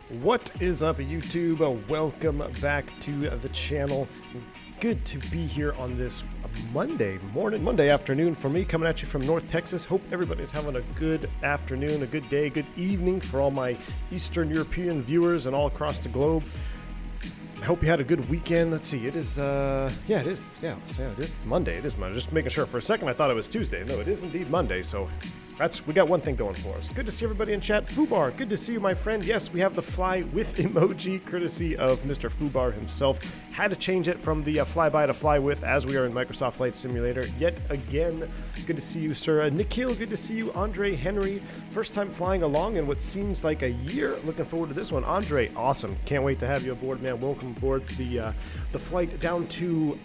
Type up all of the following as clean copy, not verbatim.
What is up, YouTube? Welcome back to the channel. Good to be here on this Monday afternoon for me, coming at you from North Texas. Hope everybody's having a good afternoon, a good day, good evening for all my Eastern European viewers and all across the globe. I hope you had a good weekend. Let's see, it is it is Monday. It is Monday. Just making sure. For a second I thought it was Tuesday. No, it is indeed Monday, so we got one thing going for us. Good to see everybody in chat. Fubar, good to see you, my friend. Yes, we have the fly with emoji, courtesy of Mr. Fubar himself. Had to change it from the flyby to fly with, as we are in Microsoft Flight Simulator. Yet again, good to see you, sir. Nikhil, good to see you. Andre Henry, first time flying along in what seems like a year. Looking forward to this one. Andre, awesome. Can't wait to have you aboard, man. Welcome aboard the flight down to...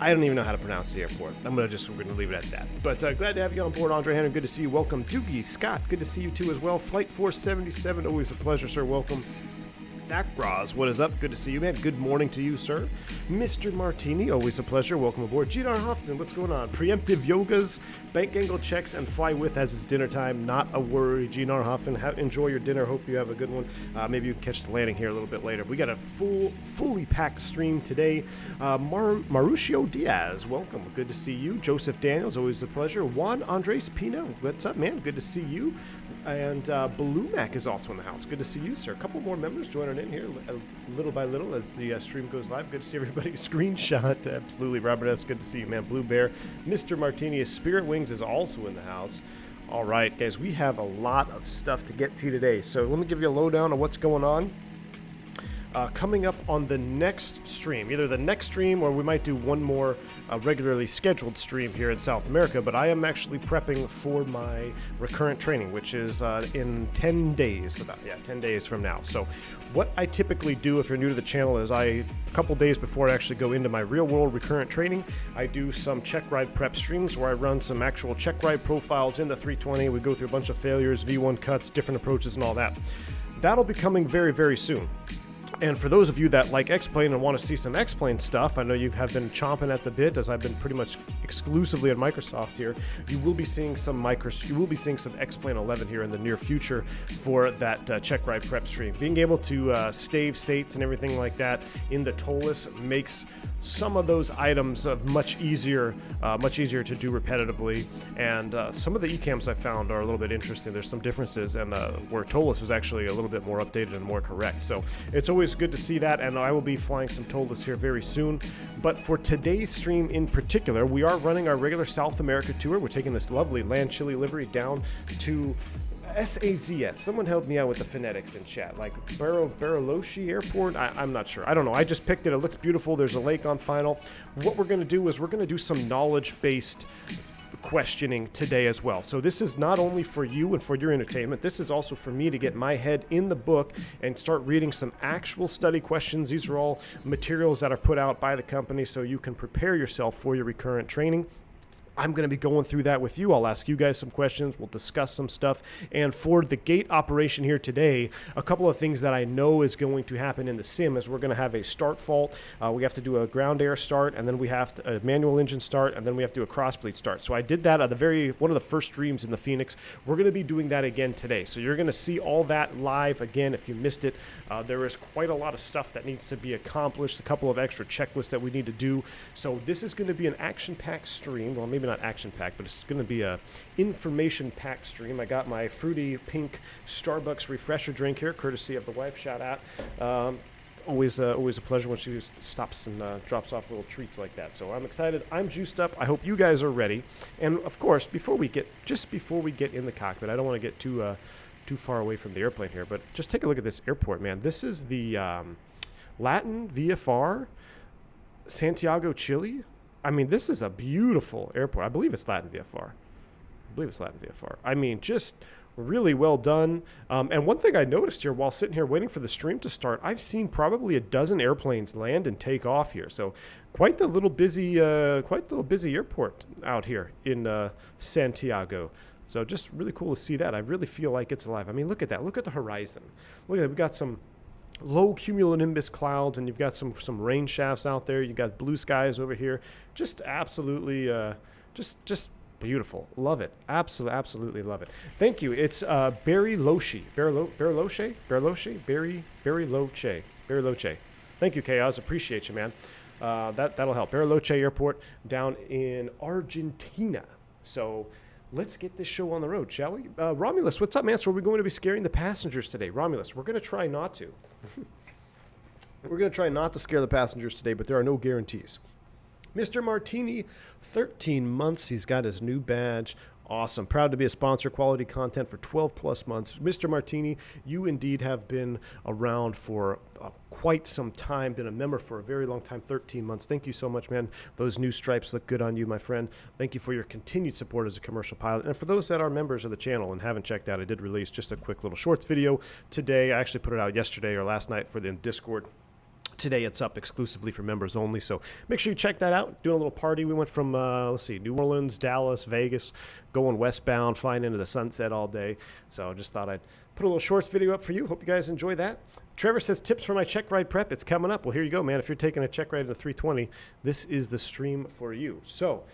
I don't even know how to pronounce the airport. We're going to leave it at that. But glad to have you on board, Andre Henry. Good to see you. Welcome. Doogie, Scott, good to see you too as well. Flight 477, always a pleasure, sir. Welcome. Thakbraz, what is up? Good to see you, man. Good morning to you, sir. Mr. Martini, always a pleasure. Welcome aboard. G.R. Hoffman, what's going on? Preemptive yogas, bank angle checks, and fly with as it's dinner time. Not a worry. G.R. Hoffman, enjoy your dinner. Hope you have a good one. Maybe you can catch the landing here a little bit later. We got a fully packed stream today. Mauricio Diaz, welcome. Good to see you. Joseph Daniels, always a pleasure. Juan Andres Pino, what's up, man? Good to see you. And Blue Mac is also in the house. Good to see you, sir. A couple more members joining in here little by little as the stream goes live. Good to see everybody. Screenshot. Absolutely. Robert S., good to see you, man. Blue Bear. Mr. Martini, Spirit Wings is also in the house. All right, guys, we have a lot of stuff to get to today. So let me give you a lowdown on what's going on. Coming up on the next stream, either the next stream or we might do one more regularly scheduled stream here in South America, but I am actually prepping for my recurrent training, which is in 10 days, 10 days from now. So what I typically do, if you're new to the channel, is a couple days before I actually go into my real world recurrent training, I do some check ride prep streams where I run some actual check ride profiles in the 320. We go through a bunch of failures, V1 cuts, different approaches and all that. That'll be coming very, very soon. And for those of you that like X-Plane and want to see some X-Plane stuff, I know you have been chomping at the bit, as I've been pretty much exclusively on Microsoft here. You will be seeing some X-Plane 11 here in the near future for that check ride prep stream. Being able to stave sates and everything like that in the TOLUS makes some of those items much easier to do repetitively. And some of the ECAMs I found are a little bit interesting. There's some differences, and where TOLUS is actually a little bit more updated and more correct. So it's always good to see that, and I will be flying some TOLUS here very soon. But for today's stream in particular, we are running our regular South America tour. We're taking this lovely Land Chili livery down to SAZS. Someone helped me out with the phonetics in chat. Like Bariloche Airport? I'm not sure. I don't know. I just picked it. It looks beautiful. There's a lake on final. What we're going to do is we're going to do some knowledge-based questioning today as well. So this is not only for you and for your entertainment, this is also for me to get my head in the book and start reading some actual study questions. These are all materials that are put out by the company so you can prepare yourself for your recurrent training. I'm going to be going through that with you. I'll ask you guys some questions. We'll discuss some stuff. And for the gate operation here today, a couple of things that I know is going to happen in the sim is we're going to have a start fault. We have to do a ground air start, and then we have a manual engine start, and then we have to do a crossbleed start. So I did that at one of the first streams in the Phoenix. We're going to be doing that again today. So you're going to see all that live again if you missed it. There is quite a lot of stuff that needs to be accomplished, a couple of extra checklists that we need to do. So this is going to be an action-packed stream. Well, maybe not action-packed, but it's going to be a information-packed stream. I got my fruity pink Starbucks refresher drink here, courtesy of the wife. Shout out. Always a pleasure when she stops and drops off little treats like that. So I'm excited. I'm juiced up. I hope you guys are ready. And of course, before we get in the cockpit, I don't want to get too far away from the airplane here, but just take a look at this airport, man. This is the Latin VFR, Santiago, Chile. I mean, this is a beautiful airport. I believe it's Latin VFR. I mean, just really well done. And one thing I noticed here while sitting here waiting for the stream to start, I've seen probably a dozen airplanes land and take off here. So quite the little busy airport out here in Santiago. So just really cool to see that. I really feel like it's alive. I mean, look at that. Look at the horizon. Look at that. We got some low cumulonimbus clouds, and you've got some rain shafts out there. You got blue skies over here. Just absolutely, just Beautiful. Love it. Absolutely love it. Thank you. It's Barry Loche. Barry Loche? Barry Loche. Thank you, Chaos. Appreciate you, man. That'll help. Bariloche Airport down in Argentina. So let's get this show on the road, shall we? Romulus, what's up, man? So are we going to be scaring the passengers today? Romulus, we're going to try not to. We're going to try not to scare the passengers today, but there are no guarantees. Mr. Martini, 13 months. He's got his new badge. Awesome. Proud to be a sponsor. Quality content for 12 plus months. Mr. Martini, you indeed have been around for quite some time, been a member for a very long time, 13 months. Thank you so much, man. Those new stripes look good on you, my friend. Thank you for your continued support as a commercial pilot. And for those that are members of the channel and haven't checked out, I did release just a quick little shorts video today. I actually put it out yesterday or last night for the Discord. Today it's up exclusively for members only, so make sure you check that out. Doing a little party. We went from, let's see, New Orleans, Dallas, Vegas, going westbound, flying into the sunset all day. So just thought I'd put a little shorts video up for you. Hope you guys enjoy that. Trevor says, tips for my check ride prep. It's coming up. Well, here you go, man. If you're taking a check ride in the 320, this is the stream for you. So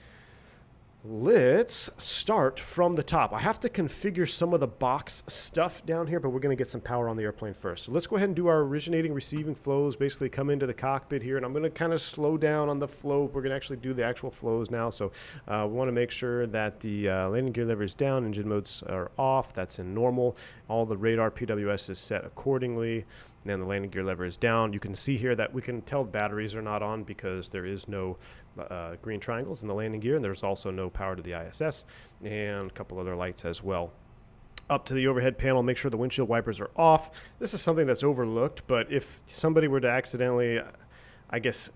let's start from the top. I have to configure some of the box stuff down here, but we're going to get some power on the airplane first. So let's go ahead and do our originating receiving flows, basically come into the cockpit here, and I'm going to kind of slow down on the flow. We're going to actually do the actual flows now. So we want to make sure that the landing gear lever is down, engine modes are off. That's in normal. All the radar PWS is set accordingly. And then the landing gear lever is down. You can see here that we can tell batteries are not on because there is no green triangles in the landing gear, and there's also no power to the ISS, and a couple other lights as well. Up to the overhead panel, make sure the windshield wipers are off. This is something that's overlooked, but if somebody were to accidentally, I guess,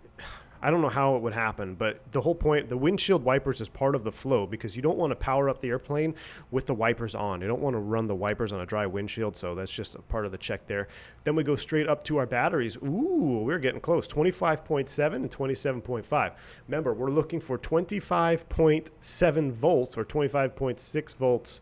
I don't know how it would happen, but the whole point, the windshield wipers is part of the flow because you don't want to power up the airplane with the wipers on. You don't want to run the wipers on a dry windshield, so that's just a part of the check there. Then we go straight up to our batteries. Ooh, we're getting close. 25.7 and 27.5. Remember, we're looking for 25.7 volts or 25.6 volts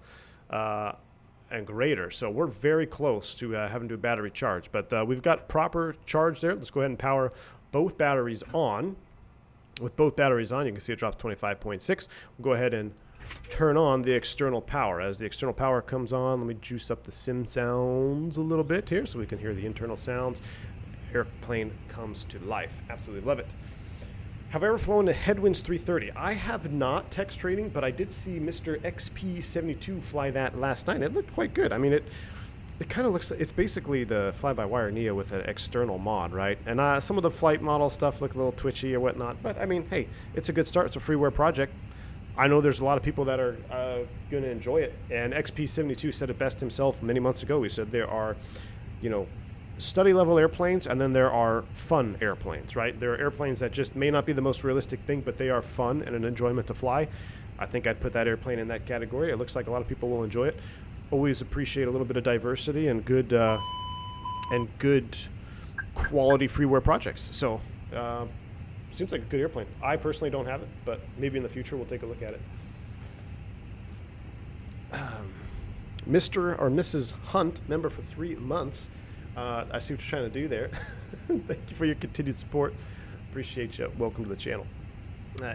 and greater. So we're very close to having to do a battery charge, but we've got proper charge there. Let's go ahead and power both batteries on. With both batteries on, you can see it drops 25.6. We'll go ahead and turn on the external power. As the external power comes on, let me juice up the sim sounds a little bit here so we can hear the internal sounds. Airplane comes to life. Absolutely love it. Have I ever flown a Headwinds 330? I have not, text trading, but I did see Mr. XP72 fly that last night. It looked quite good. I mean, it kind of looks, it's basically the fly-by-wire Neo with an external mod, right? And some of the flight model stuff look a little twitchy or whatnot, but I mean, hey, it's a good start. It's a freeware project. I know there's a lot of people that are going to enjoy it, and XP72 said it best himself many months ago. He said there are, you know, study-level airplanes, and then there are fun airplanes, right? There are airplanes that just may not be the most realistic thing, but they are fun and an enjoyment to fly. I think I'd put that airplane in that category. It looks like a lot of people will enjoy it. Always appreciate a little bit of diversity and good quality freeware projects. So seems like a good airplane. I personally don't have it, but maybe in the future we'll take a look at it. Mr. or Mrs. Hunt, member for 3 months. I see what you're trying to do there. Thank you for your continued support. Appreciate you. Welcome to the channel.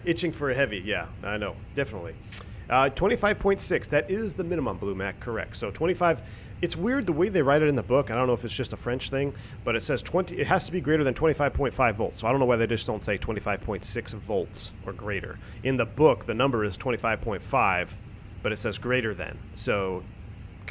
Itching for a heavy. Yeah, I know. Definitely. 25.6, that is the minimum, Blue Mac, correct. So 25, it's weird the way they write it in the book. I don't know if it's just a French thing, but it says it has to be greater than 25.5 volts. So I don't know why they just don't say 25.6 volts or greater. In the book, the number is 25.5, but it says greater than. So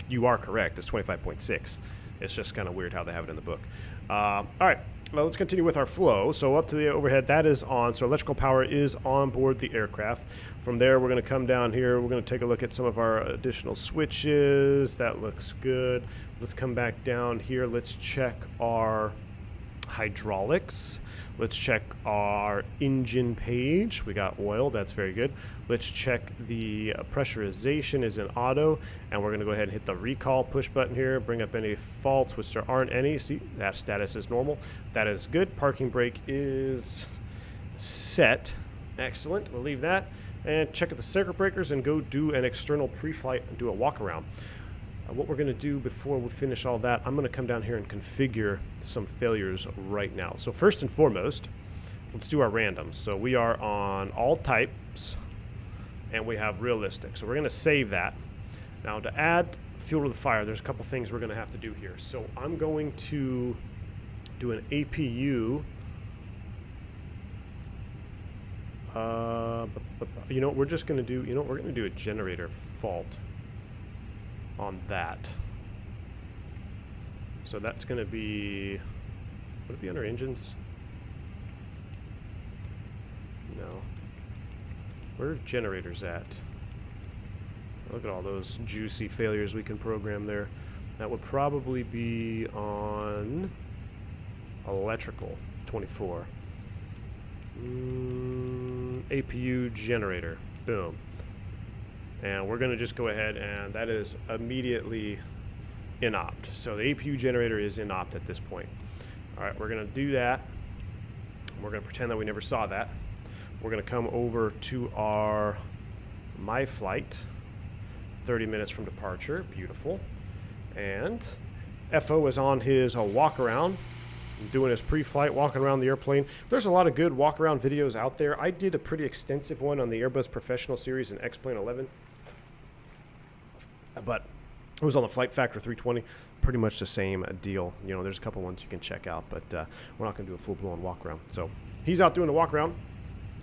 you are correct, it's 25.6. It's just kind of weird how they have it in the book. All right. Well, let's continue with our flow. So up to the overhead, that is on. So electrical power is on board the aircraft. From there, we're going to come down here. We're going to take a look at some of our additional switches. That looks good. Let's come back down here. Let's check our hydraulics. Let's check our engine page. We got oil. That's very good. Let's check the pressurization is in auto, and we're going to go ahead and hit the recall push button here, bring up any faults, which there aren't any. See, that status is normal. That is good. Parking brake is set. Excellent. We'll leave that and check at the circuit breakers and go do an external pre-flight and do a walk around. What we're going to do before we finish all that, I'm going to come down here and configure some failures right now. So first and foremost, let's do our randoms. So we are on all types, and we have realistic. So we're going to save that. Now to add fuel to the fire, there's a couple things we're going to have to do here. So I'm going to do an APU. You know what we're just going to do? You know what, we're going to do a generator fault on that. So that's going to be, would it be under engines? No. Where are generators at? Look at all those juicy failures we can program there. That would probably be on electrical 24. APU generator. Boom. And we're going to just go ahead, and that is immediately in opt. So the APU generator is in opt at this point. All right, we're going to do that. We're going to pretend that we never saw that. We're going to come over to our My Flight, 30 minutes from departure. Beautiful. And FO is on his walk around, doing his pre-flight, walking around the airplane. There's a lot of good walk-around videos out there. I did a pretty extensive one on the Airbus Professional Series in X-Plane 11. But it was on the Flight Factor 320. Pretty much the same deal. You know, there's a couple ones you can check out, but we're not going to do a full-blown walk-around. So he's out doing the walk-around.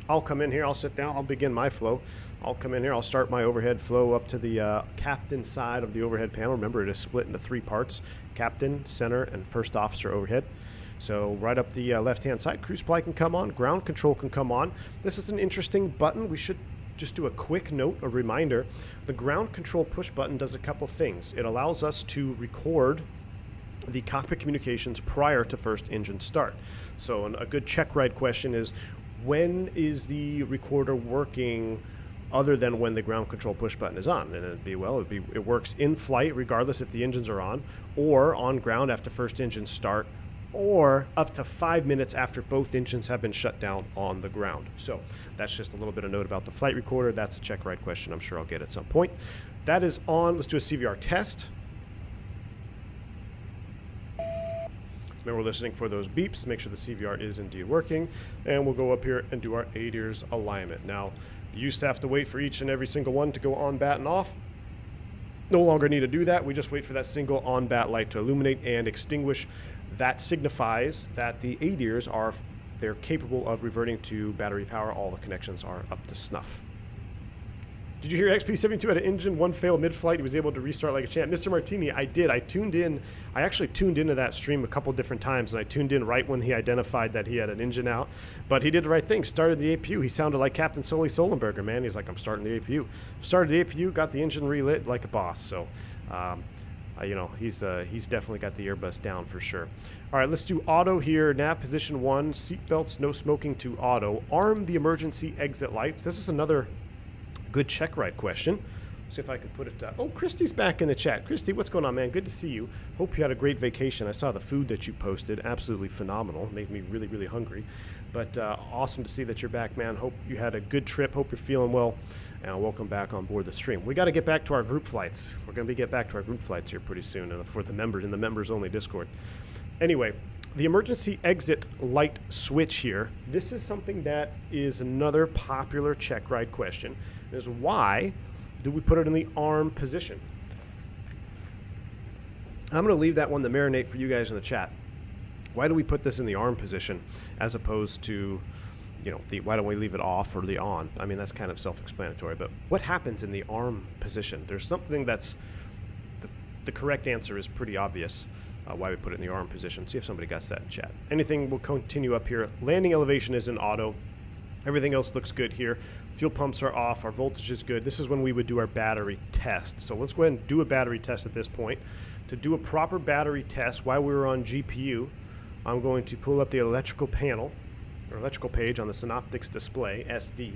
I'll come in here, I'll sit down, I'll begin my flow. I'll come in here, I'll start my overhead flow up to the captain side of the overhead panel. Remember, it is split into 3 parts: captain, center, and first officer overhead. So right up the left-hand side, cruise supply can come on, ground control can come on. This is an interesting button. We should just do a quick note, a reminder. The ground control push button does a couple things. It allows us to record the cockpit communications prior to first engine start. So a good check ride question is, when is the recorder working other than when the ground control push button is on? And it works in flight regardless if the engines are on, or on ground after first engine start, or up to 5 minutes after both engines have been shut down on the ground. So that's just a little bit of note about the flight recorder. That's a check ride question I'm sure I'll get at some point. That is on. Let's do a CVR test. Remember, we're listening for those beeps, make sure the CVR is indeed working, and we'll go up here and do our ADIRS alignment. Now, you used to have to wait for each and every single one to go on, bat, and off. No longer need to do that. We just wait for that single on bat light to illuminate and extinguish. That signifies that the ADIRS they're capable of reverting to battery power. All the connections are up to snuff. Did you hear XP72 had an engine, one failed mid-flight, he was able to restart like a champ? Mr. Martini, I did. I actually tuned into that stream a couple different times, and I tuned in right when he identified that he had an engine out. But he did the right thing, started the APU. He sounded like Captain Sully Solenberger, man. He's like, I'm starting the APU. Started the APU, got the engine relit like a boss. So, you know, he's definitely got the Airbus down for sure. All right, let's do auto here. Nav position 1, seatbelts, no smoking to auto. Arm the emergency exit lights. This is another good check ride question. See if I can put it oh, Christy's back in the chat. Christy, what's going on, man? Good to see you. Hope you had a great vacation. I saw the food that you posted. Absolutely phenomenal. Made me really, really hungry. But awesome to see that you're back, man. Hope you had a good trip. Hope you're feeling well. And welcome back on board the stream. We got to get back to our group flights. We're going to get back to our group flights here pretty soon, and for the members in the members-only Discord. Anyway, the emergency exit light switch here. This is something that is another popular check ride question. Is why do we put it in the arm position? I'm going to leave that one to marinate for you guys in the chat. Why do we put this in the arm position as opposed to, you know, why don't we leave it off or the on? I mean, that's kind of self-explanatory, but what happens in the arm position? There's something that's, the correct answer is pretty obvious. Why we put it in the arm position. See if somebody got that in chat. Anything will continue up here. Landing elevation is in auto. Everything else looks good here. Fuel pumps are off. Our voltage is good. This is when we would do our battery test. So let's go ahead and do a battery test at this point. To do a proper battery test while we were on GPU, I'm going to pull up the electrical panel, or electrical page on the Synoptics display, SD.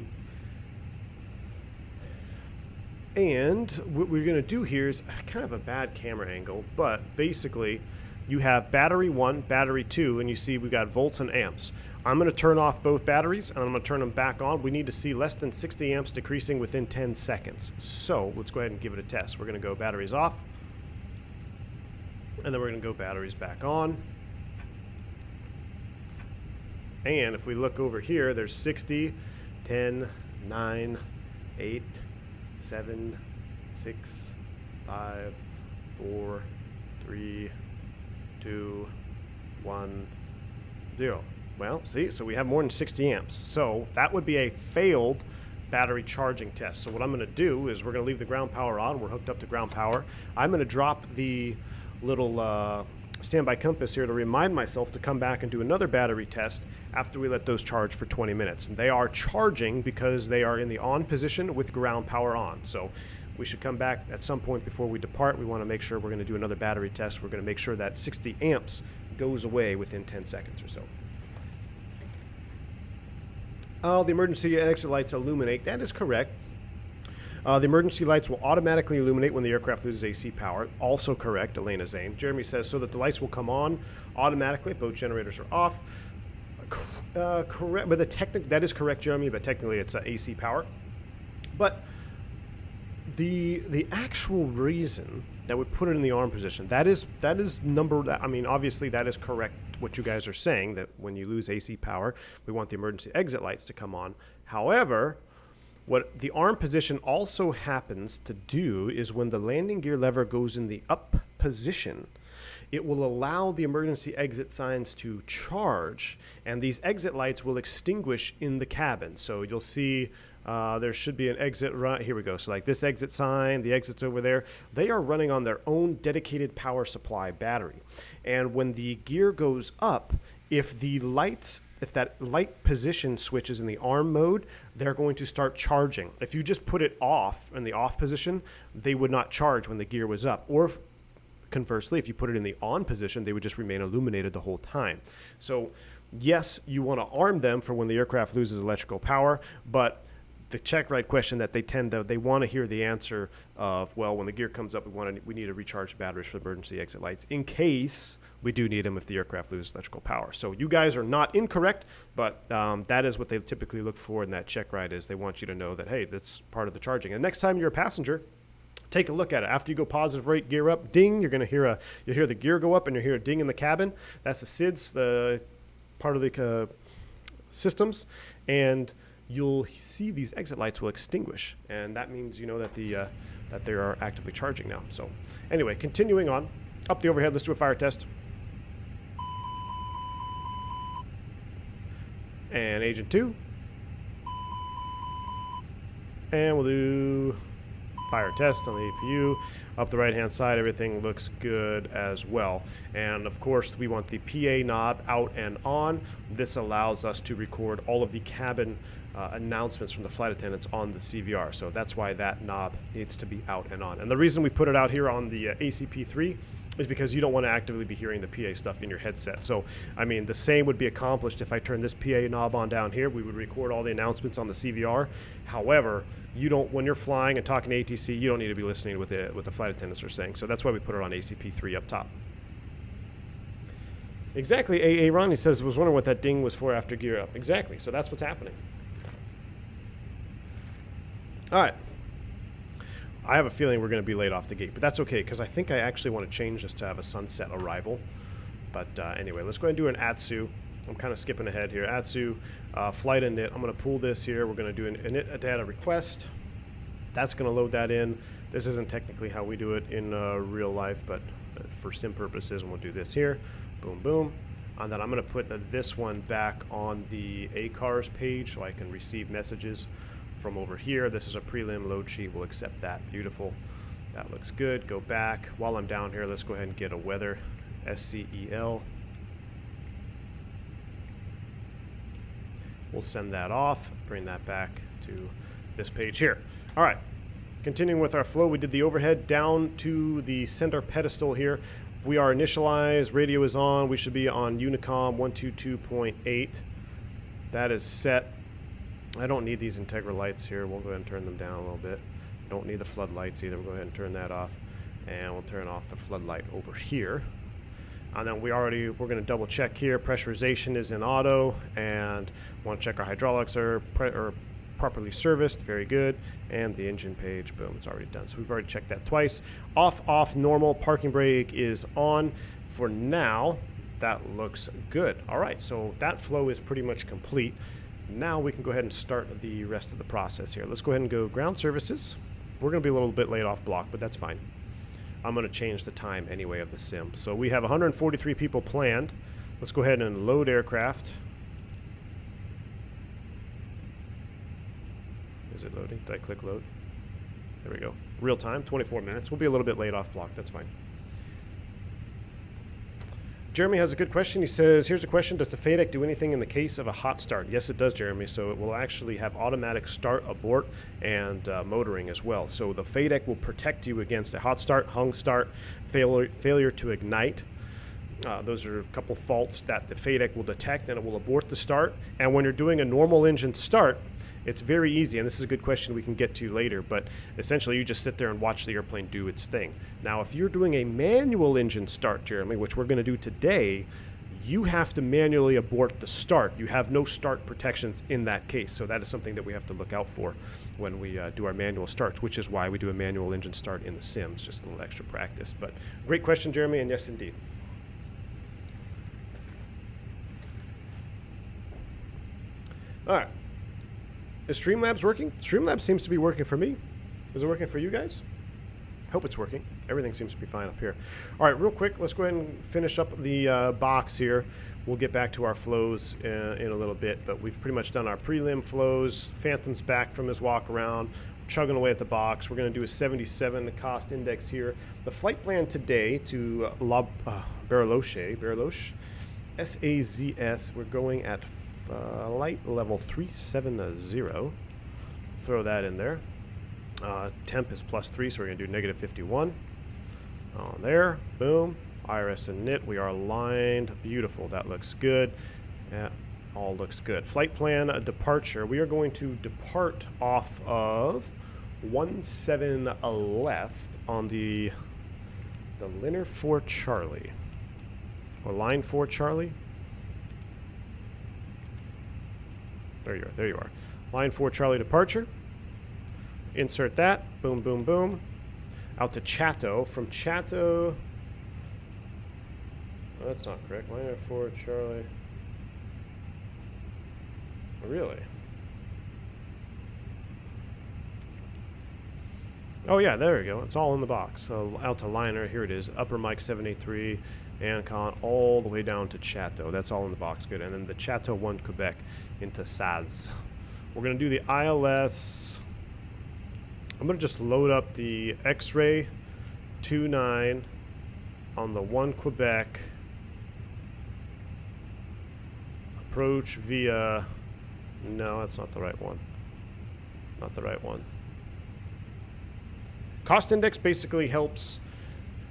And what we're going to do here is kind of a bad camera angle, but basically you have battery 1, battery 2, and you see we got volts and amps. I'm going to turn off both batteries, and I'm going to turn them back on. We need to see less than 60 amps decreasing within 10 seconds. So let's go ahead and give it a test. We're going to go batteries off, and then we're going to go batteries back on. And if we look over here, there's 60, 10, 9, 8, 7, 6, 5, 4, 3, 2, 1, 0. Well, see, so we have more than 60 amps. So that would be a failed battery charging test. So what I'm going to do is we're going to leave the ground power on. We're hooked up to ground power. I'm going to drop the little standby compass here to remind myself to come back and do another battery test after we let those charge for 20 minutes. And they are charging because they are in the on position with ground power on. So we should come back at some point before we depart. We want to make sure we're going to do another battery test. We're going to make sure that 60 amps goes away within 10 seconds or so. The emergency exit lights illuminate. That is correct. The emergency lights will automatically illuminate when the aircraft loses AC power. Also correct, Elena Zane. Jeremy says, so that the lights will come on automatically. Both generators are off. Correct, but that is correct, Jeremy, but technically it's AC power. But the actual reason that would put it in the arm position, that is I mean, obviously that is correct what you guys are saying, that when you lose AC power, we want the emergency exit lights to come on. However, what the arm position also happens to do is when the landing gear lever goes in the up position, it will allow the emergency exit signs to charge, and these exit lights will extinguish in the cabin. So you'll see there should be an exit right here. We go. So like this exit sign, the exits over there, they are running on their own dedicated power supply battery. And when the gear goes up, if that light position switches in the arm mode, they're going to start charging. If you just put it off in the off position, they would not charge when the gear was up. Or conversely, if you put it in the on position, they would just remain illuminated the whole time. So yes, you want to arm them for when the aircraft loses electrical power, but the check right question that they want to hear the answer of, well, when the gear comes up, we need to recharge batteries for emergency exit lights in case we do need them if the aircraft loses electrical power. So you guys are not incorrect, but that is what they typically look for in that check right, is they want you to know that, hey, that's part of the charging. And next time you're a passenger, take a look at it. After you go positive rate, gear up, ding, you're going to hear the gear go up and you'll hear a ding in the cabin. That's the SIDS, the part of the systems, and you'll see these exit lights will extinguish, and that means you know that that they are actively charging now. So anyway, continuing on up the overhead, let's do a fire test. And Agent 2, and we'll do fire test on the APU. Up the right hand side, everything looks good as well. And of course, we want the PA knob out and on. This allows us to record all of the cabin announcements from the flight attendants on the CVR. So that's why that knob needs to be out and on. And the reason we put it out here on the ACP3 is because you don't want to actively be hearing the PA stuff in your headset. So, I mean, the same would be accomplished if I turn this PA knob on down here. We would record all the announcements on the CVR. However, you don't, when you're flying and talking to ATC, you don't need to be listening to what the flight attendants are saying. So that's why we put it on ACP3 up top. Exactly. AA Ronnie says, was wondering what that ding was for after gear up. Exactly. So that's what's happening. All right. I have a feeling we're going to be late off the gate, but that's okay because I think I actually want to change this to have a sunset arrival. But anyway, let's go ahead and do an ATSU. I'm kind of skipping ahead here. ATSU, flight init. I'm going to pull this here. We're going to do an init data request. That's going to load that in. This isn't technically how we do it in real life, but for sim purposes, we'll do this here. Boom, boom. And then I'm going to put this one back on the ACARS page so I can receive messages from over here. This is a prelim load sheet. We'll accept that. Beautiful. That looks good. Go back. While I'm down here, let's go ahead and get a weather. SCEL. We'll send that off. Bring that back to this page here. All right. Continuing with our flow, we did the overhead down to the center pedestal here. We are initialized. Radio is on. We should be on Unicom 122.8. That is set. I don't need these integral lights here. We'll go ahead and turn them down a little bit. Don't need the floodlights either. We'll go ahead and turn that off. And we'll turn off the floodlight over here. And then we're going to double check here. Pressurization is in auto. And want to check our hydraulics are properly serviced. Very good. And the engine page, boom, it's already done. So we've already checked that twice. Off, normal. Parking brake is on. For now, that looks good. All right, so that flow is pretty much complete. Now we can go ahead and start the rest of the process here. Let's go ahead and go ground services. We're going to be a little bit late off block, but that's fine. I'm going to change the time anyway of the sim. So we have 143 people planned. Let's go ahead and load aircraft. Is it loading? Did I click load? There we go. Real time, 24 minutes. We'll be a little bit late off block. That's fine. Jeremy has a good question. He says, here's a question. Does the FADEC do anything in the case of a hot start? Yes, it does, Jeremy. So it will actually have automatic start, abort, and motoring as well. So the FADEC will protect you against a hot start, hung start, failure to ignite. Those are a couple faults that the FADEC will detect, and it will abort the start. And when you're doing a normal engine start, it's very easy, and this is a good question we can get to later, but essentially you just sit there and watch the airplane do its thing. Now, if you're doing a manual engine start, Jeremy, which we're going to do today, you have to manually abort the start. You have no start protections in that case, so that is something that we have to look out for when we do our manual starts, which is why we do a manual engine start in the sims, just a little extra practice. But great question, Jeremy, and yes, indeed. All right. Is Streamlabs working? Streamlabs seems to be working for me. Is it working for you guys? Hope it's working. Everything seems to be fine up here. All right, real quick, let's go ahead and finish up the box here. We'll get back to our flows in a little bit, but we've pretty much done our prelim flows. Phantom's back from his walk around, chugging away at the box. We're going to do a 77 cost index here. The flight plan today to Bariloche, SAZS, we're going at light level 370. Throw that in there. Temp is +3, so we're going to do -51. On there. Boom. IRS and NIT. We are aligned. Beautiful. That looks good. Yeah, all looks good. Flight plan departure. We are going to depart off of 17 left on the Liner 4 Charlie. Or line 4 Charlie. There you are. There you are. Line 4 Charlie departure. Insert that. Boom, boom, boom. Out to Chateau. From Chateau. Oh, that's not correct. Line 4 Charlie. Really? Oh, yeah, there we go. It's all in the box. So out to Liner. Here it is. Upper Mike 783. Ancon all the way down to Chateau. That's all in the box. Good. And then the Chateau 1 Quebec into Saz. We're going to do the ILS. I'm going to just load up the X-Ray 29 on the 1 Quebec. Approach via... No, that's not the right one. Not the right one. Cost index basically helps...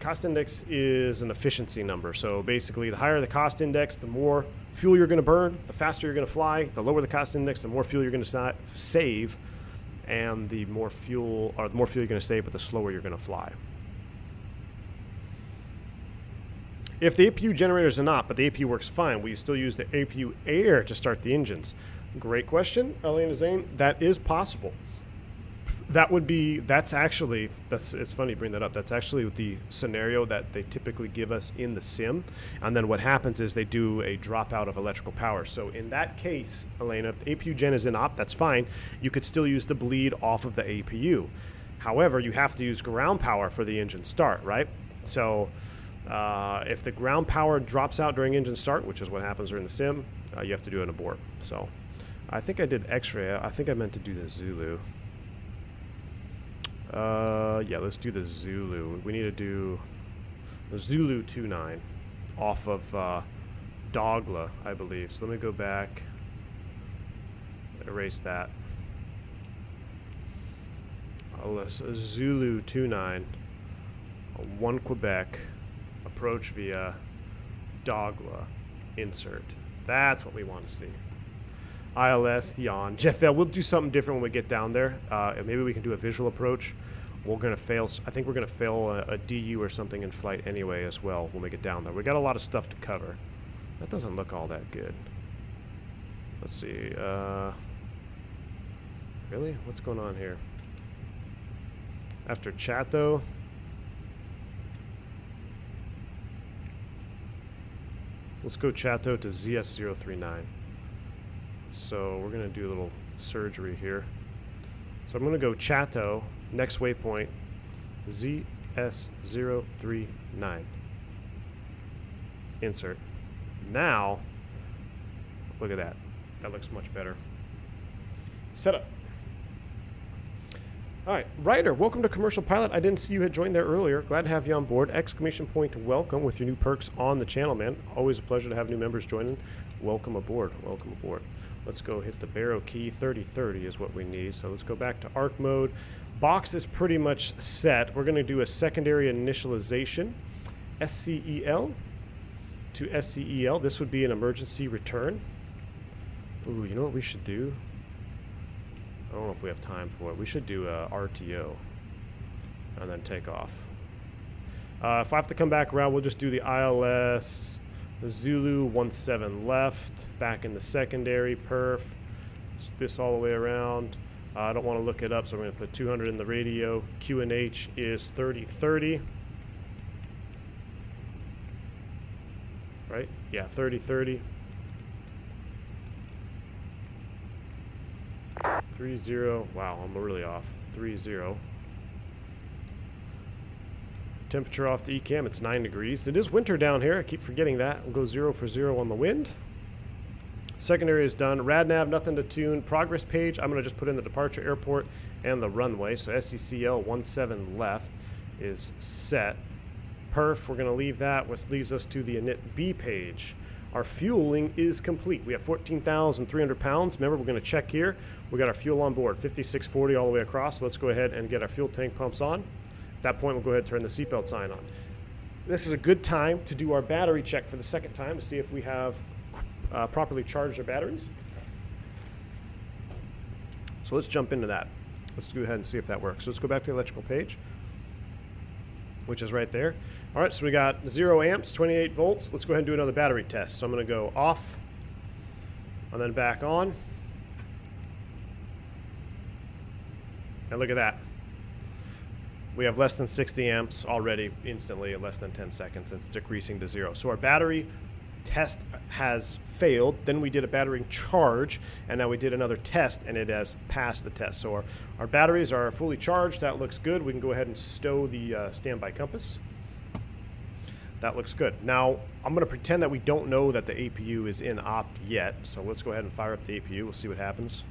Cost index is an efficiency number. So basically, the higher the cost index, the more fuel you're going to burn, the faster you're going to fly. The lower the cost index, the more fuel you're going to save, and the more fuel you're going to save, but the slower you're going to fly. If the APU generators are not, but the APU works fine, will you still use the APU air to start the engines? Great question, Elena Zane. That is possible. It's funny you bring that up. That's actually the scenario that they typically give us in the sim. And then what happens is they do a dropout of electrical power. So in that case, Elena, if the APU gen is in op, that's fine. You could still use the bleed off of the APU. However, you have to use ground power for the engine start, right? So if the ground power drops out during engine start, which is what happens during the sim, you have to do an abort. So I think I did X-ray. I think I meant to do the Zulu. Yeah, let's do the Zulu. We need to do the Zulu 29 off of Dogla, I believe. So let me go back, erase that. Let's Zulu 29, 1 Quebec, approach via Dogla, insert. That's what we want to see. ILS, yawn. Jeff L, we'll do something different when we get down there. Maybe we can do a visual approach. We're going to fail. I think we're going to fail a DU or something in flight anyway as well when we get down there. We got a lot of stuff to cover. That doesn't look all that good. Let's see. Really? What's going on here? After Chateau. Let's go Chateau to ZS039. So we're going to do a little surgery here. So I'm going to go Chateau, next waypoint, ZS039. Insert. Now, look at that. That looks much better. Setup. All right, Ryder, welcome to Commercial Pilot. I didn't see you had joined there earlier. Glad to have you on board. Exclamation point welcome with your new perks on the channel, man. Always a pleasure to have new members joining. Welcome aboard. Welcome aboard. Let's go hit the barrow key. 3030 is what we need. So let's go back to arc mode. Box is pretty much set. We're going to do a secondary initialization. SCEL to SCEL. This would be an emergency return. Ooh, you know what we should do? I don't know if we have time for it. We should do a RTO and then take off. If I have to come back around, we'll just do the ILS Zulu 17 left, back in the secondary, perf. This all the way around. I don't want to look it up, so I'm going to put 200 in the radio. QNH is 3030. Right? Yeah, 3030. 30. Wow, I'm really off. 30. Temperature off to ECAM, it's 9 degrees. It is winter down here. I keep forgetting that. We'll go 0 for 0 on the wind. Secondary is done. RadNav, nothing to tune. Progress page, I'm going to just put in the departure airport and the runway. So SCCL 17 left is set. Perf, we're going to leave that, which leaves us to the init B page. Our fueling is complete. We have 14,300 pounds. Remember, we're going to check here. We got our fuel on board, 5640 all the way across. So let's go ahead and get our fuel tank pumps on. At that point, we'll go ahead and turn the seatbelt sign on. This is a good time to do our battery check for the second time to see if we have properly charged our batteries. So let's jump into that. Let's go ahead and see if that works. So let's go back to the electrical page, which is right there. All right, so we got 0 amps, 28 volts. Let's go ahead and do another battery test. So I'm going to go off and then back on. And look at that. We have less than 60 amps already instantly in less than 10 seconds. It's decreasing to 0. So our battery test has failed. Then we did a battery charge, and now we did another test, and it has passed the test. So our batteries are fully charged. That looks good. We can go ahead and stow the standby compass. That looks good. Now, I'm going to pretend that we don't know that the APU is in opt yet. So let's go ahead and fire up the APU. We'll see what happens.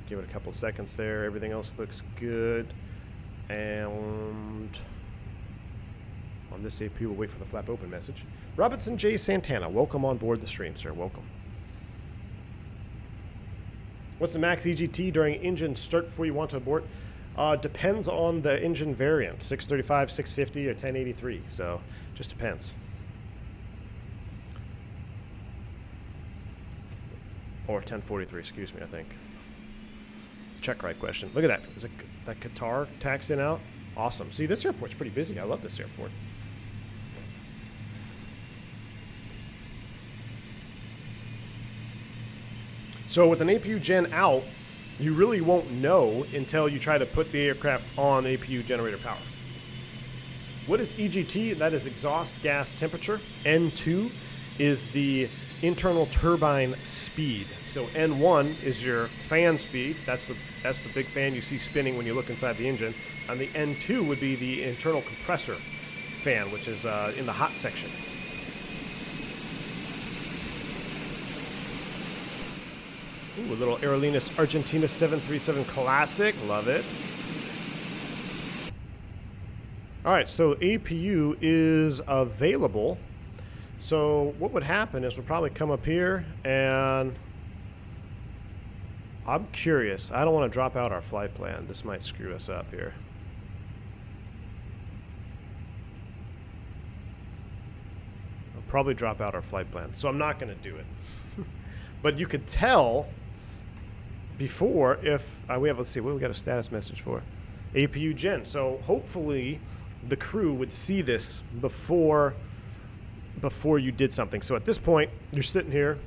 Give it a couple seconds there. Everything else looks good. And on this AP, we'll wait for the flap open message. Robinson J. Santana, welcome on board the stream, sir. Welcome. What's the max EGT during engine start before you want to abort? Depends on the engine variant, 635, 650, or 1083. So just depends. Or 1043, excuse me, I think. Check right question. Look at that. Is it that Qatar taxing out? Awesome. See, this airport's pretty busy. I love this airport. So with an APU gen out, you really won't know until you try to put the aircraft on APU generator power. What is EGT? That is exhaust gas temperature. N2 is the internal turbine speed. So N1 is your fan speed. That's the big fan you see spinning when you look inside the engine. And the N2 would be the internal compressor fan, which is in the hot section. Ooh, a little Aerolíneas Argentina 737 Classic. Love it. All right, so APU is available. So what would happen is we'll probably come up here, and I'm curious. I don't want to drop out our flight plan. This might screw us up here. I'll probably drop out our flight plan, so I'm not going to do it. But you could tell before if we have, let's see, what we got a status message for? APU gen. So hopefully the crew would see this before you did something. So at this point, you're sitting here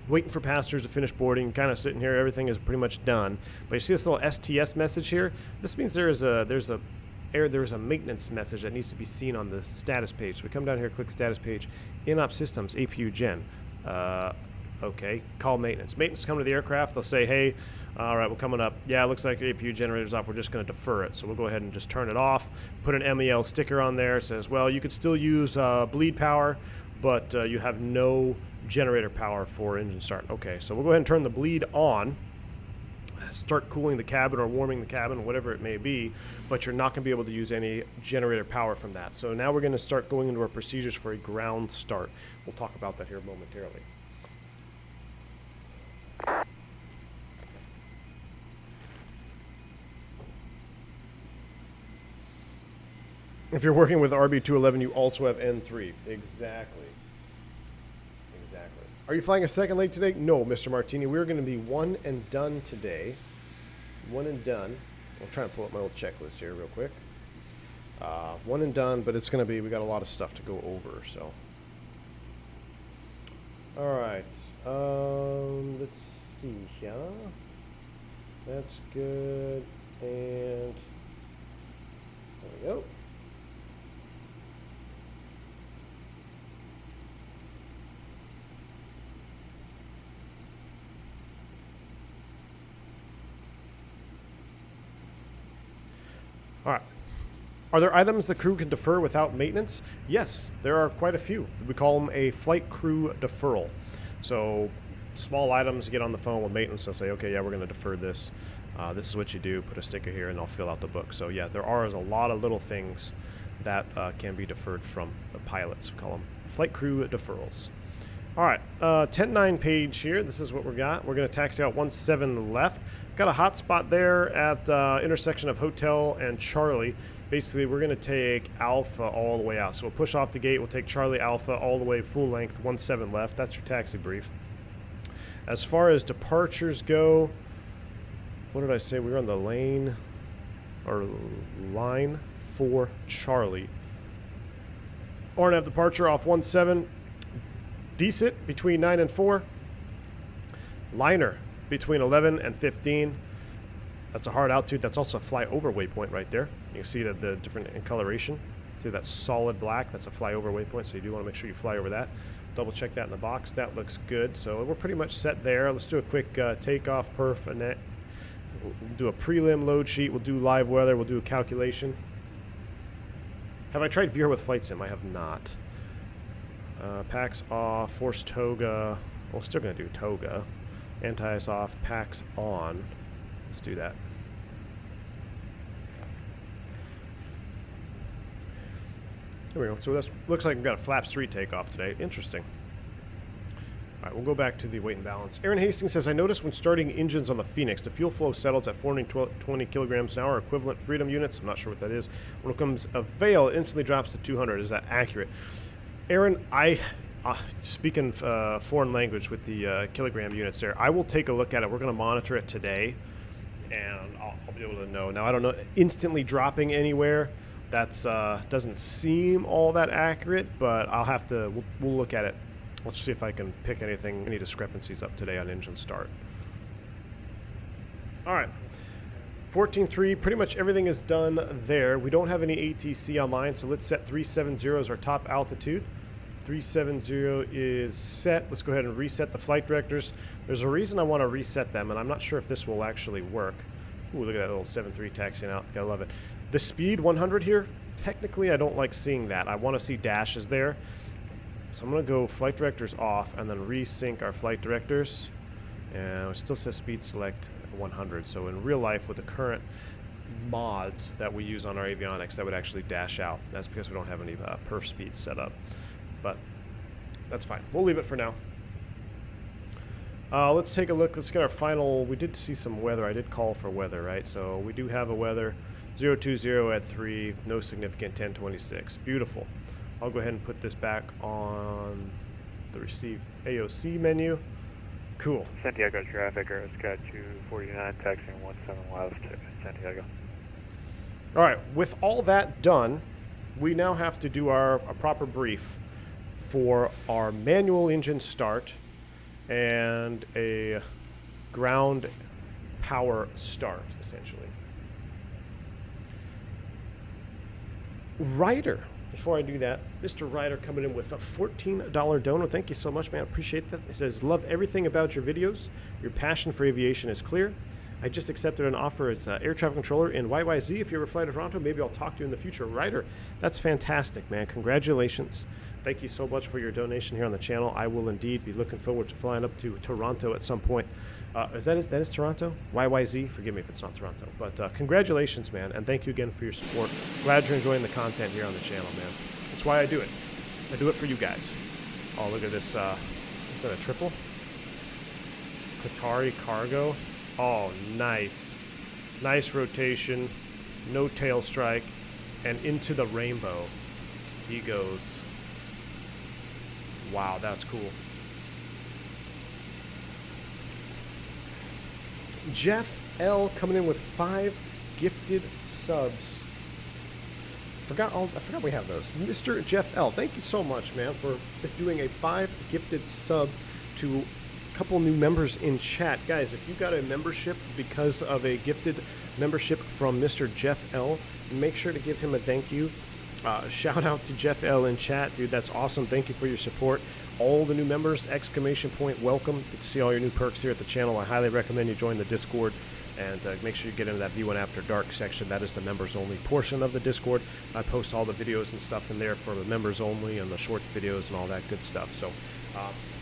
waiting for passengers to finish boarding, kind of sitting here, everything is pretty much done. But you see this little STS message here? This means there's a maintenance message that needs to be seen on the status page. So we come down here, click status page, in-op systems, APU gen. Okay, call maintenance. Maintenance come to the aircraft. They'll say, hey, all right, we're coming up. Yeah, it looks like your APU generator's up. We're just going to defer it. So we'll go ahead and just turn it off. Put an MEL sticker on there. It says, well, you could still use bleed power, but you have no generator power for engine start. Okay, so we'll go ahead and turn the bleed on. Start cooling the cabin or warming the cabin, whatever it may be, but you're not going to be able to use any generator power from that. So now we're going to start going into our procedures for a ground start. We'll talk about that here momentarily. If you're working with RB211, you also have N3. Exactly. Exactly. Are you flying a second leg today? No, Mr. Martini. We're going to be one and done today. One and done. I'll try and pull up my old checklist here real quick. One and done, but it's going to be, we got a lot of stuff to go over, so. All right. Let's see here. That's good. And there we go. All right. Are there items the crew can defer without maintenance? Yes, there are quite a few. We call them a flight crew deferral. So small items, you get on the phone with maintenance, they'll say, okay, yeah, we're going to defer this. This is what you do. Put a sticker here and I'll fill out the book. So yeah, there are a lot of little things that can be deferred from the pilots. We call them flight crew deferrals. All right, 10-9 page here. This is what we got. We're going to taxi out 17 left. Got a hot spot there at intersection of Hotel and Charlie. Basically, we're going to take Alpha all the way out. So we'll push off the gate. We'll take Charlie Alpha all the way full length, 17 left. That's your taxi brief. As far as departures go, what did I say? We were on the lane or line for Charlie. RNAV departure off 17. Decent between 9 and 4. Liner between 11 and 15. That's a hard altitude. That's also a flyover waypoint right there. You can see that the different in coloration. See that solid black? That's a flyover waypoint, so you do want to make sure you fly over that. Double check that in the box. That looks good. So we're pretty much set there. Let's do a quick takeoff perf and that. We'll do a prelim load sheet. We'll do live weather. We'll do a calculation. Have I tried VR with Flight Sim? I have not. Packs off, force Toga. Well, still going to do Toga. Anti-ice off, packs on. Let's do that. There we go. So that looks like we've got a flaps 3 takeoff today. Interesting. All right, we'll go back to the weight and balance. Aaron Hastings says, I noticed when starting engines on the Phoenix, the fuel flow settles at 420 kilograms an hour, equivalent freedom units. I'm not sure what that is. When it comes a veil, it instantly drops to 200. Is that accurate? Aaron, speaking foreign language with the kilogram units there, I will take a look at it. We're going to monitor it today, and I'll be able to know. Now, I don't know, instantly dropping anywhere, that's doesn't seem all that accurate, but I'll have to, we'll look at it. Let's see if I can pick anything, any discrepancies up today on engine start. All right. 14.3, pretty much everything is done there. We don't have any ATC online, so let's set 370 as our top altitude. 370 is set. Let's go ahead and reset the flight directors. There's a reason I want to reset them, and I'm not sure if this will actually work. Ooh, look at that little 7.3 taxiing out. Gotta love it. The speed 100 here, technically I don't like seeing that. I want to see dashes there. So I'm going to go flight directors off and then resync our flight directors. And it still says speed select 100. So in real life with the current mods that we use on our avionics, that would actually dash out. That's because we don't have any perf speed set up. But that's fine. We'll leave it for now. Let's take a look. Let's get our final. We did see some weather. I did call for weather, right? So we do have a weather. 020 at 3. No significant 1026. Beautiful. I'll go ahead and put this back on the receive AOC menu. Cool. Santiago traffic, or Sky 249, taxiing 17 left to Santiago. All right, with all that done, we now have to do a proper brief for our manual engine start and a ground power start, essentially. Ryder before I do that, Mr. Ryder coming in with a $14 donor. Thank you so much, man. Appreciate that. He says, love everything about your videos. Your passion for aviation is clear. I just accepted an offer as air traffic controller in YYZ. If you ever fly to Toronto, maybe I'll talk to you in the future. Ryder, that's fantastic, man. Congratulations. Thank you so much for your donation here on the channel. I will indeed be looking forward to flying up to Toronto at some point. That is Toronto? YYZ? Forgive me if it's not Toronto. But congratulations, man, and thank you again for your support. Glad you're enjoying the content here on the channel, man. That's why I do it. I do it for you guys. Oh, look at this. Is that a triple? Qatari cargo. Oh, nice. Nice rotation. No tail strike. And into the rainbow he goes. Wow, that's cool. Jeff L coming in with 5 gifted subs. I forgot we have those. Mr. Jeff L, thank you so much, man, for doing a 5 gifted sub to a couple new members in chat. Guys, if you got a membership because of a gifted membership from Mr. Jeff L, make sure to give him a thank you. Shout out to Jeff L in chat, dude. That's awesome. Thank you for your support. All the new members, exclamation point, welcome. Get to see all your new perks here at the channel. I highly recommend you join the Discord and make sure you get into that V1 After Dark section. That is the members only portion of the Discord. I post all the videos and stuff in there for the members only and the shorts videos and all that good stuff. So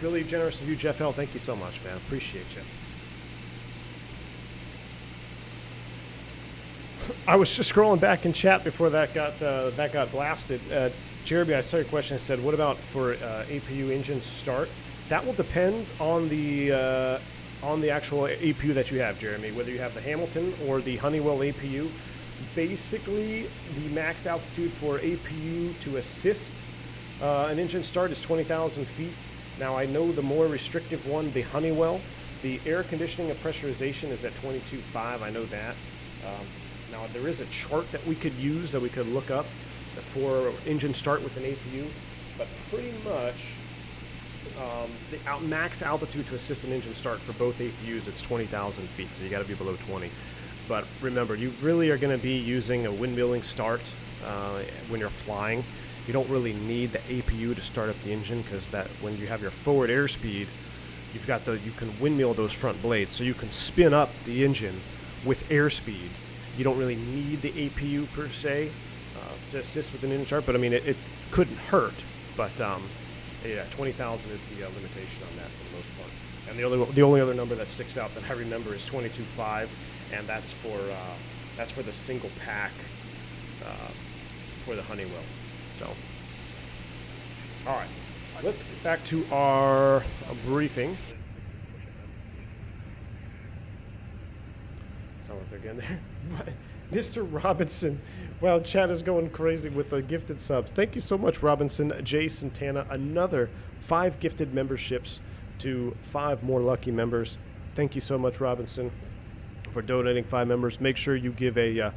really generous of you, Jeff L. Thank you so much, man. Appreciate you. I was just scrolling back in chat before that got blasted. Jeremy, I saw your question. I said, what about for APU engine start? That will depend on the actual APU that you have, Jeremy. Whether you have the Hamilton or the Honeywell APU. Basically, the max altitude for APU to assist an engine start is 20,000 feet. Now, I know the more restrictive one, the Honeywell, the air conditioning and pressurization is at 22.5. I know that. Now, there is a chart that we could use that we could look up for engine start with an APU, but pretty much the max altitude to assist an engine start for both APUs, it's 20,000 feet, so you got to be below 20. But remember, you really are going to be using a windmilling start when you're flying. You don't really need the APU to start up the engine because that when you have your forward airspeed, you can windmill those front blades, so you can spin up the engine with airspeed. You don't really need the APU per se to assist with an engine start, but I mean it couldn't hurt. But yeah, 20,000 is the limitation on that for the most part. And the only other number that sticks out that I remember is 22.5, and that's for the single pack for the Honeywell. So, all right, let's get back to our briefing. Sound like they're getting there. Mr. Robinson, well, chat is going crazy with the gifted subs. Thank you so much, Robinson. Jay Santana, another 5 gifted memberships to 5 more lucky members. Thank you so much, Robinson, for donating 5 members. Make sure you give a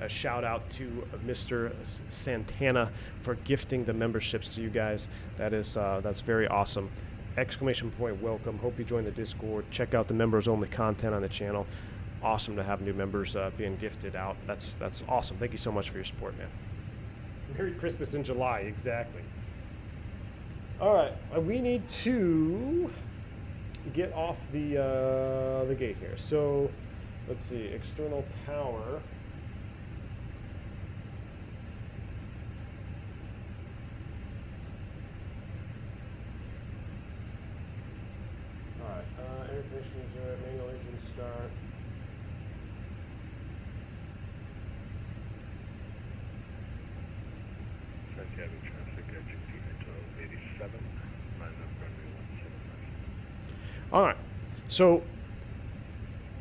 shout out to Mr. Santana for gifting the memberships to you guys. That's very awesome. Exclamation point, welcome. Hope you join the Discord. Check out the members only content on the channel. Awesome to have new members being gifted out. That's awesome. Thank you so much for your support, man. Merry Christmas in July, exactly. All right, we need to get off the gate here. So let's see, external power. All right, air conditioners are manual engine start. Santiago traffic at Argentina 87, line up runway 17. All right, so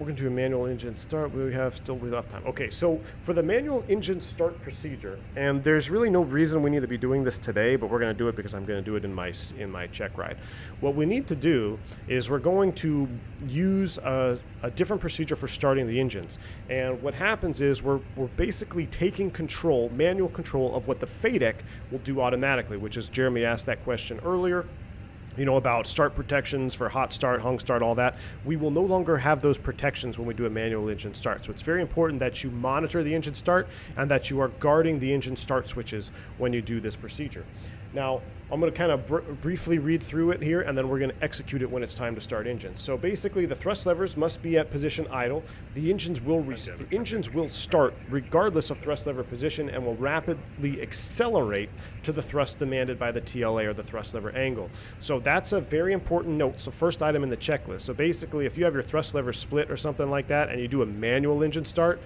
we're going to do a manual engine start. We have time. Okay, so for the manual engine start procedure, and there's really no reason we need to be doing this today, but we're going to do it because I'm going to do it in my check ride. What we need to do is we're going to use a different procedure for starting the engines. And what happens is we're basically taking manual control of what the FADEC will do automatically, which is Jeremy asked that question earlier. you know, about start protections for hot start, hung start, all that. We will no longer have those protections when we do a manual engine start. So it's very important that you monitor the engine start and that you are guarding the engine start switches when you do this procedure. Now, I'm going to kind of briefly read through it here, and then we're going to execute it when it's time to start engines. So basically, the thrust levers must be at position idle. The engines will start regardless of thrust lever position and will rapidly accelerate to the thrust demanded by the TLA, or the thrust lever angle. So that's a very important note. So first item in the checklist. So basically, if you have your thrust lever split or something like that, and you do a manual engine start,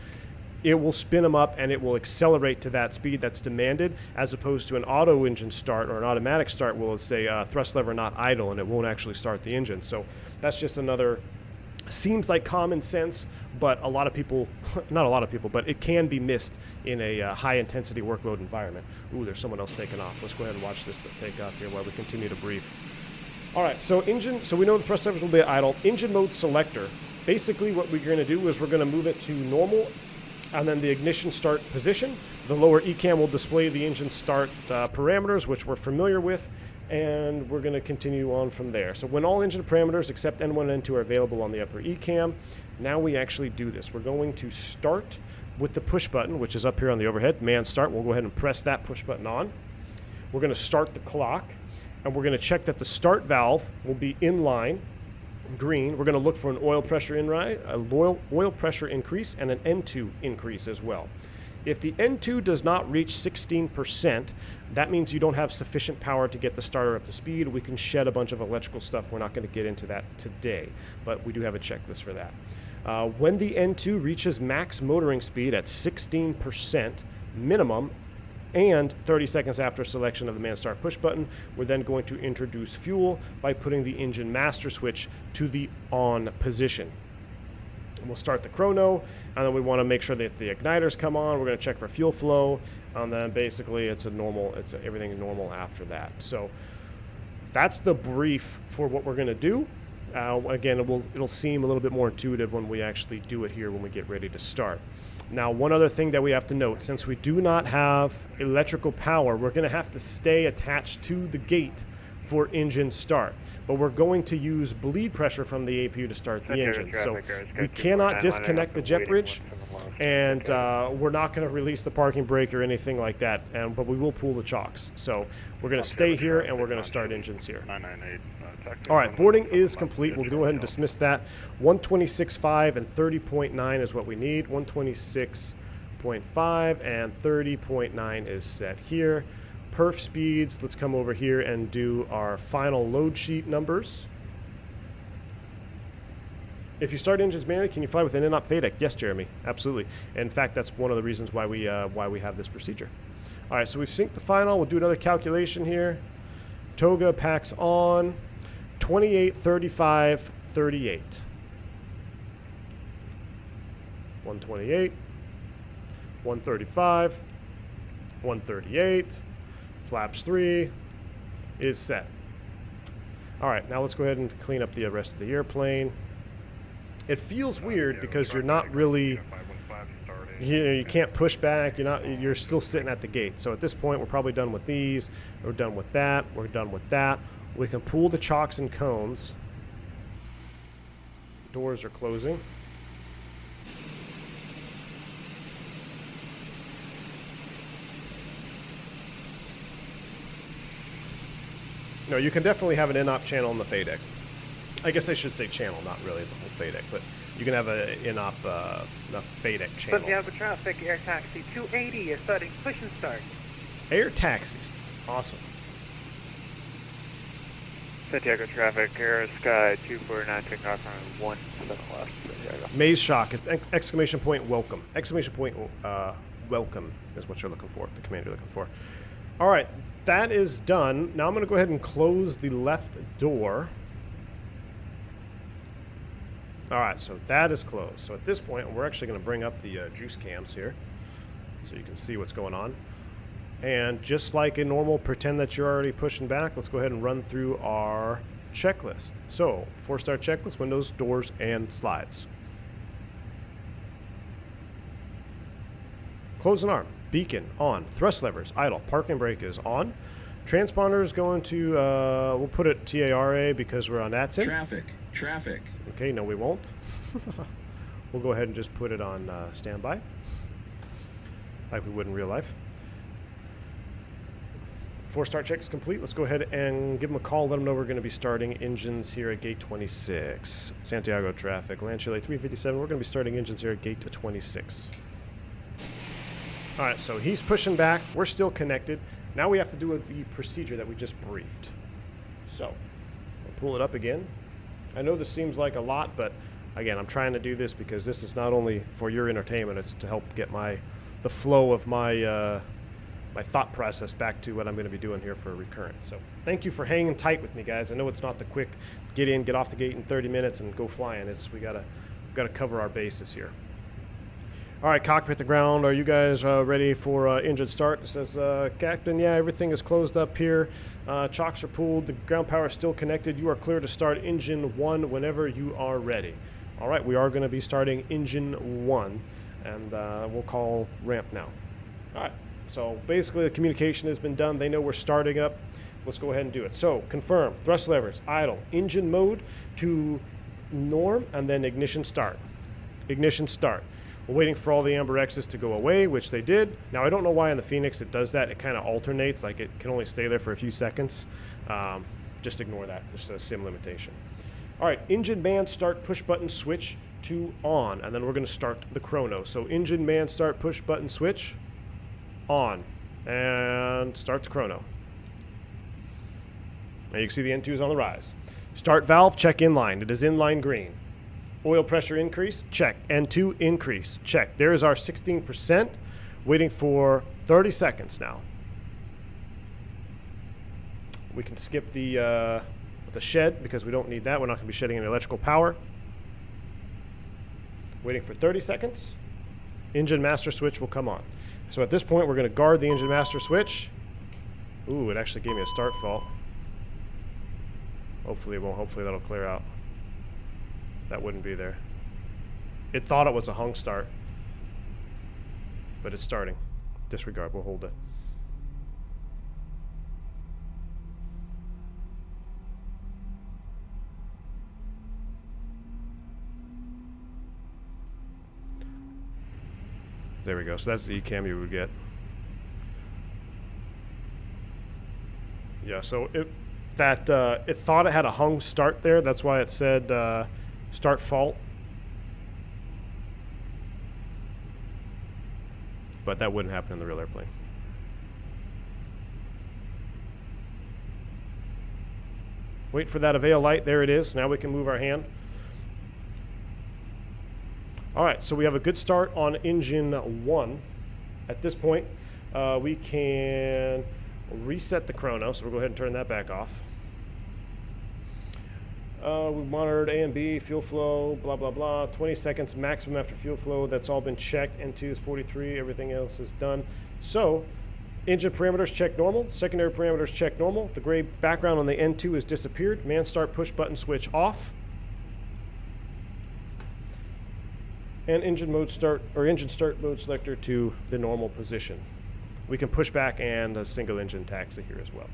it will spin them up and it will accelerate to that speed that's demanded, as opposed to an auto engine start or an automatic start will say thrust lever not idle, and it won't actually start the engine. So that's just another, seems like common sense, but a lot of people, not a lot of people, but it can be missed in a high intensity workload environment. Ooh, there's someone else taking off. Let's go ahead and watch this take off here while we continue to brief. All right, so we know the thrust levers will be at idle. Engine mode selector. Basically what we're going to do is we're going to move it to normal, and then the ignition start position. The lower ECAM will display the engine start parameters, which we're familiar with, and we're going to continue on from there. So when all engine parameters except N1 and N2 are available on the upper ECAM, now we actually do this. We're going to start with the push button, which is up here on the overhead, man start. We'll go ahead and press that push button on. We're going to start the clock, and we're going to check that the start valve will be in line, green. We're going to look for an oil pressure oil pressure increase and an N2 increase as well. If the N2 does not reach 16%, that means you don't have sufficient power to get the starter up to speed. We can shed a bunch of electrical stuff. We're not going to get into that today, but we do have a checklist for that. When the N2 reaches max motoring speed at 16% minimum, and 30 seconds after selection of the man start push button, we're then going to introduce fuel by putting the engine master switch to the on position. We'll start the chrono, and then we want to make sure that the igniters come on. We're going to check for fuel flow, and then basically everything is normal after that. So that's the brief for what we're going to do. Again, it'll seem a little bit more intuitive when we actually do it here when we get ready to start. Now, one other thing that we have to note, since we do not have electrical power, we're going to have to stay attached to the gate for engine start. But we're going to use bleed pressure from the APU to start the engine. So we cannot disconnect the jet bridge, and we're not going to release the parking brake or anything like that, but we will pull the chocks. So we're going to stay here, and we're going to start engines here. All right, boarding is complete. We'll go ahead and dismiss that. 126.5 and 30.9 is what we need. 126.5 and 30.9 is set here. Perf speeds, let's come over here and do our final load sheet numbers. If you start engines manually, can you fly with an in-op FADEC? Yes, Jeremy, absolutely. In fact, that's one of the reasons why we have this procedure. All right, so we've synced the final. We'll do another calculation here. Toga packs on 28, 35, 38. 128, 135, 138. Flaps 3 is set. All right, now let's go ahead and clean up the rest of the airplane. It feels weird because you're not really, you can't push back. You're still sitting at the gate. So at this point, we're probably done with these. We're done with that. We're done with that. We can pull the chocks and cones. Doors are closing. No, you can definitely have an in-op channel in the FADEC. I guess I should say channel, not really the whole FADEC, but you can have an in-op FADEC channel. Santiago traffic, air taxi 280 is starting push and start. Air taxis, awesome. Santiago traffic, air sky 249, takeoff on 17 left. Santiago. Maze shock, it's exclamation point welcome. Exclamation point welcome is what you're looking for, the command you're looking for. All right, that is done. Now I'm going to go ahead and close the left door. All right, so that is closed. So at this point, we're actually going to bring up the juice cams here so you can see what's going on. And just like a normal, pretend that you're already pushing back. Let's go ahead and run through our checklist. So 4-star checklist, windows, doors, and slides. Close and arm. Beacon on. Thrust levers idle. Parking brake is on. Transponder is going to, we'll put it TARA because we're on ATSIN. Traffic. Okay, no we won't. We'll go ahead and just put it on standby, like we would in real life. Before start check is complete, let's go ahead and give them a call, let them know we're going to be starting engines here at gate 26. Santiago traffic, land Chile 357, we're going to be starting engines here at gate 26. Alright, so he's pushing back, we're still connected. Now we have to do the procedure that we just briefed. So, we'll pull it up again. I know this seems like a lot, but again, I'm trying to do this because this is not only for your entertainment, it's to help get the flow of my my thought process back to what I'm going to be doing here for a recurrent. So thank you for hanging tight with me, guys. I know it's not the quick get in, get off the gate in 30 minutes and go flying. We gotta cover our bases here. All right, cockpit to ground. Are you guys ready for engine start? It says, Captain, yeah, everything is closed up here. Chocks are pulled. The ground power is still connected. You are clear to start engine 1 whenever you are ready. All right, we are going to be starting engine 1, and we'll call ramp now. All right. So basically the communication has been done. They know we're starting up. Let's go ahead and do it. So confirm, thrust levers, idle, engine mode to norm, and then ignition start. Ignition start. We're waiting for all the amber X's to go away, which they did. Now I don't know why in the Fenix it does that. It kind of alternates, like it can only stay there for a few seconds. Just ignore that, just a sim limitation. All right, engine man start push button switch to on, and then we're gonna start the chrono. So engine man start push button switch, on, and start the chrono. And you can see the N2 is on the rise. Start valve, check inline. It is inline green. Oil pressure increase, check. N2 increase, check. There is our 16%. Waiting for 30 seconds now. We can skip the shed because we don't need that. We're not going to be shedding any electrical power. Waiting for 30 seconds. Engine master switch will come on. So at this point, we're going to guard the engine master switch. Ooh, it actually gave me a start fault. Hopefully it won't. Hopefully that'll clear out. That wouldn't be there. It thought it was a hung start. But it's starting. Disregard. We'll hold it. There we go. So that's the ECAM you would get. Yeah, so it thought it had a hung start there. That's why it said start fault. But that wouldn't happen in the real airplane. Wait for that avail light. There it is. Now we can move our hand. All right, so we have a good start on engine 1. At this point, we can reset the chrono, so we'll go ahead and turn that back off. We monitored A and B, fuel flow, blah, blah, blah. 20 seconds maximum after fuel flow. That's all been checked. N2 is 43. Everything else is done. So engine parameters check normal. Secondary parameters check normal. The gray background on the N2 has disappeared. Man start push button switch off. And engine mode start, or engine start mode selector to the normal position. We can push back and a single engine taxi here as well.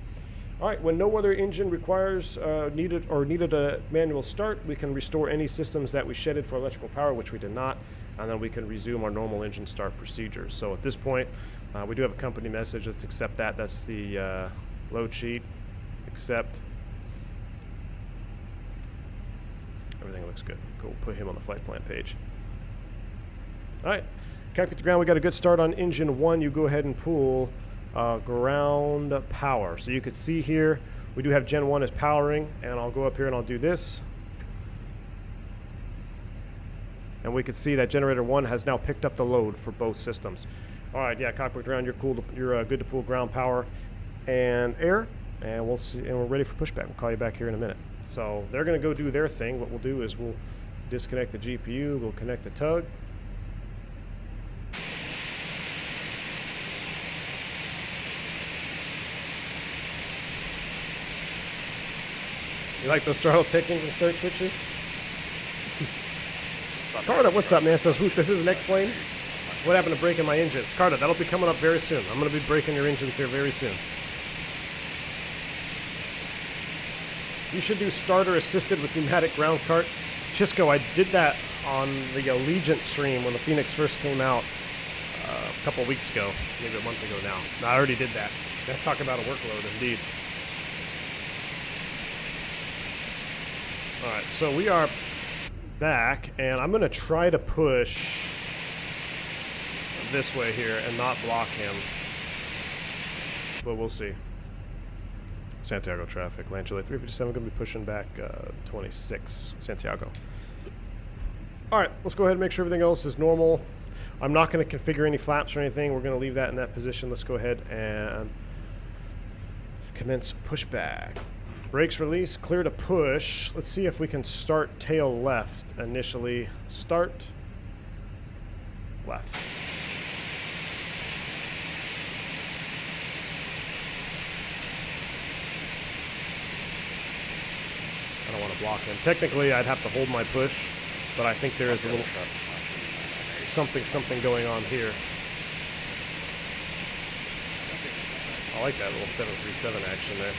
All right, when no other engine requires needed a manual start, we can restore any systems that we shedded for electrical power, which we did not, and then we can resume our normal engine start procedures. So at this point, we do have a company message. Let's accept that. That's the load sheet. Accept. Everything looks good. Cool. Put him on the flight plan page. All right, cockpit to ground, we got a good start on engine 1. You go ahead and pull ground power. So you could see here, we do have Gen 1 is powering, and I'll go up here and I'll do this. And we could see that generator 1 has now picked up the load for both systems. All right, yeah, cockpit to ground, you're cool. You're good to pull ground power and air, and we'll see, and we're ready for pushback. We'll call you back here in a minute. So they're going to go do their thing. What we'll do is we'll disconnect the GPU, we'll connect the tug. You like those Throttletek engine start switches? Carter, what's up, man? Says, Whoop, this is an X-plane. What happened to breaking my engines? Carter, that'll be coming up very soon. I'm going to be breaking your engines here very soon. You should do starter assisted with pneumatic ground cart. Chisco, I did that on the Allegiant stream when the Fenix first came out a couple weeks ago, maybe a month ago now. No, I already did that. Let's talk about a workload, indeed. All right, so we are back, and I'm going to try to push this way here and not block him. But we'll see. Santiago traffic. Land Chile 357 going to be pushing back 26. Santiago. Alright, let's go ahead and make sure everything else is normal. I'm not going to configure any flaps or anything. We're going to leave that in that position. Let's go ahead and commence pushback. Brakes release. Clear to push. Let's see if we can start tail left initially. Start left. I don't want to block him. Technically, I'd have to hold my push, but I think there is a little something going on here. I like that little 737 action there.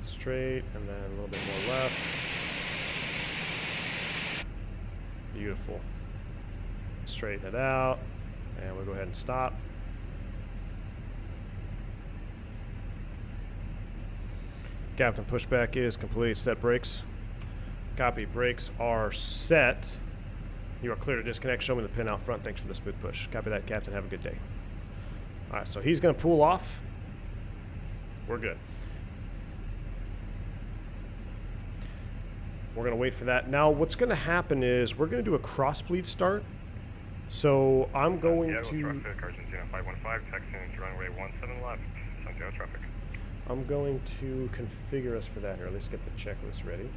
Straight, and then a little bit more left. Beautiful. Straighten it out, and we'll go ahead and stop. Captain pushback is complete. Set brakes. Copy. Brakes are set. You are clear to disconnect. Show me the pin out front. Thanks for the smooth push. Copy that, Captain. Have a good day. All right, so he's going to pull off. We're good. We're going to wait for that. Now, what's going to happen is we're going to do a crossbleed start. So I'm going to... Traffic, Argentina 515, taxiing to runway 17 left. Santiago traffic. I'm going to configure us for that here. Let's get the checklist ready.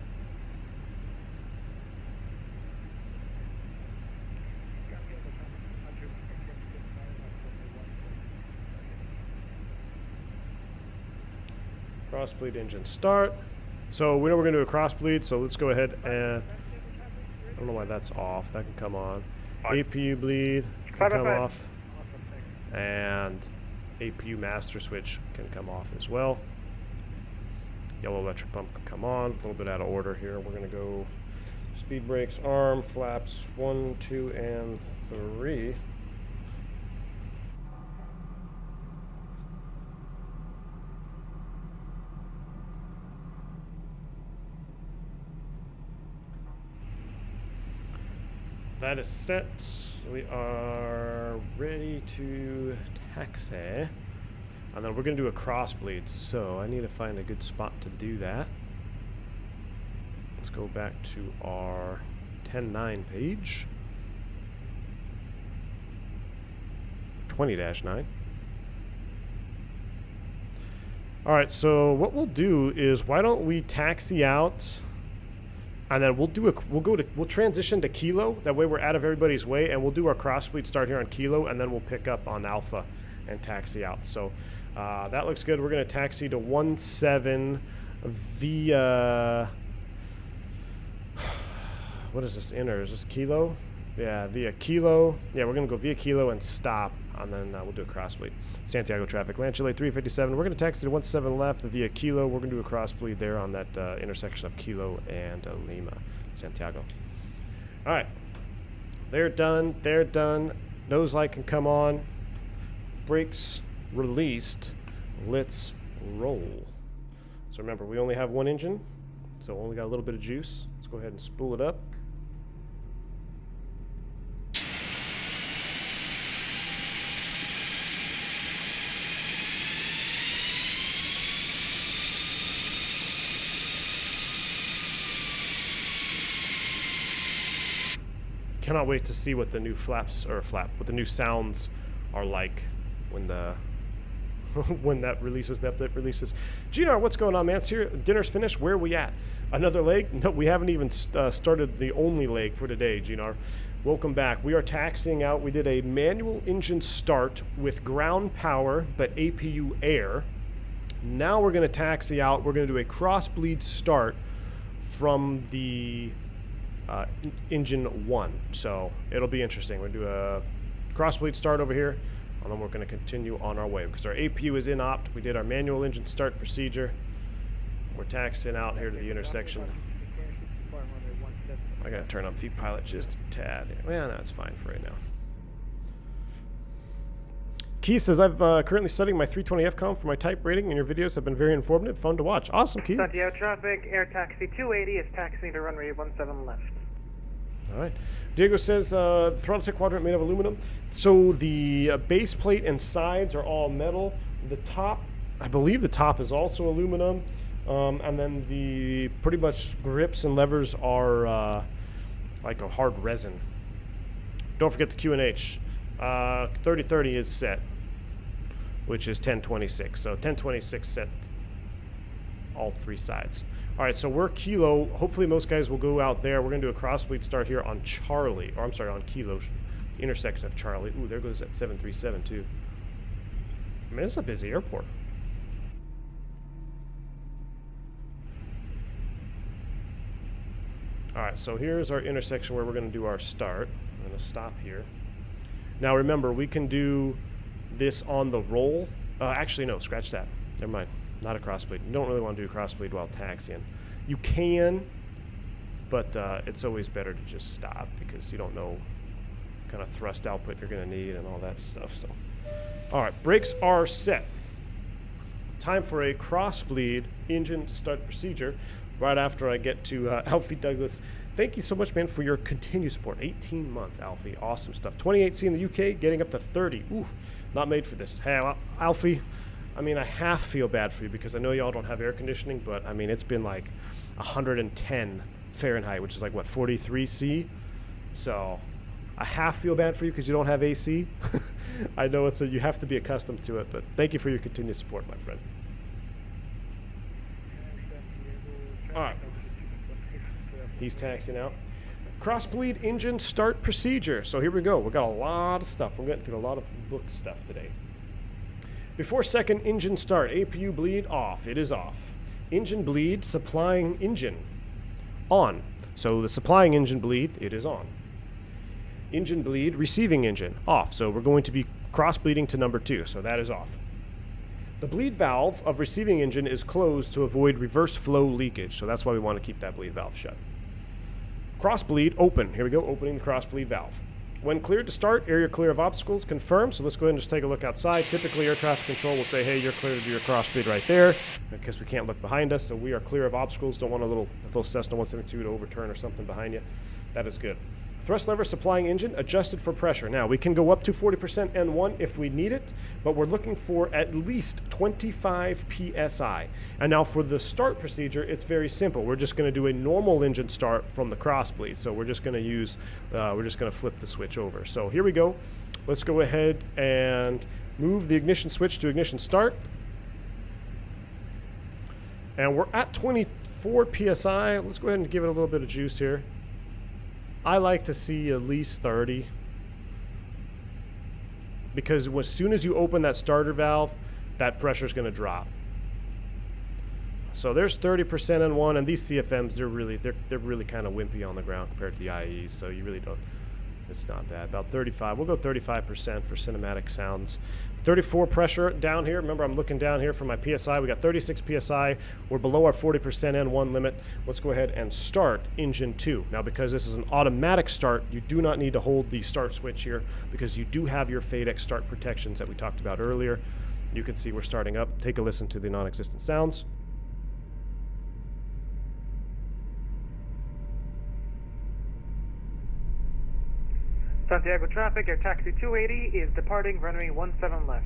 Crossbleed engine start. So we know we're going to do a crossbleed, so let's go ahead and... I don't know why that's off. That can come on. APU bleed can come off. And APU master switch can come off as well. Yellow electric pump can come on. A little bit out of order here. We're going to go speed brakes, arm, flaps 1, 2, and 3. That is set. We are ready to taxi. And then we're going to do a crossbleed. So I need to find a good spot to do that. Let's go back to our 10.9 page. 20-9. All right, so what we'll do is why don't we taxi out, and then we'll transition to Kilo. That way we're out of everybody's way, and we'll do our crossbleed start here on Kilo, and then we'll pick up on Alpha and taxi out. So that looks good. We're going to taxi to 17 via, what is this, inner? Is this Kilo? Yeah, via Kilo. Yeah, we're going to go via Kilo and stop, and then we'll do a crossbleed. Santiago traffic, Land Chile 357. We're going to taxi to 17 left via Kilo. We're going to do a crossbleed there on that intersection of Kilo and Lima, Santiago. All right. They're done. They're done. Nose light can come on. Brakes released. Let's roll. So remember, we only have one engine, so only got a little bit of juice. Let's go ahead and spool it up. Cannot wait to see what the new what the new sounds are like when the when that releases, the update releases. GNR, what's going on, man? Dinner's finished. Where are we at? Another leg? No, we haven't even started the only leg for today, GNR. Welcome back. We are taxiing out. We did a manual engine start with ground power, but APU air. Now we're going to taxi out. We're going to do a crossbleed start from the engine 1. So it'll be interesting. We'll do a crossbleed start over here and then we're going to continue on our way because our APU is in opt. We did our manual engine start procedure. We're taxiing out here to the intersection. I got to turn on feed pilot just a tad. Well, that's fine for right now. Keith says, I've currently studying my 320 FCOM for my type rating, and your videos have been very informative, fun to watch. Awesome, Keith. Santiago traffic, air taxi 280 is taxiing to runway 17 left. All right. Diego says, Throttletek Quadrant made of aluminum. So the base plate and sides are all metal. The top, I believe the top is also aluminum. And then the pretty much grips and levers are like a hard resin. Don't forget the QNH. 3030 is set, which is 1026. So 1026 set all three sides. All right, so we're Kilo. Hopefully most guys will go out there. We're going to do a crossbleed start here on Charlie. Or I'm sorry, on Kilo, the intersection of Charlie. Ooh, there goes that 737 too. I mean, it's a busy airport. All right, so here's our intersection where we're going to do our start. I'm going to stop here. Now remember, we can do this on the roll. Actually, no, scratch that. Never mind. Not a crossbleed. You don't really want to do a crossbleed while taxiing. You can, but it's always better to just stop because you don't know what kind of thrust output you're going to need and all that stuff. So, all right, brakes are set. Time for a crossbleed engine start procedure. Right after I get to Alfie Douglas. Thank you so much, man, for your continued support. 18 months, Alfie. Awesome stuff. 28C in the UK, getting up to 30. Ooh, not made for this. Hey, Alfie, I mean, I half feel bad for you because I know y'all don't have air conditioning, but, I mean, it's been like 110 Fahrenheit, which is like, what, 43C? So I half feel bad for you because you don't have AC. I know you have to be accustomed to it, but thank you for your continued support, my friend. All right. He's taxiing out. Crossbleed engine start procedure. So here we go. We got a lot of stuff. We're getting through a lot of book stuff today. Before second engine start, APU bleed off. It is off. Engine bleed, supplying engine on. So the supplying engine bleed, it is on. Engine bleed, receiving engine off. So we're going to be cross-bleeding to number 2. So that is off. The bleed valve of receiving engine is closed to avoid reverse flow leakage. So that's why we want to keep that bleed valve shut. Crossbleed open. Here we go, opening the crossbleed valve. When cleared to start, area clear of obstacles, confirmed. So let's go ahead and just take a look outside. Typically, air traffic control will say, hey, you're clear to do your crossbleed right there, because we can't look behind us. So we are clear of obstacles. Don't want a little Cessna 172 to overturn or something behind you. That is good. Thrust lever supplying engine adjusted for pressure. Now, we can go up to 40% N1 if we need it, but we're looking for at least 25 PSI. And now for the start procedure, it's very simple. We're just going to do a normal engine start from the crossbleed. So we're just going to use, we're just going to flip the switch over. So here we go. Let's go ahead and move the ignition switch to ignition start. And we're at 24 PSI. Let's go ahead and give it a little bit of juice here. I like to see at least 30 because as soon as you open that starter valve, that pressure is going to drop. So there's 30% in one, and these CFMs, they're really kind of wimpy on the ground compared to the IEs, so you really don't. It's not bad. About 35. We'll go 35% for cinematic sounds. 34 pressure down here. Remember, I'm looking down here for my PSI. We got 36 PSI. We're below our 40% N1 limit. Let's go ahead and start engine 2. Now, because this is an automatic start, you do not need to hold the start switch here because you do have your FADEX start protections that we talked about earlier. You can see we're starting up. Take a listen to the non-existent sounds. Santiago traffic, air taxi 280 is departing runway 17 left.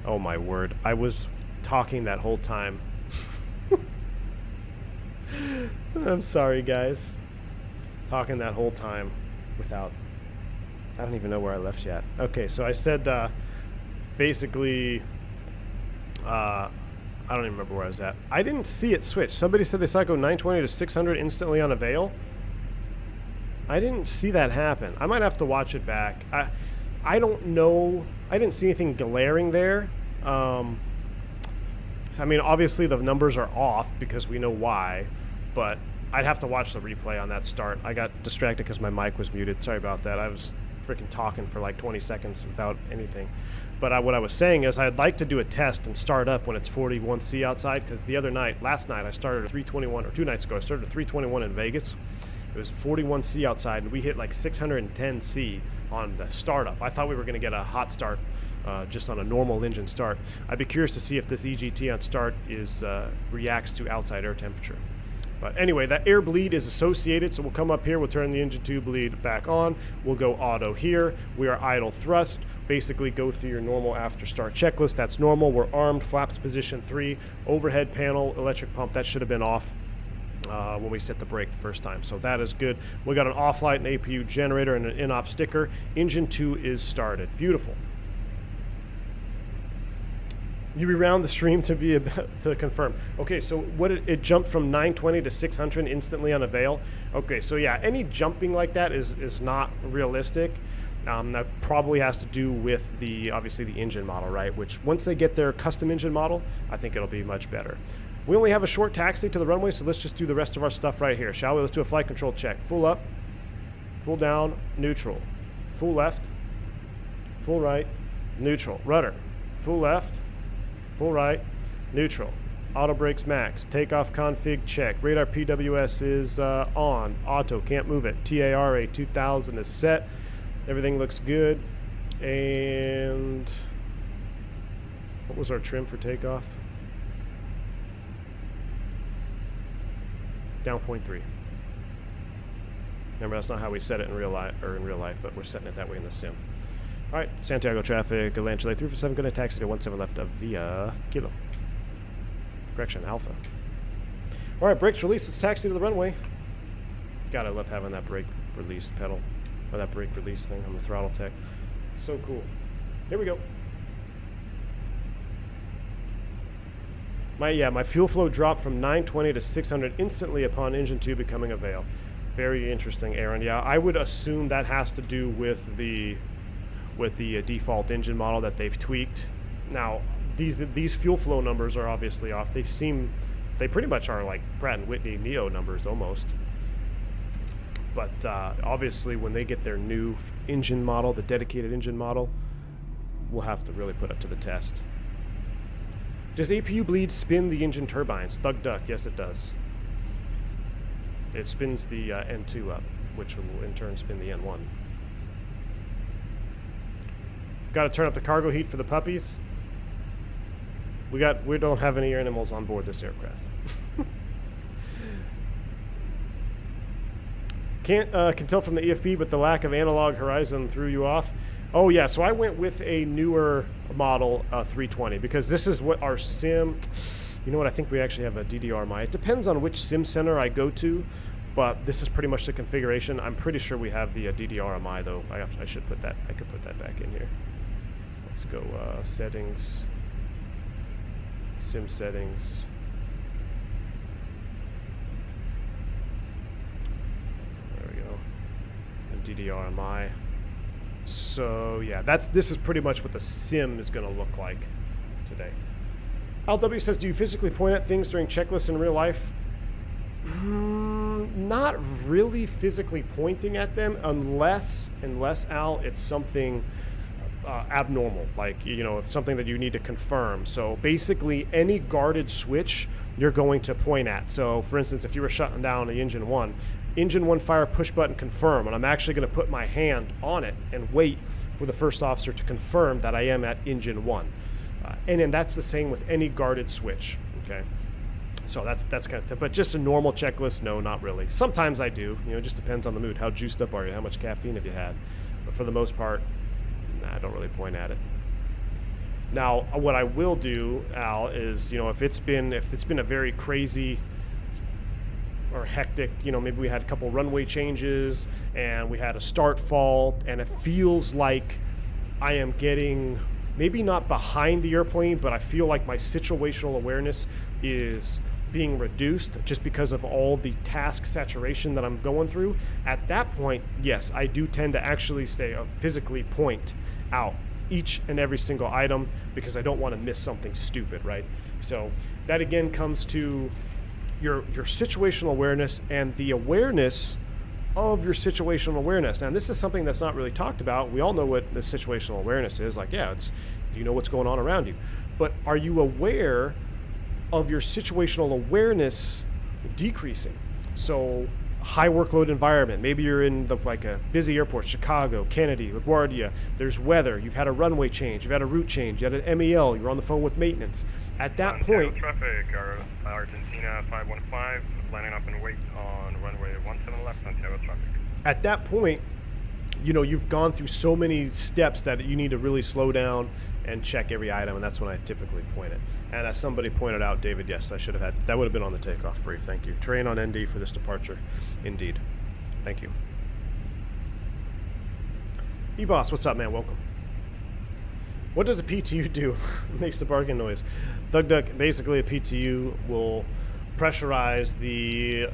Oh my word. I was talking that whole time. I'm sorry, guys. Talking that whole time without... I don't even know where I left yet. Okay, so I said basically... I don't even remember where I was at. I didn't see it switch. Somebody said they saw it go 920 to 600 instantly on a veil. I didn't see that happen. I might have to watch it back. I don't know. I didn't see anything glaring there. I mean, obviously the numbers are off because we know why, but I'd have to watch the replay on that start. I got distracted because my mic was muted. Sorry about that. I was freaking talking for like 20 seconds without anything. But what I was saying is I'd like to do a test and start up when it's 41C outside, because last night I started at 321, or 2 nights ago, I started at 321 in Vegas. It was 41C outside, and we hit like 610C on the startup. I thought we were going to get a hot start just on a normal engine start. I'd be curious to see if this EGT on start reacts to outside air temperature. But anyway, that air bleed is associated, so we'll come up here, we'll turn the engine 2 bleed back on, we'll go auto here, we are idle thrust, basically go through your normal after start checklist, that's normal, we're armed, flaps position 3, overhead panel, electric pump, that should have been off when we set the brake the first time, so that is good. We got an off light, an APU generator, and an in-op sticker. Engine 2 is started. Beautiful. You reround the stream to confirm. Okay, so it jumped from 920 to 600 instantly on a veil. Okay, so yeah, any jumping like that is not realistic. That probably has to do with obviously the engine model, right? Which once they get their custom engine model, I think it'll be much better. We only have a short taxi to the runway, so let's just do the rest of our stuff right here, shall we? Let's do a flight control check. Full up, full down, neutral. Full left, full right, neutral. Rudder, full left, full right, neutral. Auto brakes max. Takeoff config check. Radar PWS is on. Auto, can't move it. TAR A2000 is set. Everything looks good. And what was our trim for takeoff? Down 0.3. Remember, that's not how we set it in real life, but we're setting it that way in the sim. All right, Santiago traffic, Lanchele 347, going to taxi to 17 left of via Kilo. Correction, Alpha. All right, brakes released. Let's taxi to the runway. God, I love having that brake release pedal, or that brake release thing on the Throttletek. So cool. Here we go. My fuel flow dropped from 920 to 600 instantly upon engine 2 becoming a veil. Very interesting, Aaron. Yeah, I would assume that has to do with the default engine model that they've tweaked. Now, these fuel flow numbers are obviously off. They pretty much are like Pratt & Whitney Neo numbers almost. But obviously, when they get their new engine model, the dedicated engine model, we'll have to really put it to the test. Does APU bleed spin the engine turbines? Thug duck, yes it does. It spins the N2 up, which will in turn spin the N1. Got to turn up the cargo heat for the puppies. We don't have any animals on board this aircraft. Can tell from the EFB, but the lack of analog horizon threw you off. Oh yeah, so I went with a newer model 320 because this is what our sim. You know what? I think we actually have a DDR-MI. It depends on which sim center I go to, but this is pretty much the configuration. I'm pretty sure we have the DDR-MI though. I should put that. I could put that back in here. Let's go settings, sim settings. There we go. And DDR-MI. So yeah, this is pretty much what the sim is going to look like today. LW says, do you physically point at things during checklists in real life? Not really physically pointing at them unless Al, it's something abnormal, like, you know, if something that you need to confirm. So basically any guarded switch you're going to point at. So for instance, if you were shutting down the engine 1 fire, push button, confirm, and I'm actually going to put my hand on it and wait for the first officer to confirm that I am at engine 1. And then that's the same with any guarded switch, okay? So that's kind of, but just a normal checklist, no, not really. Sometimes I do, you know, it just depends on the mood. How juiced up are you? How much caffeine have you had? But for the most part, nah, I don't really point at it. Now, what I will do, Al, is, you know, if it's been a very crazy or hectic, you know, maybe we had a couple runway changes and we had a start fall, and it feels like I am getting maybe not behind the airplane, but I feel like my situational awareness is being reduced just because of all the task saturation that I'm going through. At that point, yes, I do tend to actually physically point out each and every single item because I don't want to miss something stupid, right? So that again comes to your situational awareness and the awareness of your situational awareness. And this is something that's not really talked about. We all know what the situational awareness is. Like, yeah, it's, do you know what's going on around you? But are you aware of your situational awareness decreasing? So high workload environment, maybe you're in like a busy airport, Chicago, Kennedy, LaGuardia, there's weather, you've had a runway change, you've had a route change, you had an MEL, you're on the phone with maintenance. At that point, traffic, Argentina 515, lining up and wait on runway 17 left, Santiago traffic. At that point, you know, you've gone through so many steps that you need to really slow down and check every item, and that's when I typically point it. And as somebody pointed out, David, yes, I should have had, that would have been on the takeoff brief. Thank you. Train on ND for this departure. Indeed. Thank you. E-Boss, what's up, man? Welcome. What does a PTU do? It makes the barking noise. Duck, basically a PTU will pressurize the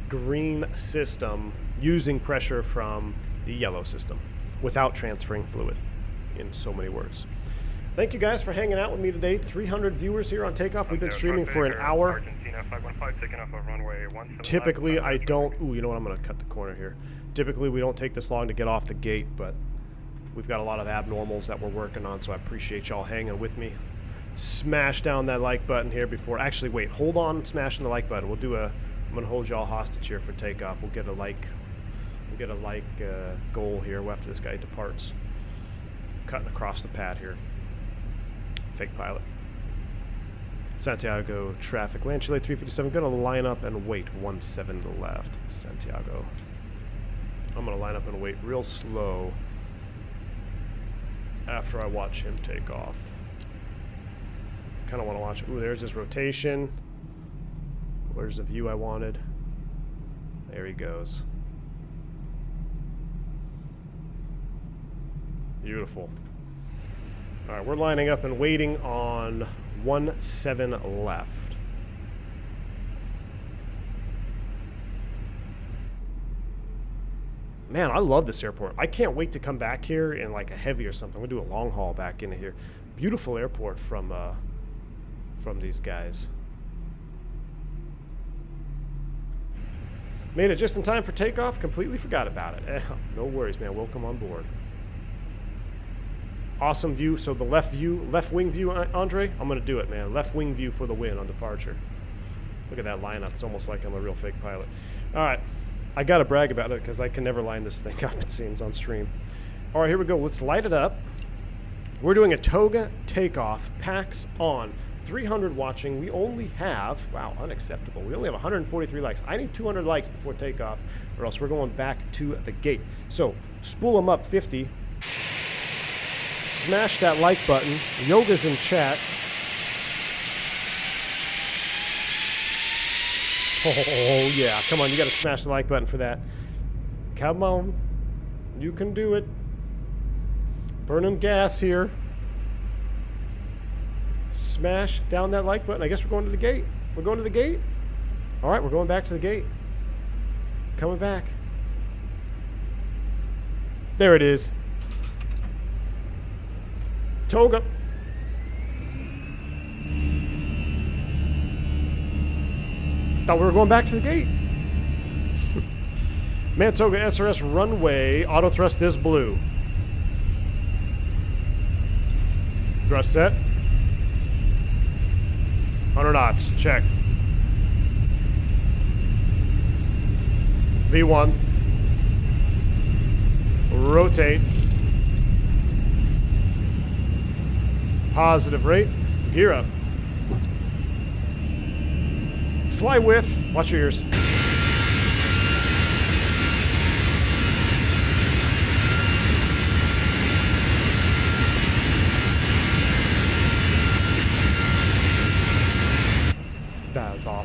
green system using pressure from the yellow system without transferring fluid, in so many words. Thank you guys for hanging out with me today. 300 viewers here on Takeoff. We've been streaming for an hour. Argentina 515, taking off of runway 17 Typically, left, I don't... Ooh, you know what? I'm going to cut the corner here. Typically, we don't take this long to get off the gate, but we've got a lot of abnormals that we're working on, so I appreciate y'all hanging with me. Smash down that like button here before... Actually, wait. Hold on smashing the like button. We'll do a... I'm going to hold y'all hostage here for takeoff. We'll get a like... goal here after this guy departs. Cutting across the pad here. Fake pilot. Santiago traffic. Land Chile 357. Gonna line up and wait. 17 to the left. Santiago. I'm gonna line up and wait real slow after I watch him take off. Kinda wanna watch. Ooh, there's his rotation. Where's the view I wanted? There he goes. Beautiful. All right, we're lining up and waiting on 17 left. Man, I love this airport. I can't wait to come back here in like a heavy or something. We'll do a long haul back into here. Beautiful airport from these guys. Made it just in time for takeoff. Completely forgot about it. No worries, man. Welcome on board. Awesome view. So the left wing view, Andre, I'm going to do it, man. Left wing view for the win on departure. Look at that lineup. It's almost like I'm a real fake pilot. All right. I got to brag about it because I can never line this thing up, it seems, on stream. All right, here we go. Let's light it up. We're doing a Toga takeoff. Packs on. 300 watching. We only have, wow, unacceptable. We only have 143 likes. I need 200 likes before takeoff, or else we're going back to the gate. So spool them up 50. Smash that like button. Yoga's in chat. Oh, yeah. Come on, you got to smash the like button for that. Come on. You can do it. Burning gas here. Smash down that like button. I guess we're going to the gate. We're going to the gate? All right, we're going back to the gate. Coming back. There it is. Toga. Thought we were going back to the gate. Man, Toga SRS runway. Auto thrust is blue. Thrust set. 100 knots. Check. V1. Rotate. Positive rate. Gear up. Fly with. Watch your ears.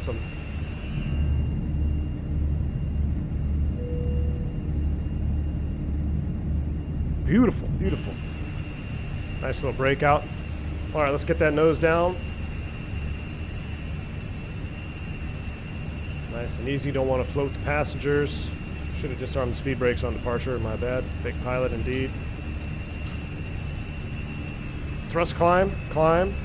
awesome. Beautiful, beautiful. Nice little breakout. All right, let's get that nose down. Nice and easy. Don't want to float the passengers. Should have just armed the speed brakes on departure. My bad. Fake pilot indeed. Thrust climb, climb,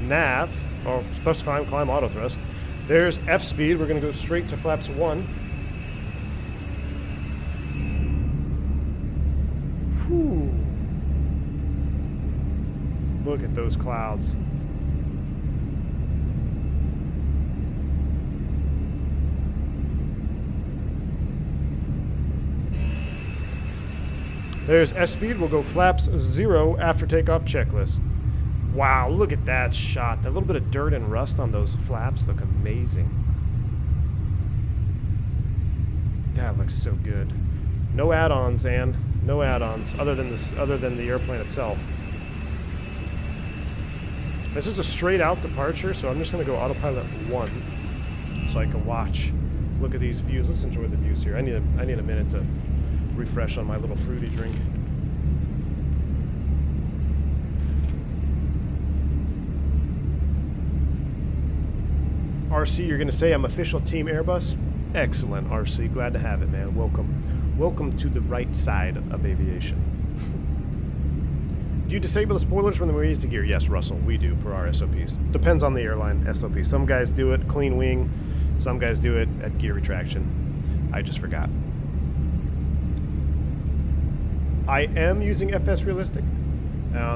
nav. Or thrust climb, climb, auto thrust. There's F speed. We're going to go straight to flaps 1. Whew. Look at those clouds. There's S speed. We'll go flaps 0 after takeoff checklist. Wow, look at that shot. That little bit of dirt and rust on those flaps look amazing. That looks so good. No add-ons, Ann. No add-ons other than the airplane itself. This is a straight out departure, so I'm just going to go autopilot 1 so I can watch. Look at these views. Let's enjoy the views here. I need a minute to refresh on my little fruity drink. RC, you're going to say I'm official Team Airbus? Excellent, RC. Glad to have it, man. Welcome. Welcome to the right side of aviation. Do you disable the spoilers when they raise the gear? Yes, Russell, we do, per our SOPs. Depends on the airline SOP. Some guys do it clean wing. Some guys do it at gear retraction. I just forgot. I am using FS Realistic.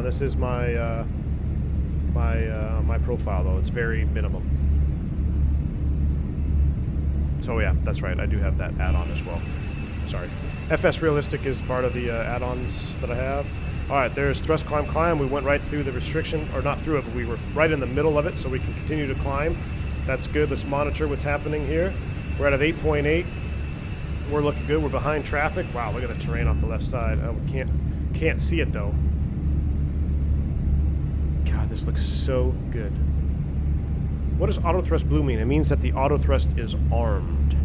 This is my my profile, though. It's very minimum. So yeah, that's right. I do have that add-on as well. Sorry. FS Realistic is part of the add-ons that I have. All right, there's thrust climb climb. We went right through the restriction, or not through it, but we were right in the middle of it, so we can continue to climb. That's good. Let's monitor what's happening here. We're at 8.8. We're looking good. We're behind traffic. Wow, look at the terrain off the left side. Oh, we can't see it though. God, this looks so good. What does auto thrust blue mean? It means that the auto thrust is armed.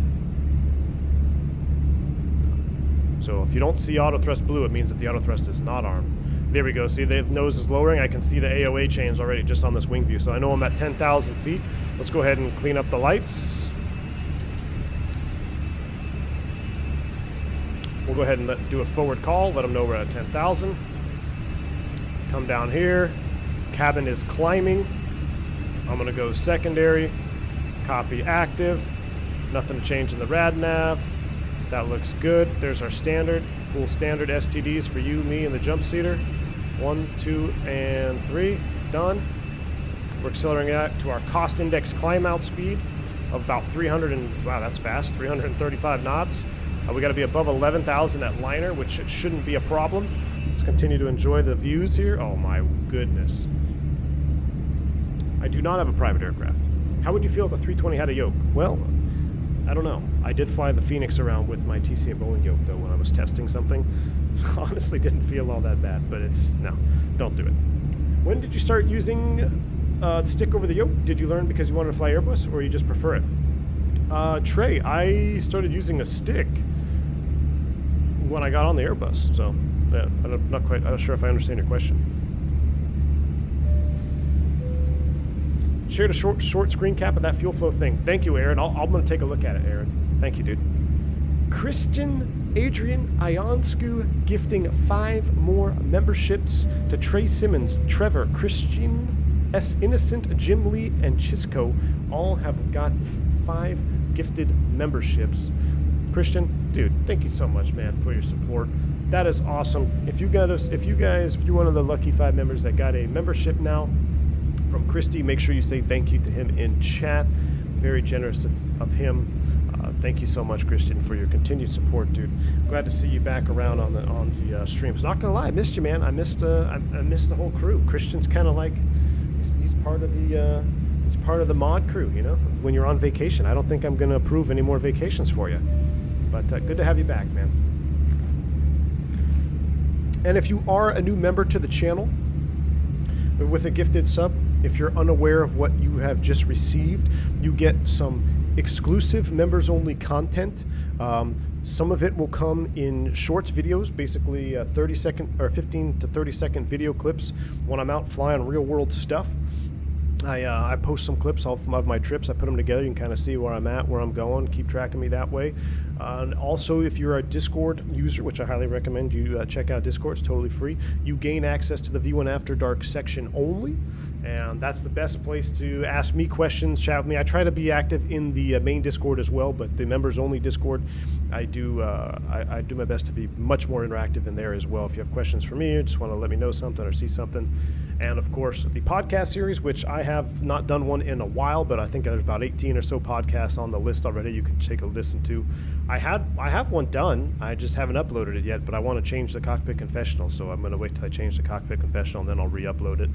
So if you don't see auto thrust blue, it means that the auto thrust is not armed. There we go. See, the nose is lowering. I can see the AOA change already just on this wing view. So I know I'm at 10,000 feet. Let's go ahead and clean up the lights. We'll go ahead and do a forward call. Let them know we're at 10,000. Come down here. Cabin is climbing. I'm going to go secondary. Copy active. Nothing to change in the rad nav. That looks good. There's our standard. Cool standard STDs for you, me, and the jump seater. 1, 2, and 3. Done. We're accelerating out to our cost index climb out speed of about 300 and, wow, that's fast, 335 knots. We got to be above 11,000 at liner, which it shouldn't be a problem. Let's continue to enjoy the views here. Oh my goodness. I do not have a private aircraft. How would you feel if the 320 had a yoke? Well, I don't know. I did fly the Phoenix around with my TC and Boeing yoke, though, when I was testing something. Honestly, didn't feel all that bad, but it's, no, don't do it. When did you start using the stick over the yoke? Did you learn because you wanted to fly Airbus, or you just prefer it? Trey, I started using a stick when I got on the Airbus, so yeah, I'm not sure if I understand your question. Shared a short screen cap of that fuel flow thing. Thank you, Aaron. I'm going to take a look at it, Aaron. Thank you, dude. Christian Adrian Ionscu gifting 5 more memberships to Trey Simmons, Trevor, Christian S. Innocent, Jim Lee, and Chisco. All have got 5 gifted memberships. Christian, dude, thank you so much, man, for your support. That is awesome. If you're one of the lucky 5 members that got a membership now from Christy, make sure you say thank you to him in chat. Very generous of him. Thank you so much, Christian, for your continued support, dude. Glad to see you back around on the streams. Not gonna lie, I missed you, man. I missed the whole crew. Christian's kind of like he's part of the he's part of the mod crew. You know, when you're on vacation, I don't think I'm gonna approve any more vacations for you. But good to have you back, man. And if you are a new member to the channel with a gifted sub, If you're unaware of what you have just received, you get some exclusive members-only content. Some of it will come in shorts videos, basically 30-second or 15 to 30-second video clips when I'm out flying real-world stuff. I post some clips of my trips. I put them together. You can kind of see where I'm at, where I'm going, keep track of me that way. And also, if you're a Discord user, which I highly recommend you check out Discord, it's totally free, you gain access to the V1 After Dark section only. And that's the best place to ask me questions, chat with me. I try to be active in the main Discord as well, but the members-only Discord, I do my best to be much more interactive in there as well. If you have questions for me or just want to let me know something or see something. And, of course, the podcast series, which I have not done one in a while, but I think there's about 18 or so podcasts on the list already you can take a listen to. I have one done. I just haven't uploaded it yet, but I want to change the Cockpit Confessional, so I'm going to wait till I change the Cockpit Confessional, and then I'll re-upload it.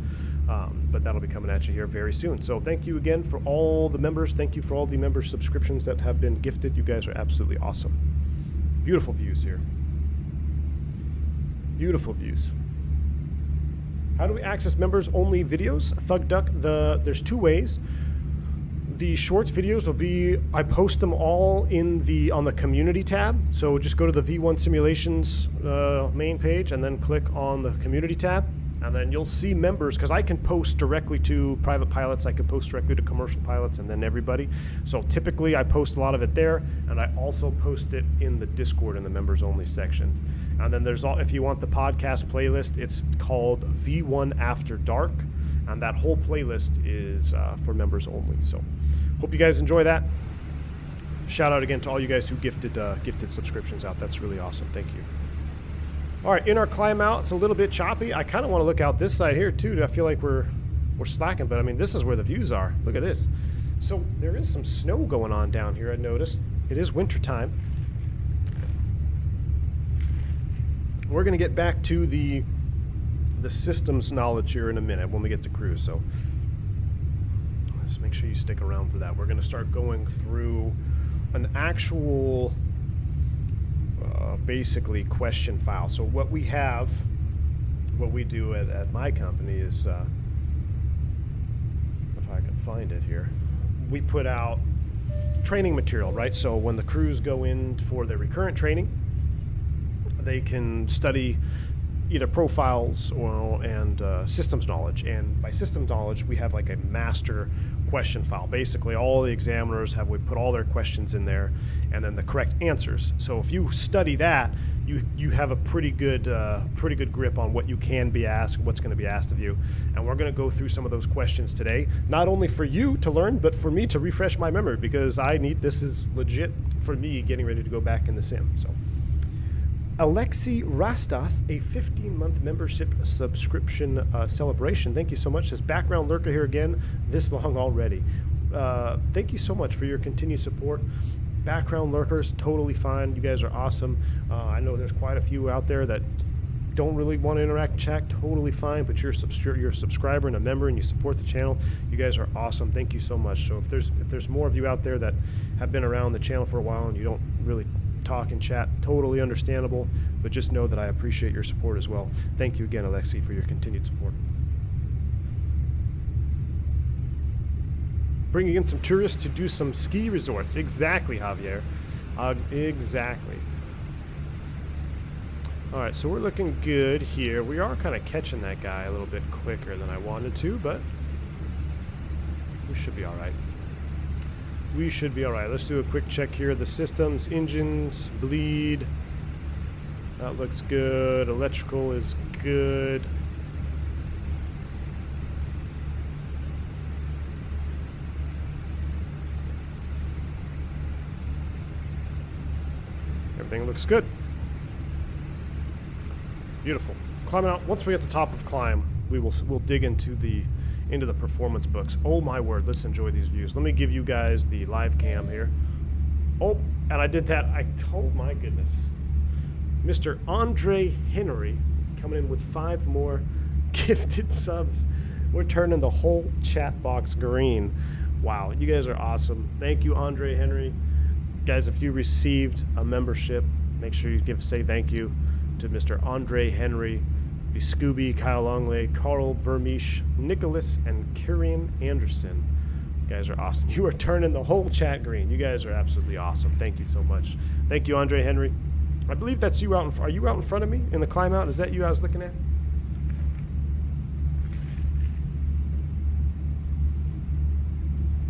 But that'll be coming at you here very soon. So thank you again for all the members. Thank you for all the member subscriptions that have been gifted. You guys are absolutely awesome. Beautiful views here. Beautiful views. How do we access members-only videos? Thug Duck, there's two ways. The shorts videos will be, I post them all on the community tab. So just go to the V1 Simulations main page and then click on the community tab. And then you'll see members, because I can post directly to private pilots, I can post directly to commercial pilots, and then everybody. So typically I post a lot of it there, and I also post it in the Discord in the members only section. And then there's if you want the podcast playlist, it's called V1 After Dark, and that whole playlist is for members only. So hope you guys enjoy that. Shout out again to all you guys who gifted subscriptions out. That's really awesome. Thank you. All right, in our climb out, it's a little bit choppy. I kind of want to look out this side here too. I feel like we're slacking, but I mean, this is where the views are. Look at this. So there is some snow going on down here, I noticed. It is winter time. We're going to get back to the systems knowledge here in a minute when we get to cruise. So let's make sure you stick around for that. We're going to start going through an actual basically question file. So what we do at my company is, if I can find it here, we put out training material, right? So when the crews go in for their recurrent training, they can study either profiles and systems knowledge. And by systems knowledge, we have like a master question file. Basically, all the examiners we put all their questions in there, and then the correct answers. So if you study that, you have a pretty good grip on what you can be asked, what's going to be asked of you. And we're going to go through some of those questions today, not only for you to learn, but for me to refresh my memory, because this is legit for me getting ready to go back in the sim. So. Alexi Rastas, a 15-month membership subscription celebration. Thank you so much. This background lurker here again, this long already. Thank you so much for your continued support. Background lurkers, totally fine. You guys are awesome. I know there's quite a few out there that don't really want to interact and chat, totally fine, but you're a subscriber and a member and you support the channel. You guys are awesome. Thank you so much. So if there's more of you out there that have been around the channel for a while and you don't really talk and chat, totally understandable, but just know that I appreciate your support as well. Thank you again, Alexi, for your continued support. Bringing in some tourists to do some ski resorts. Exactly, Javier. Exactly. All right, so we're looking good here. We are kind of catching that guy a little bit quicker than I wanted to, but we should be all right. We should be all right. Let's do a quick check here. The systems, engines, bleed. That looks good. Electrical is good. Everything looks good. Beautiful. Climbing out. Once we get to the top of climb, we'll dig into the performance books. Oh my word, let's enjoy these views. Let me give you guys the live cam here. Oh, and I did that. Oh my goodness. Mr. Andre Henry coming in with 5 more gifted subs. We're turning the whole chat box green. Wow, you guys are awesome. Thank you, Andre Henry. Guys, if you received a membership, make sure you say thank you to Mr. Andre Henry. Be Scooby, Kyle Longley, Carl Vermeesh, Nicholas, and Kieran Anderson. You guys are awesome. You are turning the whole chat green. You guys are absolutely awesome. Thank you so much. Thank you, Andre Henry. I believe that's you out in. Are you out in front of me in the climb out? Is that you I was looking at?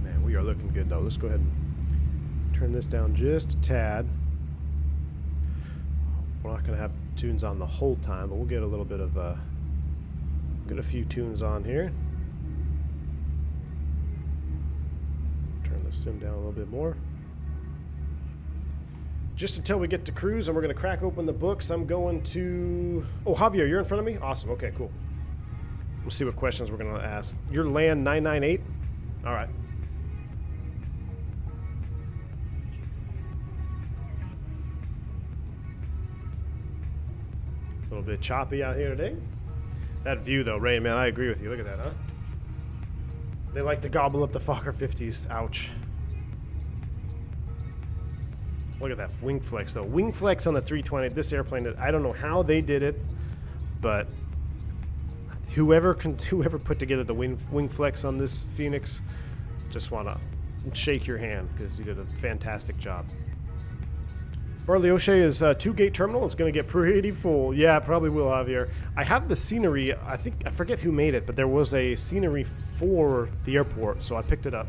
Man, we are looking good though. Let's go ahead and turn this down just a tad. We're not going to have tunes on the whole time, but we'll get a little bit of get a few tunes on here. Turn the sim down a little bit more. Just until we get to cruise, and we're going to crack open the books. I'm going to... Oh, Javier, you're in front of me? Awesome. Okay, cool. We'll see what questions we're going to ask. Your land 998? All right. A little bit choppy out here today. That view, though, Ray, man, I agree with you. Look at that, huh? They like to gobble up the Fokker 50s. Ouch. Look at that wing flex, though. Wing flex on the 320. This airplane, I don't know how they did it, but whoever put together the wing flex on this Phoenix, just want to shake your hand because you did a fantastic job. Barley O'Shea is 2-gate terminal. It's going to get pretty full. Yeah, probably will, Javier. I have the scenery. I forget who made it, but there was a scenery for the airport, so I picked it up.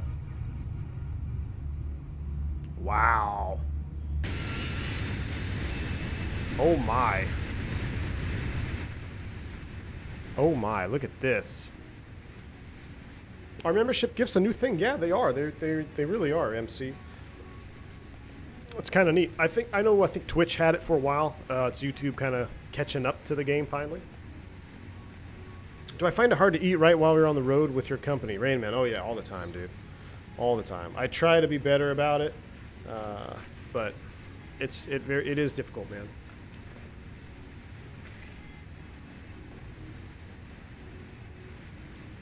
Wow. Oh my. Oh my, look at this. Are membership gifts a new thing? Yeah, they are. They really are, MC. It's kind of neat. I think Twitch had it for a while. It's YouTube kind of catching up to the game finally. Do I find it hard to eat right while we're on the road with your company? Rain Man, oh yeah, all the time, dude. All the time. I try to be better about it, but it is difficult, man.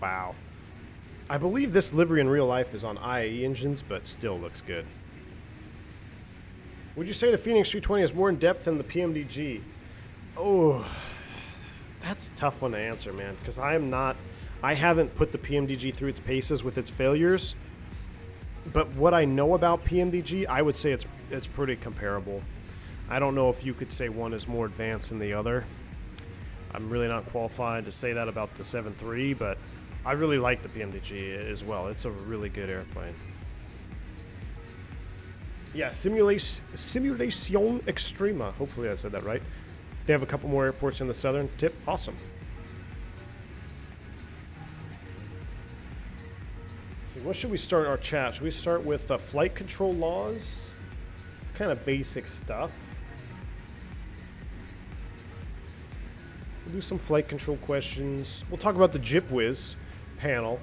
Wow. I believe this livery in real life is on IAE engines, but still looks good. Would you say the Fenix 320 is more in depth than the PMDG? Oh, that's a tough one to answer, man, because I haven't put the PMDG through its paces with its failures. But what I know about PMDG, I would say it's pretty comparable. I don't know if you could say one is more advanced than the other. I'm really not qualified to say that about the 7.3, but I really like the PMDG as well. It's a really good airplane. Yeah, Simulation Extrema. Hopefully I said that right. They have a couple more airports in the southern tip. Awesome. Let's see, what should we start our chat? Should we start with flight control laws? Kind of basic stuff. We'll do some flight control questions. We'll talk about the Gypwiz panel.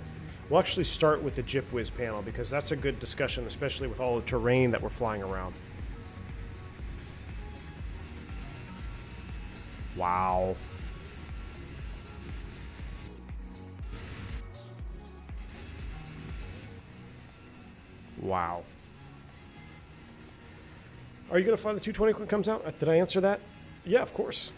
We'll actually start with the Gypwiz panel because that's a good discussion, especially with all the terrain that we're flying around. Wow. Wow. Are you going to fly the 220 when it comes out? Did I answer that? Yeah, of course.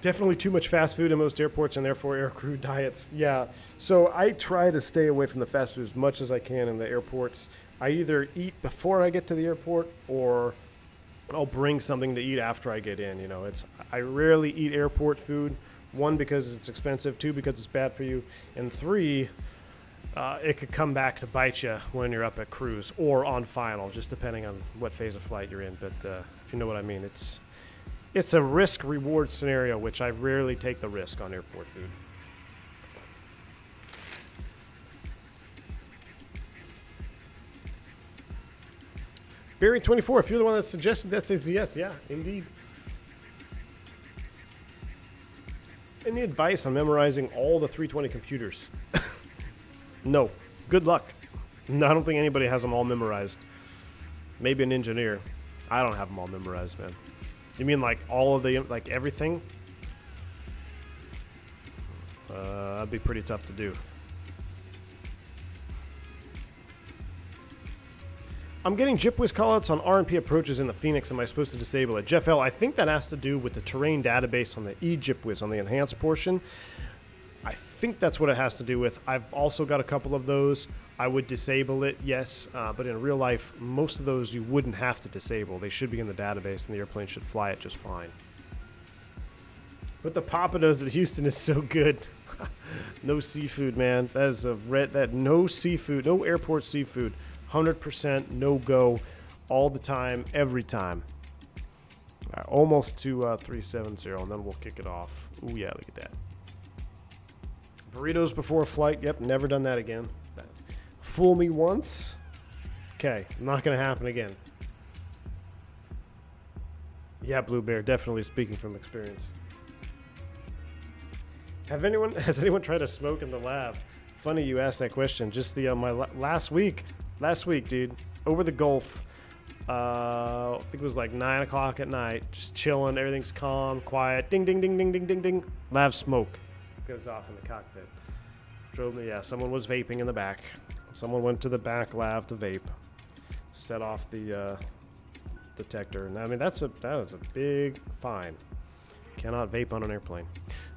Definitely too much fast food in most airports and therefore aircrew diets. Yeah, so I try to stay away from the fast food as much as I can in the airports. I either eat before I get to the airport or I'll bring something to eat after I get in. You know, I rarely eat airport food. 1, because it's expensive. 2, because it's bad for you. And 3, it could come back to bite you when you're up at cruise or on final, just depending on what phase of flight you're in. But if you know what I mean, it's a risk-reward scenario, which I rarely take the risk on airport food. Barry24, if you're the one that suggested that, says yes. Yeah, indeed. Any advice on memorizing all the 320 computers? No. Good luck. No, I don't think anybody has them all memorized. Maybe an engineer. I don't have them all memorized, man. You mean like all of the, like everything? That'd be pretty tough to do. I'm getting Gypwiz callouts on RMP approaches in the Fenix. Am I supposed to disable it? Jeff L., I think that has to do with the terrain database on the Gypwiz, on the enhanced portion. I think that's what it has to do with. I've also got a couple of those. I would disable it, yes, but in real life, most of those you wouldn't have to disable. They should be in the database, and the airplane should fly it just fine. But the Papados at Houston is so good. No seafood, man. That is a red. That no seafood, no airport seafood. 100% no go, all the time, every time. All right, almost to 370, and then we'll kick it off. Ooh, yeah, look at that. Burritos before flight. Yep, never done that again. Fool me once. Okay, not going to happen again. Yeah, Blue Bear, definitely speaking from experience. Has anyone tried to smoke in the lab? Funny you asked that question. Just the last week, dude, over the Gulf. I think it was like 9 o'clock at night, just chilling. Everything's calm, quiet. Ding, ding, ding, ding, ding, ding, ding. Lav smoke goes off in the cockpit. Drove me. Yeah, someone was vaping in the back. Someone went to the back lav to vape. Set off the detector. And I mean, that is a big fine. Cannot vape on an airplane.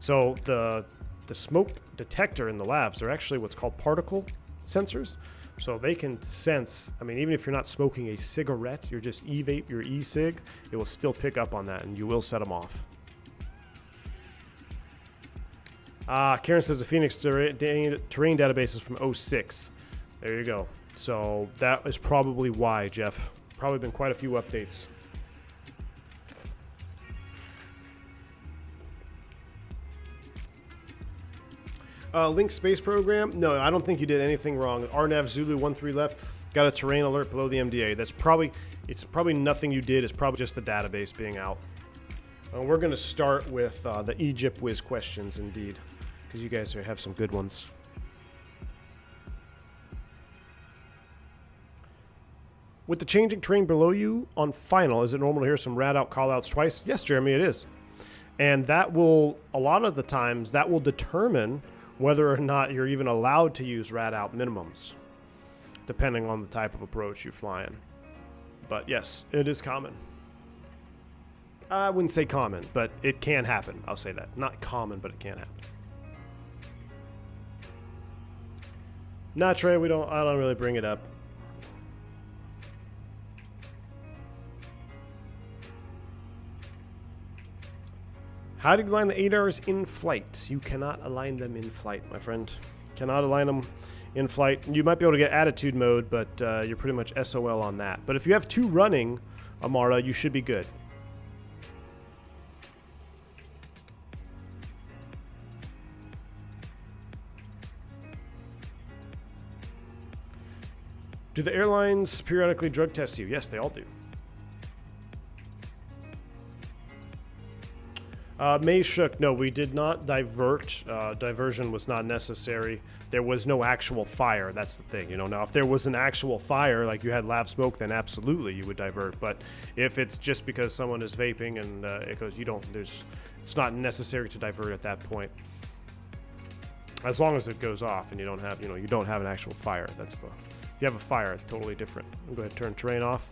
So the smoke detector in the labs are actually what's called particle sensors. So they can sense, I mean, even if you're not smoking a cigarette, you're just e-vape, your e-cig, it will still pick up on that, and you will set them off. Karen says the Fenix terrain database is from 06. There you go. So that is probably why, Jeff. Probably been quite a few updates. Link space program? No, I don't think you did anything wrong. RNAV Zulu 13 left got a terrain alert below the MDA. It's probably nothing you did. It's probably just the database being out. We're going to start with the Gypwiz questions, indeed, because you guys have some good ones. With the changing terrain below you on final, is it normal to hear some rad out callouts twice? Yes, Jeremy, it is. And that will, a lot of the times, that will determine whether or not you're even allowed to use rad out minimums, depending on the type of approach you fly in. But yes, it is common. I wouldn't say common, but it can happen. I'll say that. Not common, but it can happen. Nah, Trey, I don't really bring it up. How do you align the ADARs in flight? You cannot align them in flight, my friend. Cannot align them in flight. You might be able to get attitude mode, but you're pretty much SOL on that. But if you have two running, Amara, you should be good. Do the airlines periodically drug test you? Yes, they all do. May Shook, no, we did not divert. Diversion was not necessary. There was no actual fire. That's the thing, you know. Now, if there was an actual fire, like you had lav smoke, then absolutely you would divert. But if it's just because someone is vaping and it goes, it's not necessary to divert at that point. As long as it goes off and you don't have, you don't have an actual fire. If you have a fire, it's totally different. I'll go ahead and turn terrain off.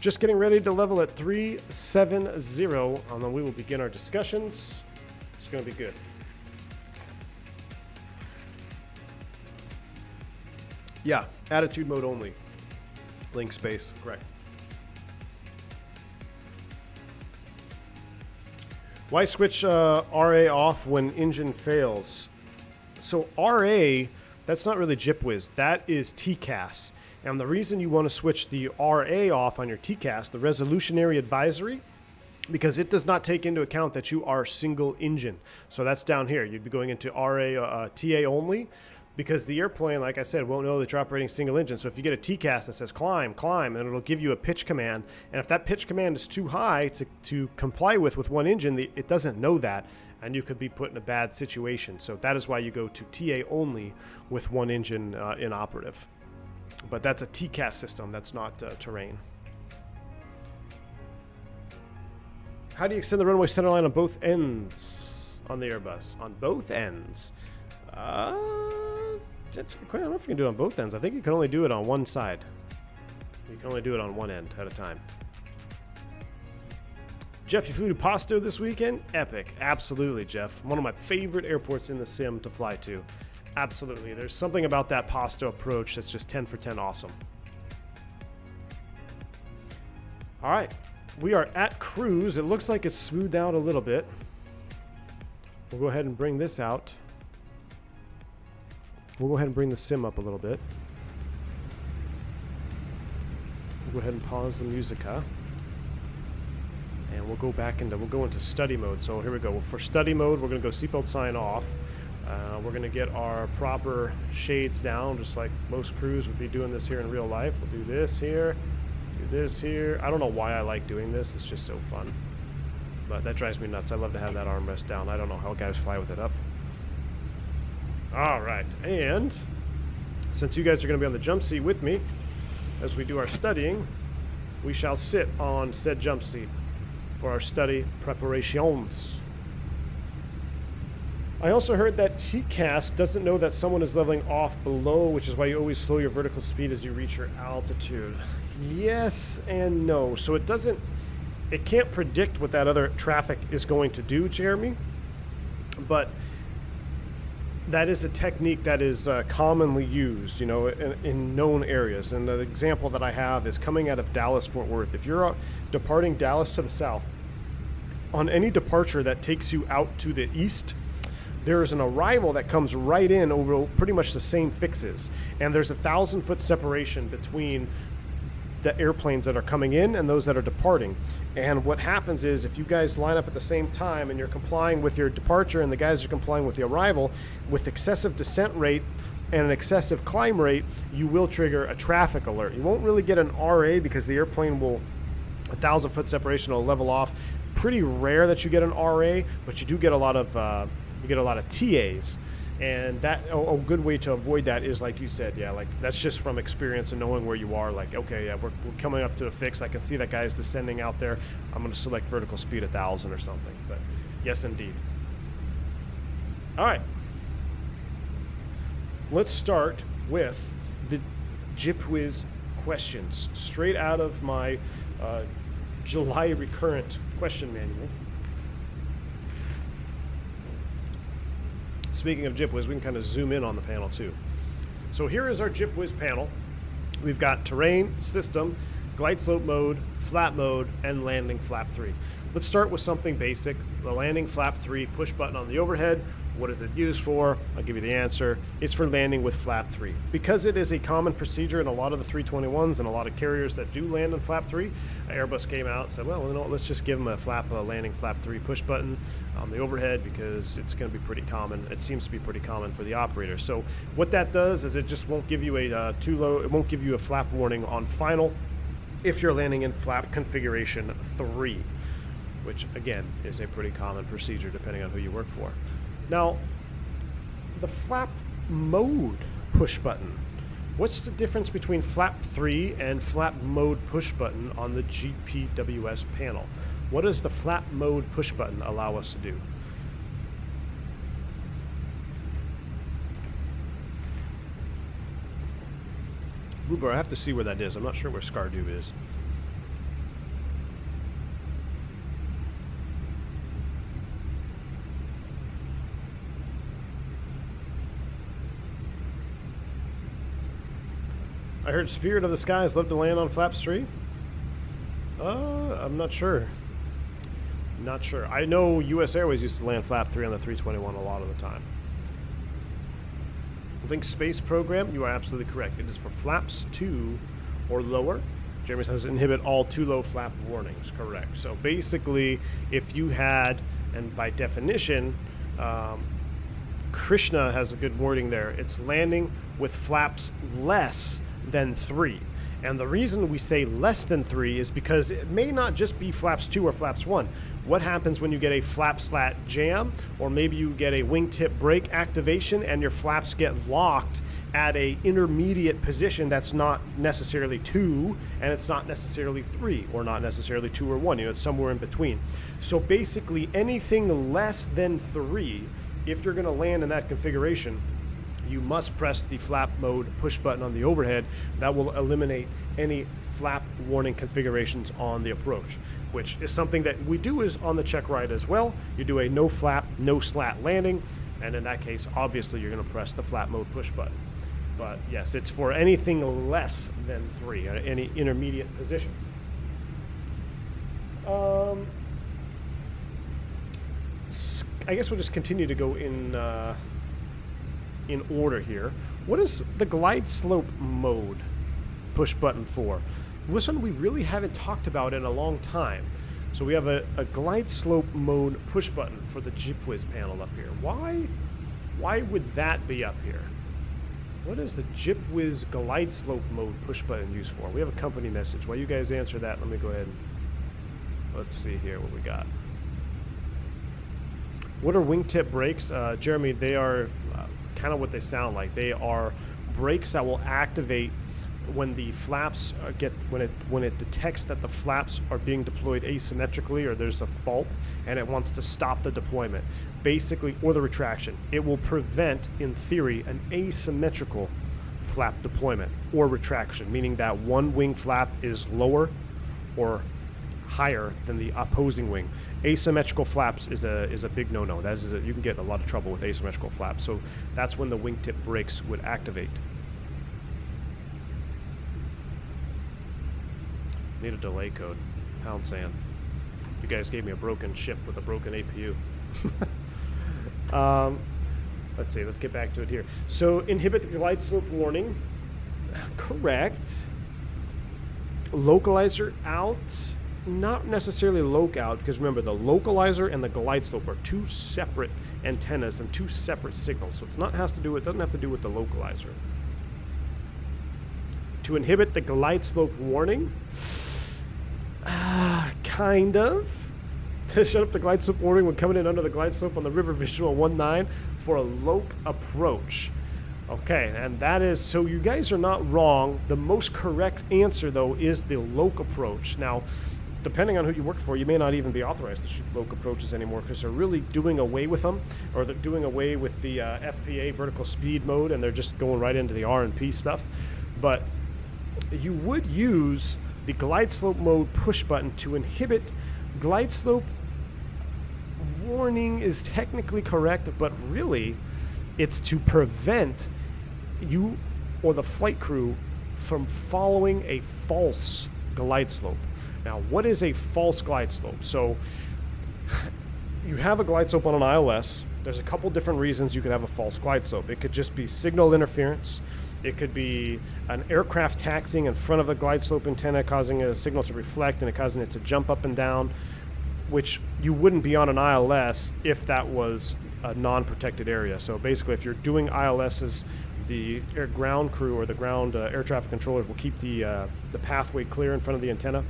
Just getting ready to level at 370, and then we will begin our discussions. It's going to be good. Yeah, attitude mode only. Link space, correct. Why switch RA off when engine fails? So RA, that's not really Gypwiz. That is TCAS. And the reason you want to switch the RA off on your TCAS, the Resolutionary Advisory, because it does not take into account that you are single engine. So that's down here. You'd be going into RA TA only, because the airplane, like I said, won't know that you're operating single engine. So if you get a TCAS that says climb, climb, and it'll give you a pitch command, and if that pitch command is too high to comply with one engine, it doesn't know that, and you could be put in a bad situation. So that is why you go to TA only with one engine inoperative. But that's a TCAS system, that's not terrain. How do you extend the runway centerline on both ends on the Airbus? On both ends? That's, I don't know if you can do it on both ends. I think you can only do it on one side. You can only do it on one end at a time. Jeff, you flew to Pasto this weekend? Epic. Absolutely, Jeff. One of my favorite airports in the sim to fly to. Absolutely. There's something about that Pasto approach that's just 10 for 10 awesome. All right. We are at cruise. It looks like it's smoothed out a little bit. We'll go ahead and bring this out. We'll go ahead and bring the sim up a little bit. We'll go ahead and pause the musica. And we'll go back into, we'll go into study mode. So here we go. For study mode, we're going to go seatbelt sign off. We're going to get our proper shades down, just like most crews would be doing this here in real life. We'll do this here, do this here. I don't know why I like doing this. It's just so fun. But that drives me nuts. I love to have that armrest down. I don't know how guys fly with it up. All right. And since you guys are going to be on the jump seat with me as we do our studying, we shall sit on said jump seat for our study preparations. I also heard that TCAS doesn't know that someone is leveling off below, which is why you always slow your vertical speed as you reach your altitude. Yes and no. So it can't predict what that other traffic is going to do, Jeremy, but that is a technique that is commonly used, you know, in known areas. And the example that I have is coming out of Dallas-Fort Worth. If you're departing Dallas to the south, on any departure that takes you out to the east, there's an arrival that comes right in over pretty much the same fixes. And there's 1,000-foot separation between the airplanes that are coming in and those that are departing. And what happens is if you guys line up at the same time and you're complying with your departure and the guys are complying with the arrival, with excessive descent rate and an excessive climb rate, you will trigger a traffic alert. You won't really get an RA because the airplane will, 1,000-foot separation will level off. Pretty rare that you get an RA, but you do get a lot of TAs. And that a good way to avoid that is, like you said, yeah, like that's just from experience and knowing where you are. Like, okay, yeah, we're coming up to a fix. I can see that guy is descending out there. I'm going to select vertical speed 1,000 or something. But yes, indeed. All right. Let's start with the Gypwiz questions straight out of my July recurrent question manual. Speaking of Gypwiz, we can kind of zoom in on the panel too. So here is our Gypwiz panel. We've got terrain, system, glide slope mode, flap mode, and landing flap 3. Let's start with something basic. The landing flap 3 push button on the overhead. What is it used for? I'll give you the answer. It's for landing with flap 3. Because it is a common procedure in a lot of the 321s and a lot of carriers that do land on flap 3, Airbus came out and said, well, you know what, let's just give them a landing flap 3 push button on the overhead because it's going to be pretty common. It seems to be pretty common for the operator. So what that does is it just won't give you a too low, it won't give you a flap warning on final if you're landing in flap configuration 3, which again is a pretty common procedure depending on who you work for. Now, the flap mode push button. What's the difference between flap 3 and flap mode push button on the GPWS panel? What does the flap mode push button allow us to do? Uber, I have to see where that is. I'm not sure where Skardu is. I heard Spirit of the Skies love to land on flaps 3. I'm not sure. Not sure. I know US Airways used to land flap 3 on the 321 a lot of the time. Link Space Program, you are absolutely correct. It is for flaps 2 or lower. Jeremy says inhibit all too low flap warnings. Correct. So basically, if you had, and by definition, Krishna has a good wording there. It's landing with flaps less than 3. And the reason we say less than 3 is because it may not just be flaps 2 or flaps 1. What happens when you get a flap slat jam, or maybe you get a wingtip brake activation and your flaps get locked at a intermediate position that's not necessarily 2 and it's not necessarily 3, or not necessarily 2 or 1, you know, it's somewhere in between. So basically anything less than 3, if you're going to land in that configuration, you must press the flap mode push button on the overhead. That will eliminate any flap warning configurations on the approach, which is something that we do is on the check ride as well. You do a no flap, no slat landing, and in that case, obviously you're going to press the flap mode push button. But yes, it's for anything less than 3, any intermediate position. I guess we'll just continue to go in order here. What is the glide slope mode push button for? This one we really haven't talked about in a long time. So we have a glide slope mode push button for the Gypwiz panel up here. Why would that be up here? What is the Gypwiz glide slope mode push button used for? We have a company message. While you guys answer that, let me go ahead and let's see here what we got. What are wingtip brakes? Jeremy, they are kind of what they sound like. They are brakes that will activate when the flaps when it detects that the flaps are being deployed asymmetrically or there's a fault and it wants to stop the deployment, basically, or the retraction. It will prevent, in theory, an asymmetrical flap deployment or retraction, meaning that one wing flap is lower or higher than the opposing wing. Asymmetrical flaps is a big no-no. That is you can get in a lot of trouble with asymmetrical flaps. So that's when the wingtip brakes would activate. Need a delay code. Pound sand. You guys gave me a broken ship with a broken APU. Let's see. Let's get back to it here. So inhibit the glide slope warning. Correct. Localizer out. Not necessarily loc out, because remember, the localizer and the glide slope are two separate antennas and two separate signals. So it doesn't have to do with the localizer. To inhibit the glide slope warning, kind of. To shut up the glide slope warning when coming in under the glide slope on the river visual 19 for a loc approach. Okay, and that is, so you guys are not wrong. The most correct answer, though, is the loc approach. Now, depending on who you work for, you may not even be authorized to shoot loc approaches anymore because they're really doing away with them, or they're doing away with the FPA vertical speed mode, and they're just going right into the R&P stuff. But you would use the glide slope mode push button to inhibit glide slope warning is technically correct, but really it's to prevent you or the flight crew from following a false glide slope. Now, what is a false glide slope? So you have a glide slope on an ILS. There's a couple different reasons you could have a false glide slope. It could just be signal interference. It could be an aircraft taxiing in front of a glide slope antenna, causing a signal to reflect and it causing it to jump up and down, which you wouldn't be on an ILS if that was a non-protected area. So basically, if you're doing ILSs, the ground crew or the ground air traffic controllers will keep the pathway clear in front of the antenna.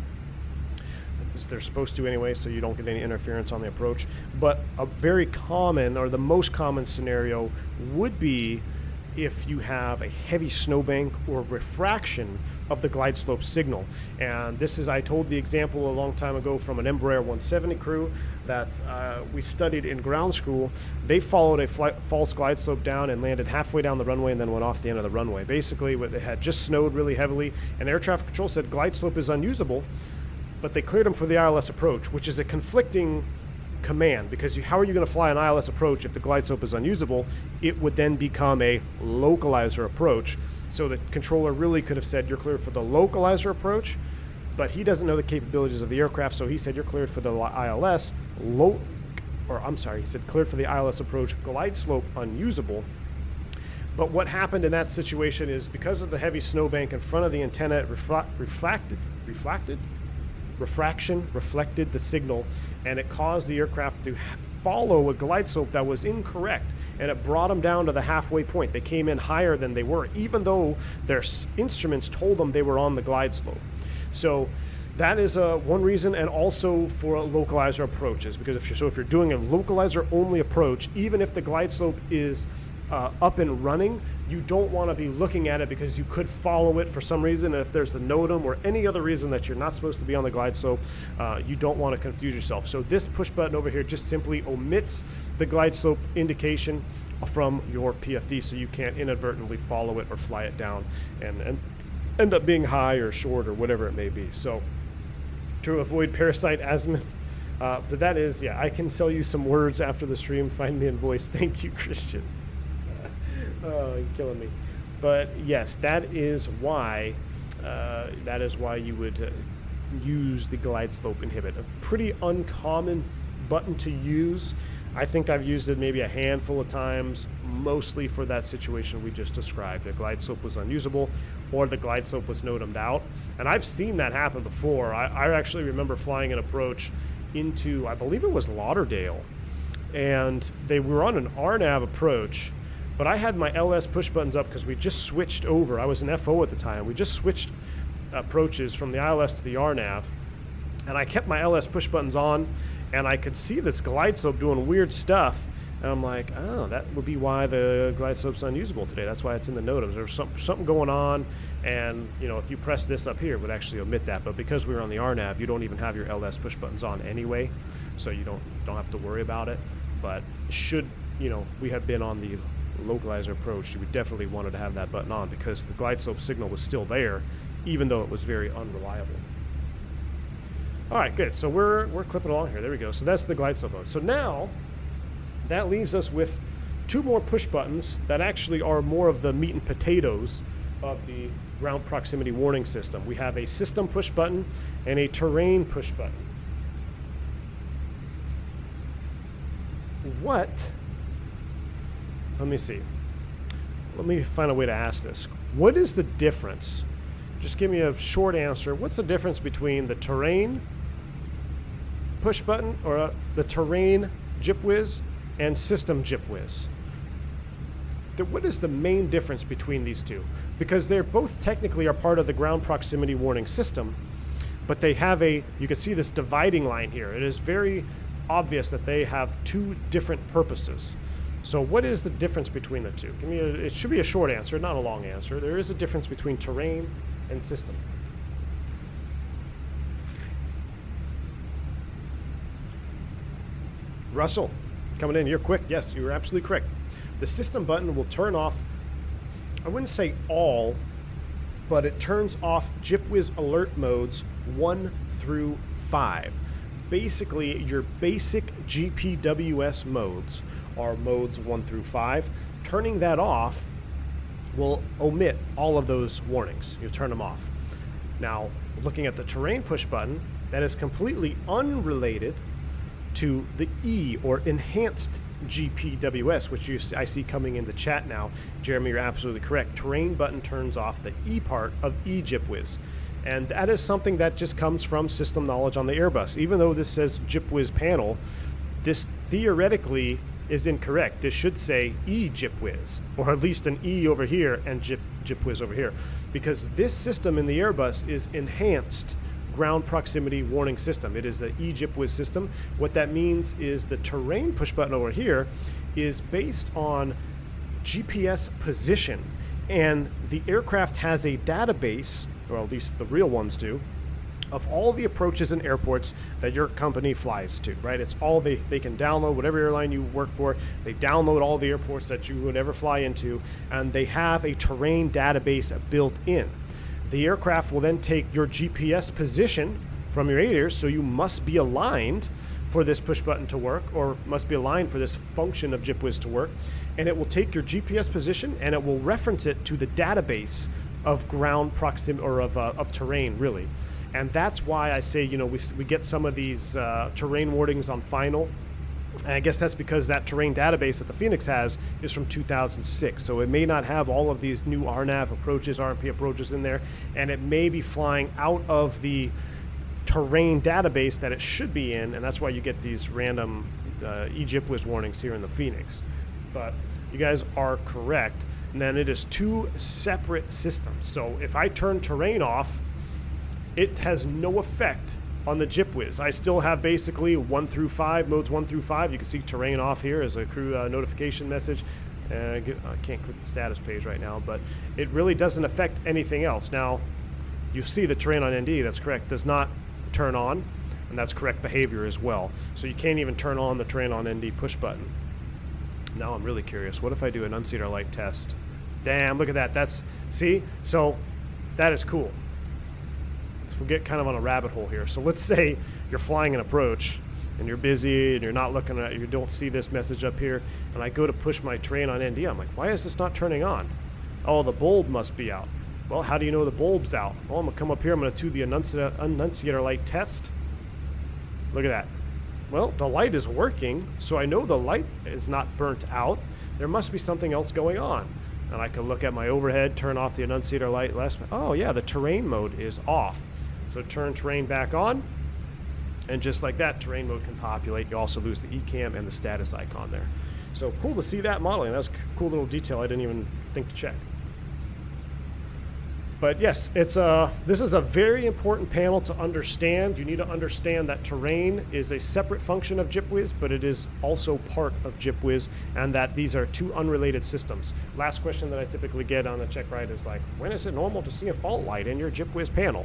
They're supposed to anyway, so you don't get any interference on the approach. But a very common, or the most common scenario would be if you have a heavy snowbank or refraction of the glide slope signal. And this is, I told the example a long time ago from an Embraer 170 crew that we studied in ground school. They followed a false glide slope down and landed halfway down the runway and then went off the end of the runway. Basically, it had just snowed really heavily, and air traffic control said glide slope is unusable, but they cleared them for the ILS approach, which is a conflicting command, because how are you going to fly an ILS approach if the glide slope is unusable? It would then become a localizer approach. So the controller really could have said you're cleared for the localizer approach, but he doesn't know the capabilities of the aircraft, so he said you're cleared for the ILS he said cleared for the ILS approach, glide slope unusable. But what happened in that situation is because of the heavy snowbank in front of the antenna, it reflected the signal, and it caused the aircraft to follow a glide slope that was incorrect, and it brought them down to the halfway point. They came in higher than they were, even though their instruments told them they were on the glide slope. So that is one reason, and also for localizer approaches, because if you're doing a localizer only approach, even if the glide slope is up and running, you don't want to be looking at it because you could follow it for some reason. And if there's a NOTAM or any other reason that you're not supposed to be on the glide slope, you don't want to confuse yourself. So this push button over here just simply omits the glide slope indication from your PFD, so you can't inadvertently follow it or fly it down and end up being high or short or whatever it may be. So to avoid parasite azimuth. But that is, yeah, I can tell you some words after the stream. Find me in voice. Thank you, Christian. Oh, you're killing me. But yes, that is why you would use the glide slope inhibit. A pretty uncommon button to use. I think I've used it maybe a handful of times, mostly for that situation we just described. The glide slope was unusable, or the glide slope was NOTAMed out. And I've seen that happen before. I actually remember flying an approach into, I believe it was Lauderdale, and we were on an RNAV approach, but I had my LS push buttons up because we just switched over. I was an FO at the time. We just switched approaches from the ILS to the RNAV, and I kept my LS push buttons on, and I could see this glide slope doing weird stuff, and I'm like, oh, that would be why the glide slope's unusable today. That's why it's in the NOTAMs. There's something going on, and if you press this up here, it would actually omit that. But because we were on the RNAV, you don't even have your LS push buttons on anyway, so you don't have to worry about it. But should we have been on the localizer approach, you would definitely wanted to have that button on because the glide slope signal was still there, even though it was very unreliable. All right, good. So we're clipping along here. There we go. So that's the glide slope mode. So now that leaves us with two more push buttons that actually are more of the meat and potatoes of the ground proximity warning system. We have a system push button and a terrain push button. Let me see. Let me find a way to ask this. What is the difference? Just give me a short answer. What's the difference between the terrain push button or the terrain Gypwiz and system Gypwiz? What is the main difference between these two? Because they're both technically are part of the ground proximity warning system, but they have you can see this dividing line here. It is very obvious that they have two different purposes. So what is the difference between the two? It should be a short answer, not a long answer. There is a difference between terrain and system. Russell, coming in here quick. Yes, you were absolutely correct. The system button will turn off, I wouldn't say all, but it turns off Gypwiz alert modes 1 through 5. Basically, your basic GPWS modes are modes 1 through 5. Turning that off will omit all of those warnings. You'll turn them off. Now, looking at the terrain push button, that is completely unrelated to the E, or enhanced GPWS, which I see coming in the chat now. Jeremy, you're absolutely correct. Terrain button turns off the E part of eGypwiz. And that is something that just comes from system knowledge on the Airbus. Even though this says Gypwiz panel, this theoretically is incorrect. This should say eGypwiz, or at least an E over here and Gypwiz over here. Because this system in the Airbus is enhanced ground proximity warning system. It is an eGypwiz system. What that means is the terrain push button over here is based on GPS position, and the aircraft has a database, or at least the real ones do, of all the approaches and airports that your company flies to, right? It's all they can download, whatever airline you work for, they download all the airports that you would ever fly into, and they have a terrain database built in. The aircraft will then take your GPS position from your ADIRS, so you must be aligned for this push button to work, or must be aligned for this function of Gypwiz to work, and it will take your GPS position and it will reference it to the database of ground proximity, or of terrain, really. And that's why I say, we get some of these terrain warnings on final. And I guess that's because that terrain database that the Fenix has is from 2006. So it may not have all of these new RNAV approaches, RMP approaches in there, and it may be flying out of the terrain database that it should be in, and that's why you get these random eGypwiz warnings here in the Fenix. But you guys are correct, and then it is two separate systems. So if I turn terrain off, it has no effect on the Gypwiz. I still have basically 1 through 5, modes 1 through 5. You can see terrain off here as a crew notification message. I can't click the status page right now, but it really doesn't affect anything else. Now, you see the terrain on ND, that's correct, does not turn on, and that's correct behavior as well. So you can't even turn on the terrain on ND push button. Now I'm really curious. What if I do an unseater light test? Damn, look at that. See? So that is cool. So we'll get kind of on a rabbit hole here. So let's say you're flying an approach and you're busy and you're not looking at, you don't see this message up here, and I go to push my terrain on ND. I'm like, why is this not turning on? Oh, the bulb must be out. Well, how do you know the bulb's out? Well, I'm gonna come up here, I'm gonna do the annunciator light test. Look at that. Well, the light is working, so I know the light is not burnt out. There must be something else going on. And I can look at my overhead, turn off the annunciator light. Oh yeah, the terrain mode is off. So turn terrain back on, and just like that, terrain mode can populate. You also lose the ECAM and the status icon there. So cool to see that modeling. That was a cool little detail I didn't even think to check. But yes, this is a very important panel to understand. You need to understand that terrain is a separate function of Gypwiz, but it is also part of Gypwiz, and that these are two unrelated systems. Last question that I typically get on the check ride is like, when is it normal to see a fault light in your Gypwiz panel?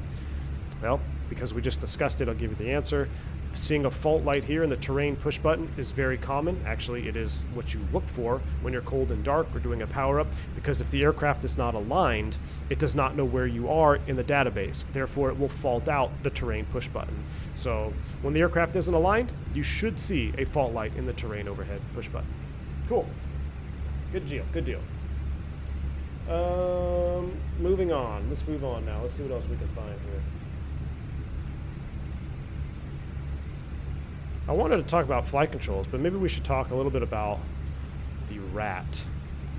Well, because we just discussed it, I'll give you the answer. Seeing a fault light here in the terrain push button is very common. Actually, it is what you look for when you're cold and dark or doing a power up, because if the aircraft is not aligned, it does not know where you are in the database. Therefore, it will fault out the terrain push button. So when the aircraft isn't aligned, you should see a fault light in the terrain overhead push button. Cool. Good deal. Good deal. Moving on. Let's move on now. Let's see what else we can find here. I wanted to talk about flight controls, but maybe we should talk a little bit about the RAT,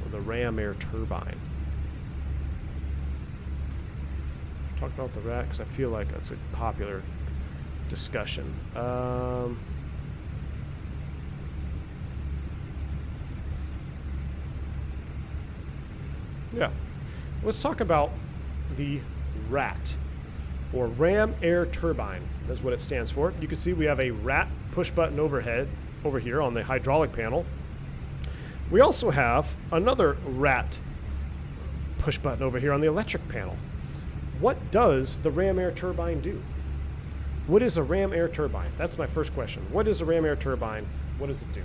or the ram air turbine. Talk about the RAT because I feel like that's a popular discussion. Yeah, let's talk about the RAT, or ram air turbine. That's what it stands for. You can see we have a RAT push button overhead over here on the hydraulic panel. We also have another RAT push button over here on the electric panel. What does the ram air turbine do? What is a ram air turbine? That's my first question. What is a ram air turbine? What does it do?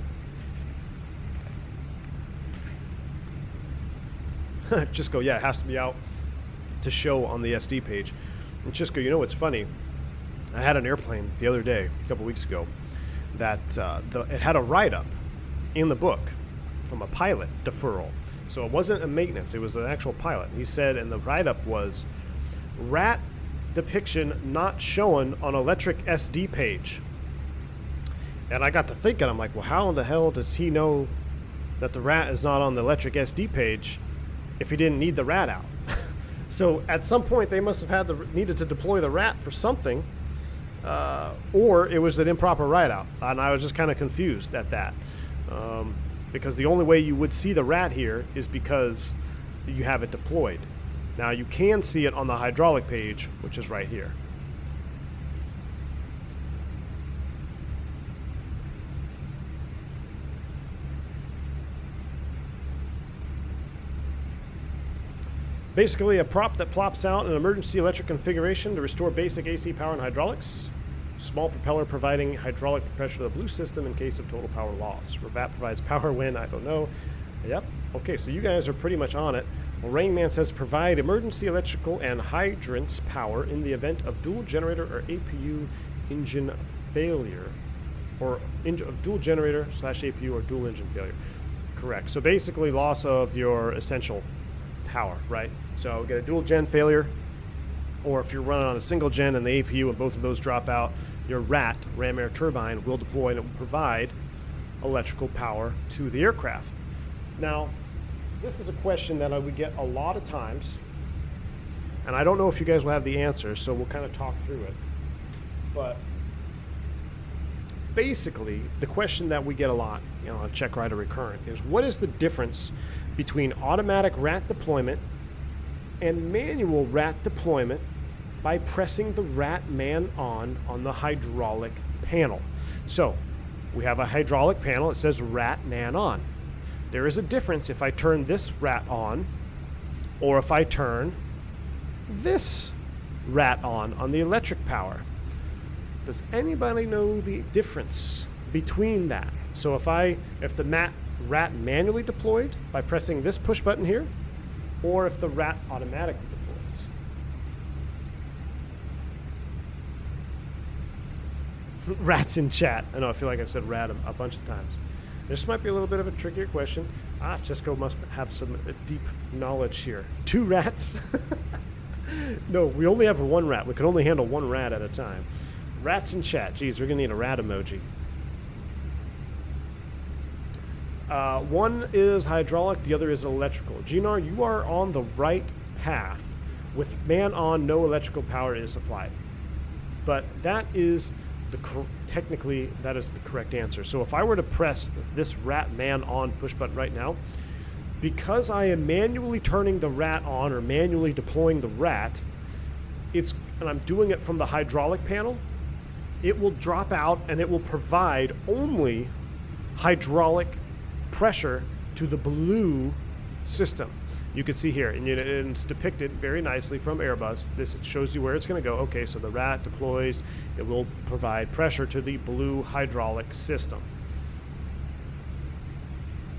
Just go, yeah, it has to be out to show on the SD page. And just go, you know what's funny? I had an airplane the other day, a couple weeks ago, that it had a write-up in the book from a pilot, Deferral. So it wasn't a maintenance, it was an actual pilot. He said, and the write-up was, RAT depiction not shown on electric SD page. And I got to thinking, I'm like, well, how in the hell does he know that the RAT is not on the electric SD page if he didn't need the RAT out? So at some point they must have needed to deploy the RAT for something, or it was an improper write-out. And I was just kind of confused at that. Because the only way you would see the RAT here is because you have it deployed. Now you can see it on the hydraulic page, which is right here. Basically a prop that plops out an emergency electric configuration to restore basic AC power and hydraulics. Small propeller providing hydraulic pressure to the blue system in case of total power loss. RAT provides power when, I don't know. Yep. Okay, so you guys are pretty much on it. Well, Rain Man says provide emergency electrical and hydrants power in the event of dual generator or APU engine failure. Or dual generator / APU or dual engine failure. Correct. So basically loss of your essential power, right? So get a dual gen failure, or if you're running on a single gen and the APU and both of those drop out, your RAT, ram air turbine, will deploy and it will provide electrical power to the aircraft. Now, this is a question that we get a lot of times, and I don't know if you guys will have the answer, so we'll kind of talk through it. But basically, the question that we get a lot, on Check Ride or Recurrent, is what is the difference between automatic RAT deployment and manual RAT deployment by pressing the RAT man on the hydraulic panel? So we have a hydraulic panel. It says RAT man on. There is a difference if I turn this RAT on or if I turn this RAT on the electric power. Does anybody know the difference between that? So if the RAT manually deployed by pressing this push button here, or if the RAT automatically deploys. Rats in chat. I know, I feel like I've said rat a bunch of times. This might be a little bit of a trickier question. Cisco must have some deep knowledge here. 2 rats? No, we only have 1 rat. We can only handle 1 rat at a time. Rats in chat. Geez, we're going to need a rat emoji. One is hydraulic, the other is electrical. Ginar, you are on the right path. With man on, no electrical power is supplied. But that is technically, that is the correct answer. So if I were to press this rat man on push button right now, because I am manually turning the rat on or manually deploying the rat, and I'm doing it from the hydraulic panel, it will drop out and it will provide only hydraulic pressure to the blue system. You can see here, and it's depicted very nicely from Airbus. This shows you where it's going to go. Okay, so the rat deploys. It will provide pressure to the blue hydraulic system.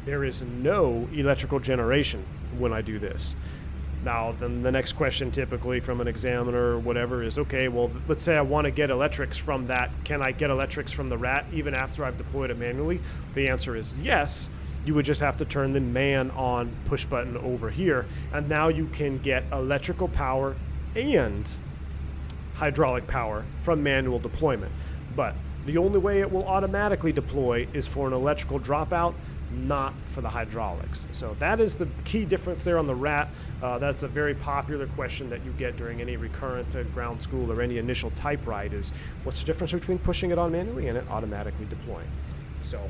There is no electrical generation when I do this. Now, then the next question typically from an examiner or whatever is, okay, well, let's say I want to get electrics from that. Can I get electrics from the rat even after I've deployed it manually? The answer is yes. You would just have to turn the man on push button over here, and now you can get electrical power and hydraulic power from manual deployment. But the only way it will automatically deploy is for an electrical dropout, not for the hydraulics. So that is the key difference there on the rat. That's a very popular question that you get during any recurrent ground school or any initial type ride is, what's the difference between pushing it on manually and it automatically deploying? So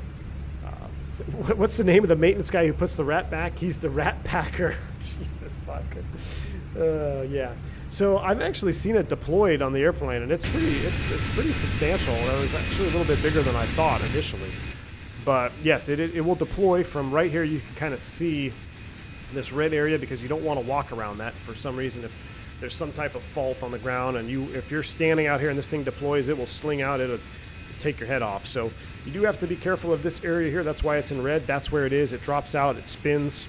what's the name of the maintenance guy who puts the rat back? He's the rat packer. Jesus fucking. Yeah. So I've actually seen it deployed on the airplane, and it's pretty substantial. It was actually a little bit bigger than I thought initially. But yes, it will deploy from right here. You can kind of see this red area because you don't want to walk around that for some reason. If there's some type of fault on the ground, and if you're standing out here and this thing deploys, it will sling out. It'll take your head off. So you do have to be careful of this area here. That's why it's in red. That's where it is. It drops out, it spins,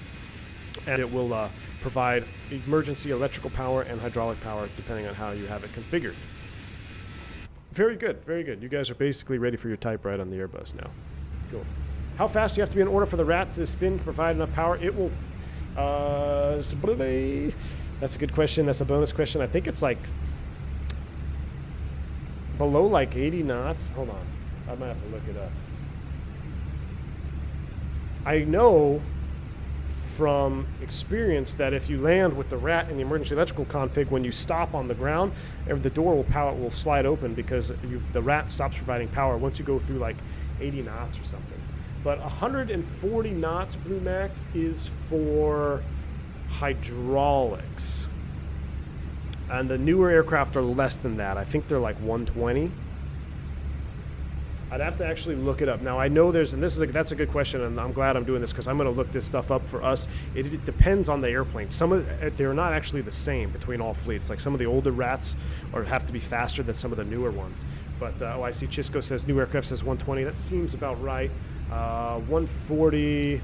and it will provide emergency electrical power and hydraulic power depending on how you have it configured. Very good, very good. You guys are basically ready for your type ride on the Airbus now. Cool. How fast do you have to be in order for the rat to spin to provide enough power? It will, that's a good question. That's a bonus question. I think it's like below like 80 knots. Hold on. I might have to look it up. I know from experience that if you land with the rat in the emergency electrical config, when you stop on the ground, the door will slide open because the rat stops providing power once you go through like 80 knots or something. But 140 knots, Blue Mac, is for hydraulics. And the newer aircraft are less than that. I think they're like 120. I'd have to actually look it up. Now I know that's a good question, and I'm glad I'm doing this because I'm going to look this stuff up for us. It depends on the airplane. They're not actually the same between all fleets. Like some of the older rats have to be faster than some of the newer ones. But I see Chisco says new aircraft says 120. That seems about right. 140.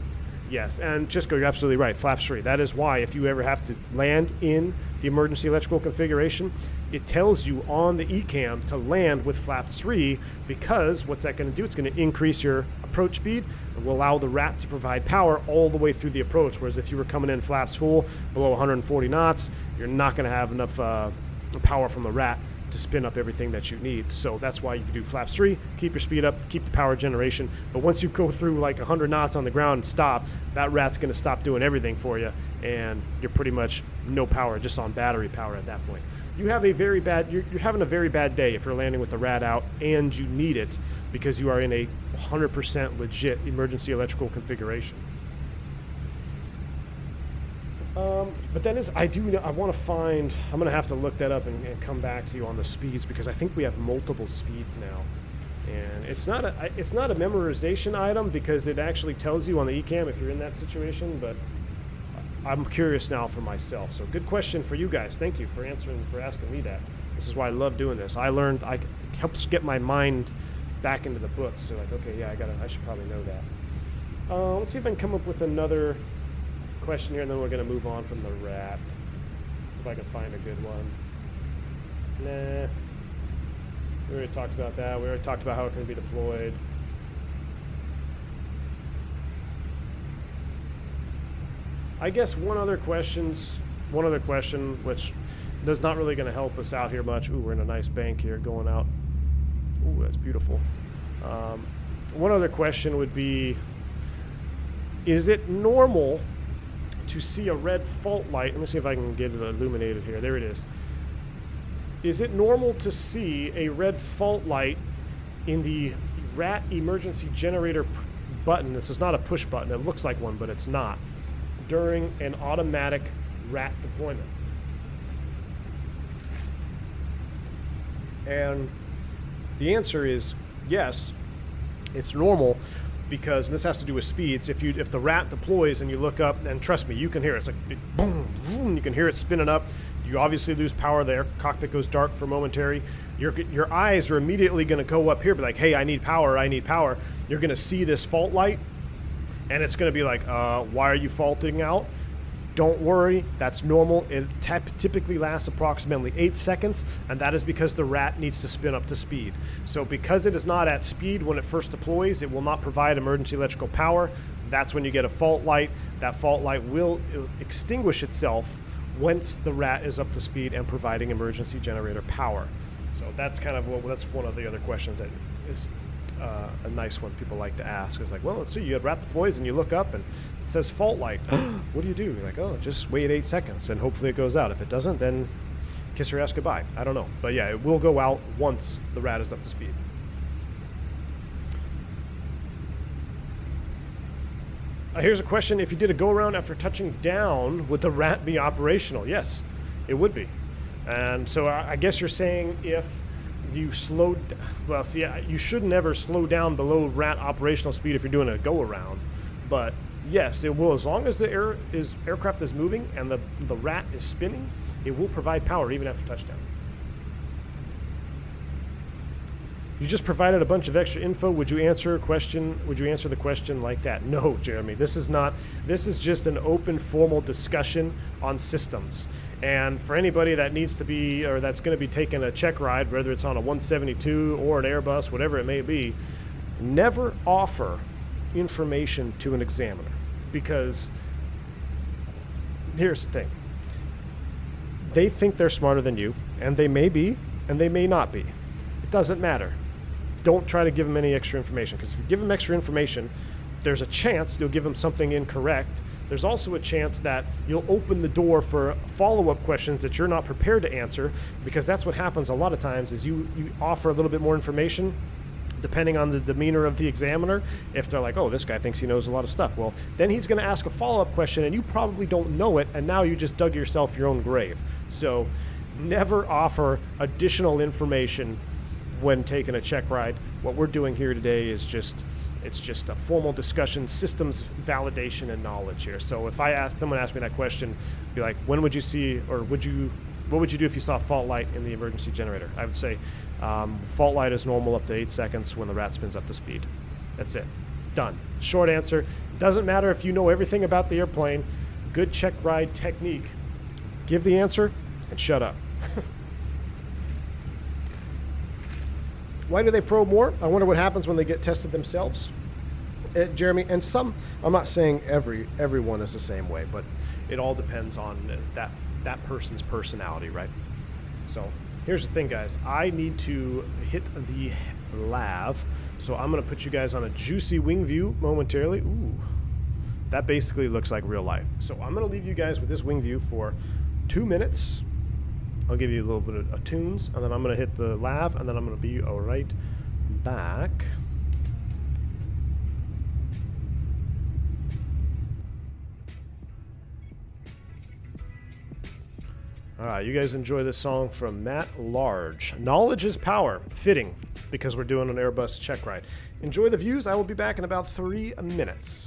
Yes, and Chisco, you're absolutely right. Flaps 3. That is why if you ever have to land in the emergency electrical configuration, it tells you on the ECAM to land with flaps 3 because what's that going to do? It's going to increase your approach speed and will allow the rat to provide power all the way through the approach. Whereas if you were coming in flaps full below 140 knots, you're not going to have enough power from the rat to spin up everything that you need. So that's why you do flaps 3, keep your speed up, keep the power generation. But once you go through like 100 knots on the ground and stop, that rat's going to stop doing everything for you, and you're pretty much no power, just on battery power at that point. You're having a very bad day if you're landing with the rat out and you need it because you are in a 100% legit emergency electrical configuration. But then I want to find, I'm going to have to look that up and come back to you on the speeds because I think we have multiple speeds now. And it's not a memorization item because it actually tells you on the ECAM if you're in that situation, but I'm curious now for myself. So good question for you guys. Thank you for asking me that. This is why I love doing this. It helps get my mind back into the book. So like, okay, yeah, I should probably know that. Let's see if I can come up with another question here, and then we're going to move on from the rat. If I can find a good one. Nah. We already talked about that. We already talked about how it can be deployed. I guess one other question, which is not really going to help us out here much. Ooh, we're in a nice bank here going out. Ooh, that's beautiful. One other question would be, is it normal to see a red fault light? Let me see if I can get it illuminated here. There it is. Is it normal to see a red fault light in the RAT emergency generator button? This is not a push button. It looks like one, but it's not. During an automatic RAT deployment. And the answer is yes, it's normal, because, and this has to do with speeds, if the RAT deploys and you look up, and trust me, you can hear it. It's like boom, boom, you can hear it spinning up. You obviously lose power there. Cockpit goes dark for momentary. Your eyes are immediately going to go up here, be like, hey, I need power, I need power. You're going to see this fault light, and it's going to be like, why are you faulting out? Don't worry, that's normal. It typically lasts approximately 8 seconds, and that is because the RAT needs to spin up to speed. So because it is not at speed when it first deploys, it will not provide emergency electrical power. That's when you get a fault light. That fault light will extinguish itself once the RAT is up to speed and providing emergency generator power. So that's kind of that's one of the other questions that is a nice one people like to ask. It's like, well, let's see, you had RAT deploys and you look up and it says fault light. What do you do? You're like, oh, just wait 8 seconds and hopefully it goes out. If it doesn't, then kiss your ass goodbye. I don't know. But yeah, it will go out once the RAT is up to speed. Here's a question. If you did a go-around after touching down, would the RAT be operational? Yes, it would be. And so I guess you're saying if you slowed, well, see, you should never slow down below RAT operational speed if you're doing a go-around. But yes, it will, as long as the aircraft is moving and the RAT is spinning, it will provide power even after touchdown. You just provided a bunch of extra info. Would you answer the question like that? No, Jeremy. This is just an open, formal discussion on systems. And for anybody that needs to be, or that's going to be taking a check ride, whether it's on a 172 or an Airbus, whatever it may be, never offer information to an examiner. Because here's the thing. They think they're smarter than you, and they may be, and they may not be. It doesn't matter. Don't try to give them any extra information, because if you give them extra information, there's a chance you'll give them something incorrect. There's also a chance that you'll open the door for follow-up questions that you're not prepared to answer, because that's what happens a lot of times is you offer a little bit more information depending on the demeanor of the examiner. If they're like, oh, this guy thinks he knows a lot of stuff, well, then he's going to ask a follow-up question and you probably don't know it, and now you just dug yourself your own grave. So never offer additional information when taking a check ride. What we're doing here today is just a formal discussion, systems validation and knowledge here. So if someone asked me that question, be like, when would you see, or what would you do if you saw a fault light in the emergency generator? I would say fault light is normal up to 8 seconds when the RAT spins up to speed. That's it. Done. Short answer. Doesn't matter if you know everything about the airplane. Good check ride technique. Give the answer and shut up. Why do they probe more? I wonder what happens when they get tested themselves. Jeremy, and some, I'm not saying everyone is the same way, but it all depends on that person's personality, right? So here's the thing, guys. I need to hit the lav, so I'm going to put you guys on a juicy wing view momentarily. Ooh, that basically looks like real life. So I'm going to leave you guys with this wing view for 2 minutes. I'll give you a little bit of tunes, and then I'm going to hit the lav, and then I'm going to be right back. All right, you guys enjoy this song from Matt Large. Knowledge is power. Fitting, because we're doing an Airbus check ride. Enjoy the views. I will be back in about 3 minutes.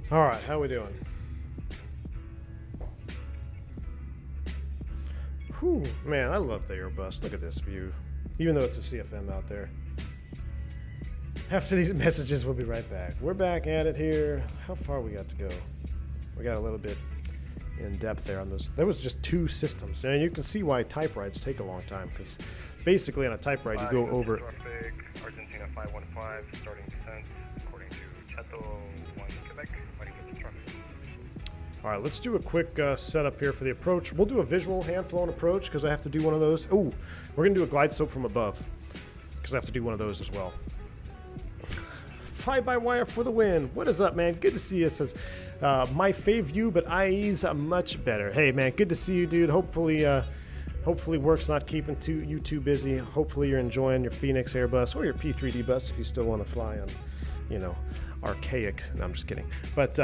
All right, how we doing? Whew, man, I love the Airbus. Look at this view, even though it's a CFM out there. After these messages, we'll be right back. We're back at it here. How far we got to go? We got a little bit in depth there on those. There was just 2 systems, and you can see why type rides take a long time, because basically on a type ride you go over. Argentina 515, starting descent according to Chateau 1 Quebec. All right, let's do a quick setup here for the approach. We'll do a visual hand-flown approach because I have to do one of those. Oh, we're going to do a glide slope from above because I have to do one of those as well. Fly-by-wire for the win. What is up, man? Good to see you. It says, my fave view, but IE's much better. Hey, man, good to see you, dude. Hopefully work's not keeping you too busy. Hopefully you're enjoying your Fenix Airbus or your P3D bus if you still want to fly on, you know, archaic. No, I'm just kidding. But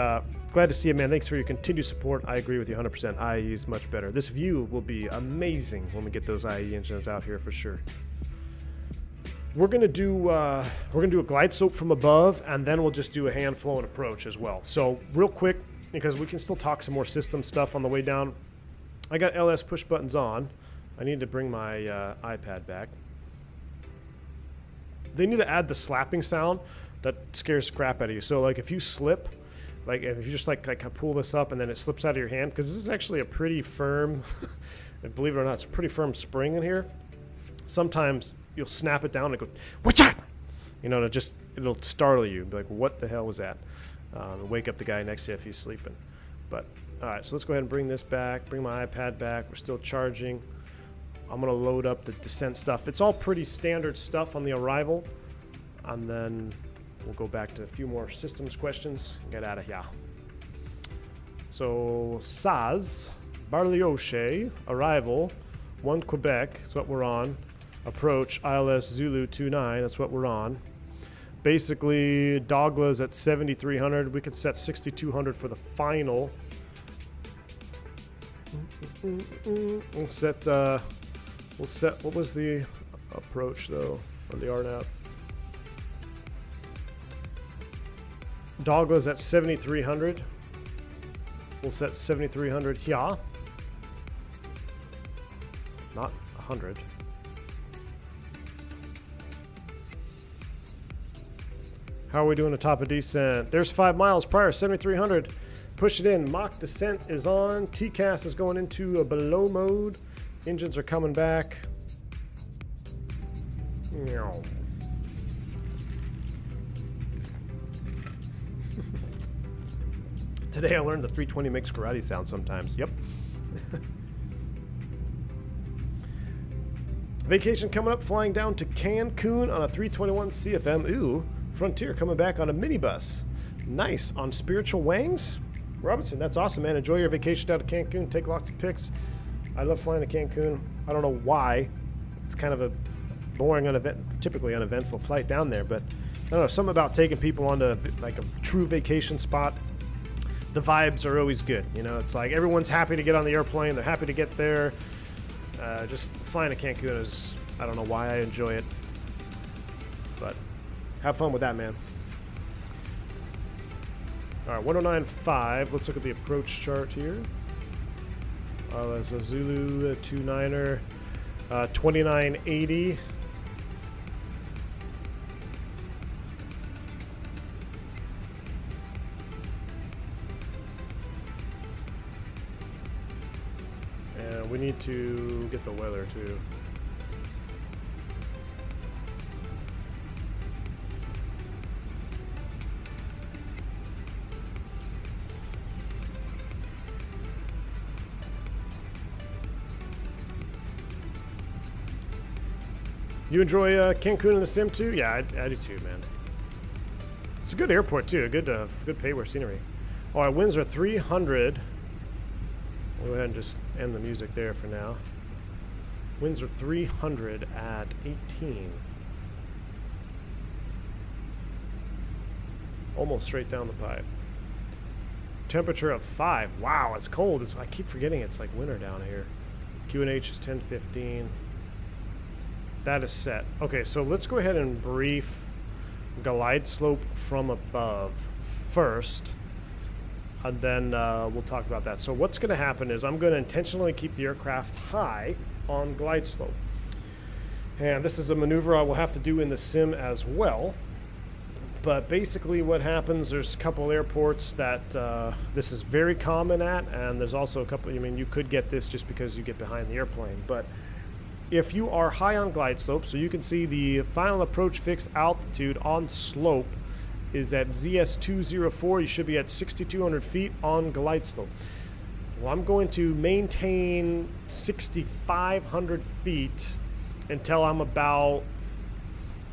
glad to see you, man. Thanks for your continued support. I agree with you 100%. IE is much better. This view will be amazing when we get those IE engines out here for sure. We're gonna do a glide slope from above, and then we'll just do a hand flown approach as well. So real quick, because we can still talk some more system stuff on the way down. I got LS push buttons on. I need to bring my iPad back. They need to add the slapping sound that scares the crap out of you. So like if you slip, like if you just like pull this up and then it slips out of your hand, because this is actually a pretty firm, believe it or not, it's a pretty firm spring in here. Sometimes you'll snap it down and go, watch out! You know, it'll startle you. Be like, what the hell was that? Wake up the guy next to you if he's sleeping. But all right, so let's go ahead and bring this back. Bring my iPad back. We're still charging. I'm gonna load up the descent stuff. It's all pretty standard stuff on the arrival, and then we'll go back to a few more systems questions and get out of here. So SAS, Barlioche, arrival, 1 Quebec, that's what we're on. Approach, ILS Zulu 29, that's what we're on. Basically, Dogla's at 7,300. We could set 6,200 for the final. We'll set, what was the approach though, on the RNAV? Dogla's at 7,300. We'll set 7,300 here. Not 100. How are we doing the top of descent? There's 5 miles prior, 7,300. Push it in. Mock descent is on. TCAS is going into a below mode. Engines are coming back. Today I learned the 320 makes karate sound sometimes. Yep. Vacation coming up, flying down to Cancun on a 321 CFM. Ooh, Frontier coming back on a minibus. Nice. On Spiritual Wangs? Robinson, that's awesome, man. Enjoy your vacation down to Cancun. Take lots of pics. I love flying to Cancun. I don't know why. It's kind of a boring, typically uneventful flight down there, but I don't know, something about taking people onto like a true vacation spot. The vibes are always good. You know, it's like everyone's happy to get on the airplane. They're happy to get there. Just flying to Cancun is, I don't know why I enjoy it, but have fun with that, man. All right, 109.5. Let's look at the approach chart here. There's a Zulu 29er, 2980. And we need to get the weather too. You enjoy Cancun in the sim too? Yeah, I do too, man. It's a good airport too. Good payware scenery. All right, winds are 300. We'll go ahead and just end the music there for now. Winds are 300 at 18. Almost straight down the pipe. Temperature of 5. Wow, it's cold. I keep forgetting it's like winter down here. QNH is 1015. That is set. Okay, so let's go ahead and brief glide slope from above first. and then we'll talk about that. So what's going to happen is I'm going to intentionally keep the aircraft high on glide slope. And this is a maneuver I will have to do in the sim as well. But basically what happens, there's a couple airports that this is very common at, and there's also a couple, I mean, you could get this just because you get behind the airplane. But if you are high on glide slope, so you can see the final approach fixed altitude on slope is at ZS204. You should be at 6,200 feet on glide slope. Well, I'm going to maintain 6,500 feet until I'm about,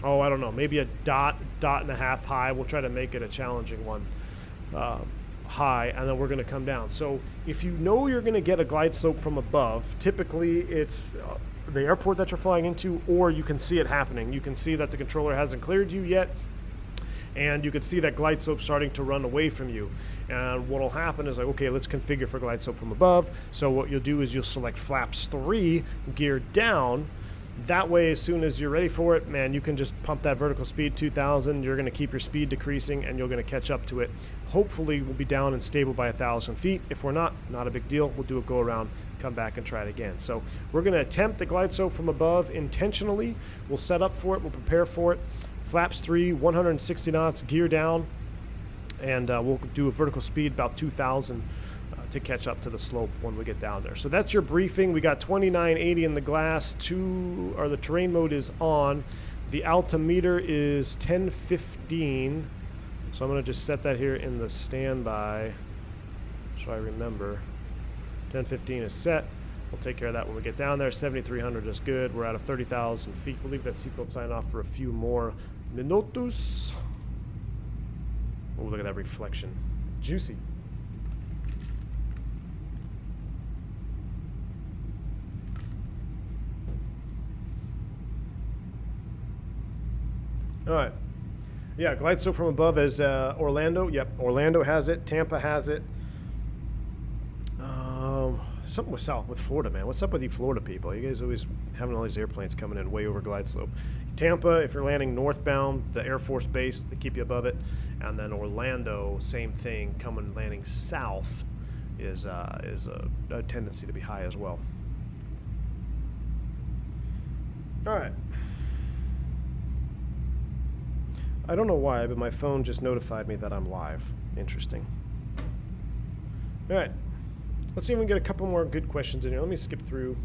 I don't know, maybe a dot and a half high. We'll try to make it a challenging one, high, and then we're going to come down. So if you know you're going to get a glide slope from above, typically it's the airport that you're flying into, or you can see it happening. You can see that the controller hasn't cleared you yet, and you can see that glide slope starting to run away from you. And what will happen is, like, okay, let's configure for glide slope from above. So what you'll do is you'll select flaps 3, gear down. That way, as soon as you're ready for it, man, you can just pump that vertical speed 2,000. You're going to keep your speed decreasing, and you're going to catch up to it. Hopefully, we'll be down and stable by 1,000 feet. If we're not a big deal. We'll do a go around, come back, and try it again. So we're going to attempt the glide slope from above intentionally. We'll set up for it. We'll prepare for it. Flaps 3, 160 knots, gear down, and we'll do a vertical speed about 2,000 to catch up to the slope when we get down there. So that's your briefing. We got 2980 in the glass. The terrain mode is on. The altimeter is 1015. So I'm going to just set that here in the standby so I remember. 1015 is set. We'll take care of that when we get down there. 7,300 is good. We're out of 30,000 feet. We'll leave that seatbelt sign off for a few more minutos. Oh, look at that reflection. Juicy. All right. Yeah, glide slope from above is Orlando. Yep, Orlando has it. Tampa has it. Something with Florida, man. What's up with you Florida people? You guys always having all these airplanes coming in way over glide slope. Tampa, if you're landing northbound, the Air Force Base, they keep you above it. And then Orlando, same thing, landing south is a tendency to be high as well. All right. I don't know why, but my phone just notified me that I'm live. Interesting. All right. Let's see if we can get a couple more good questions in here. Let me skip through.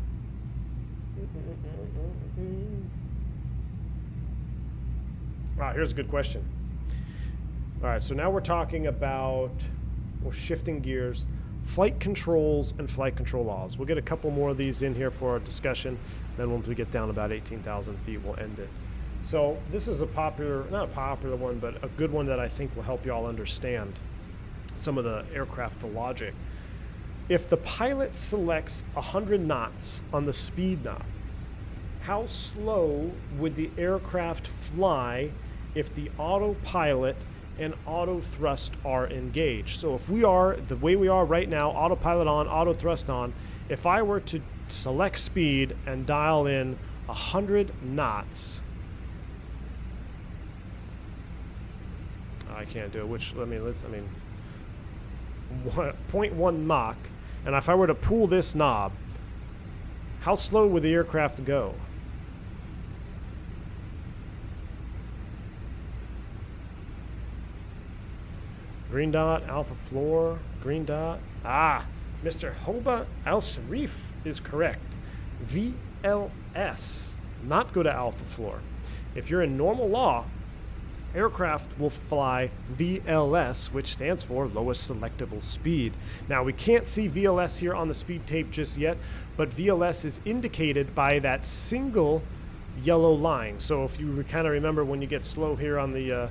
Here's a good question. All right, so now we're talking about, we're shifting gears, flight controls and flight control laws. We'll get a couple more of these in here for our discussion. Then once we get down about 18,000 feet, we'll end it. So this is a popular, not a popular one, but a good one that I think will help you all understand some of the aircraft, the logic. If the pilot selects 100 knots on the speed knob, how slow would the aircraft fly if the autopilot and auto thrust are engaged? So if we are, the way we are right now, autopilot on, auto thrust on, if I were to select speed and dial in 100 knots, I can't do it, 0.1 Mach, and if I were to pull this knob, how slow would the aircraft go? Green dot, alpha floor, green dot. Mr. Hoba Al-Sharif is correct. VLS, not go to alpha floor. If you're in normal law, aircraft will fly VLS, which stands for lowest selectable speed. Now, we can't see VLS here on the speed tape just yet, but VLS is indicated by that single yellow line. So if you kind of remember when you get slow here on the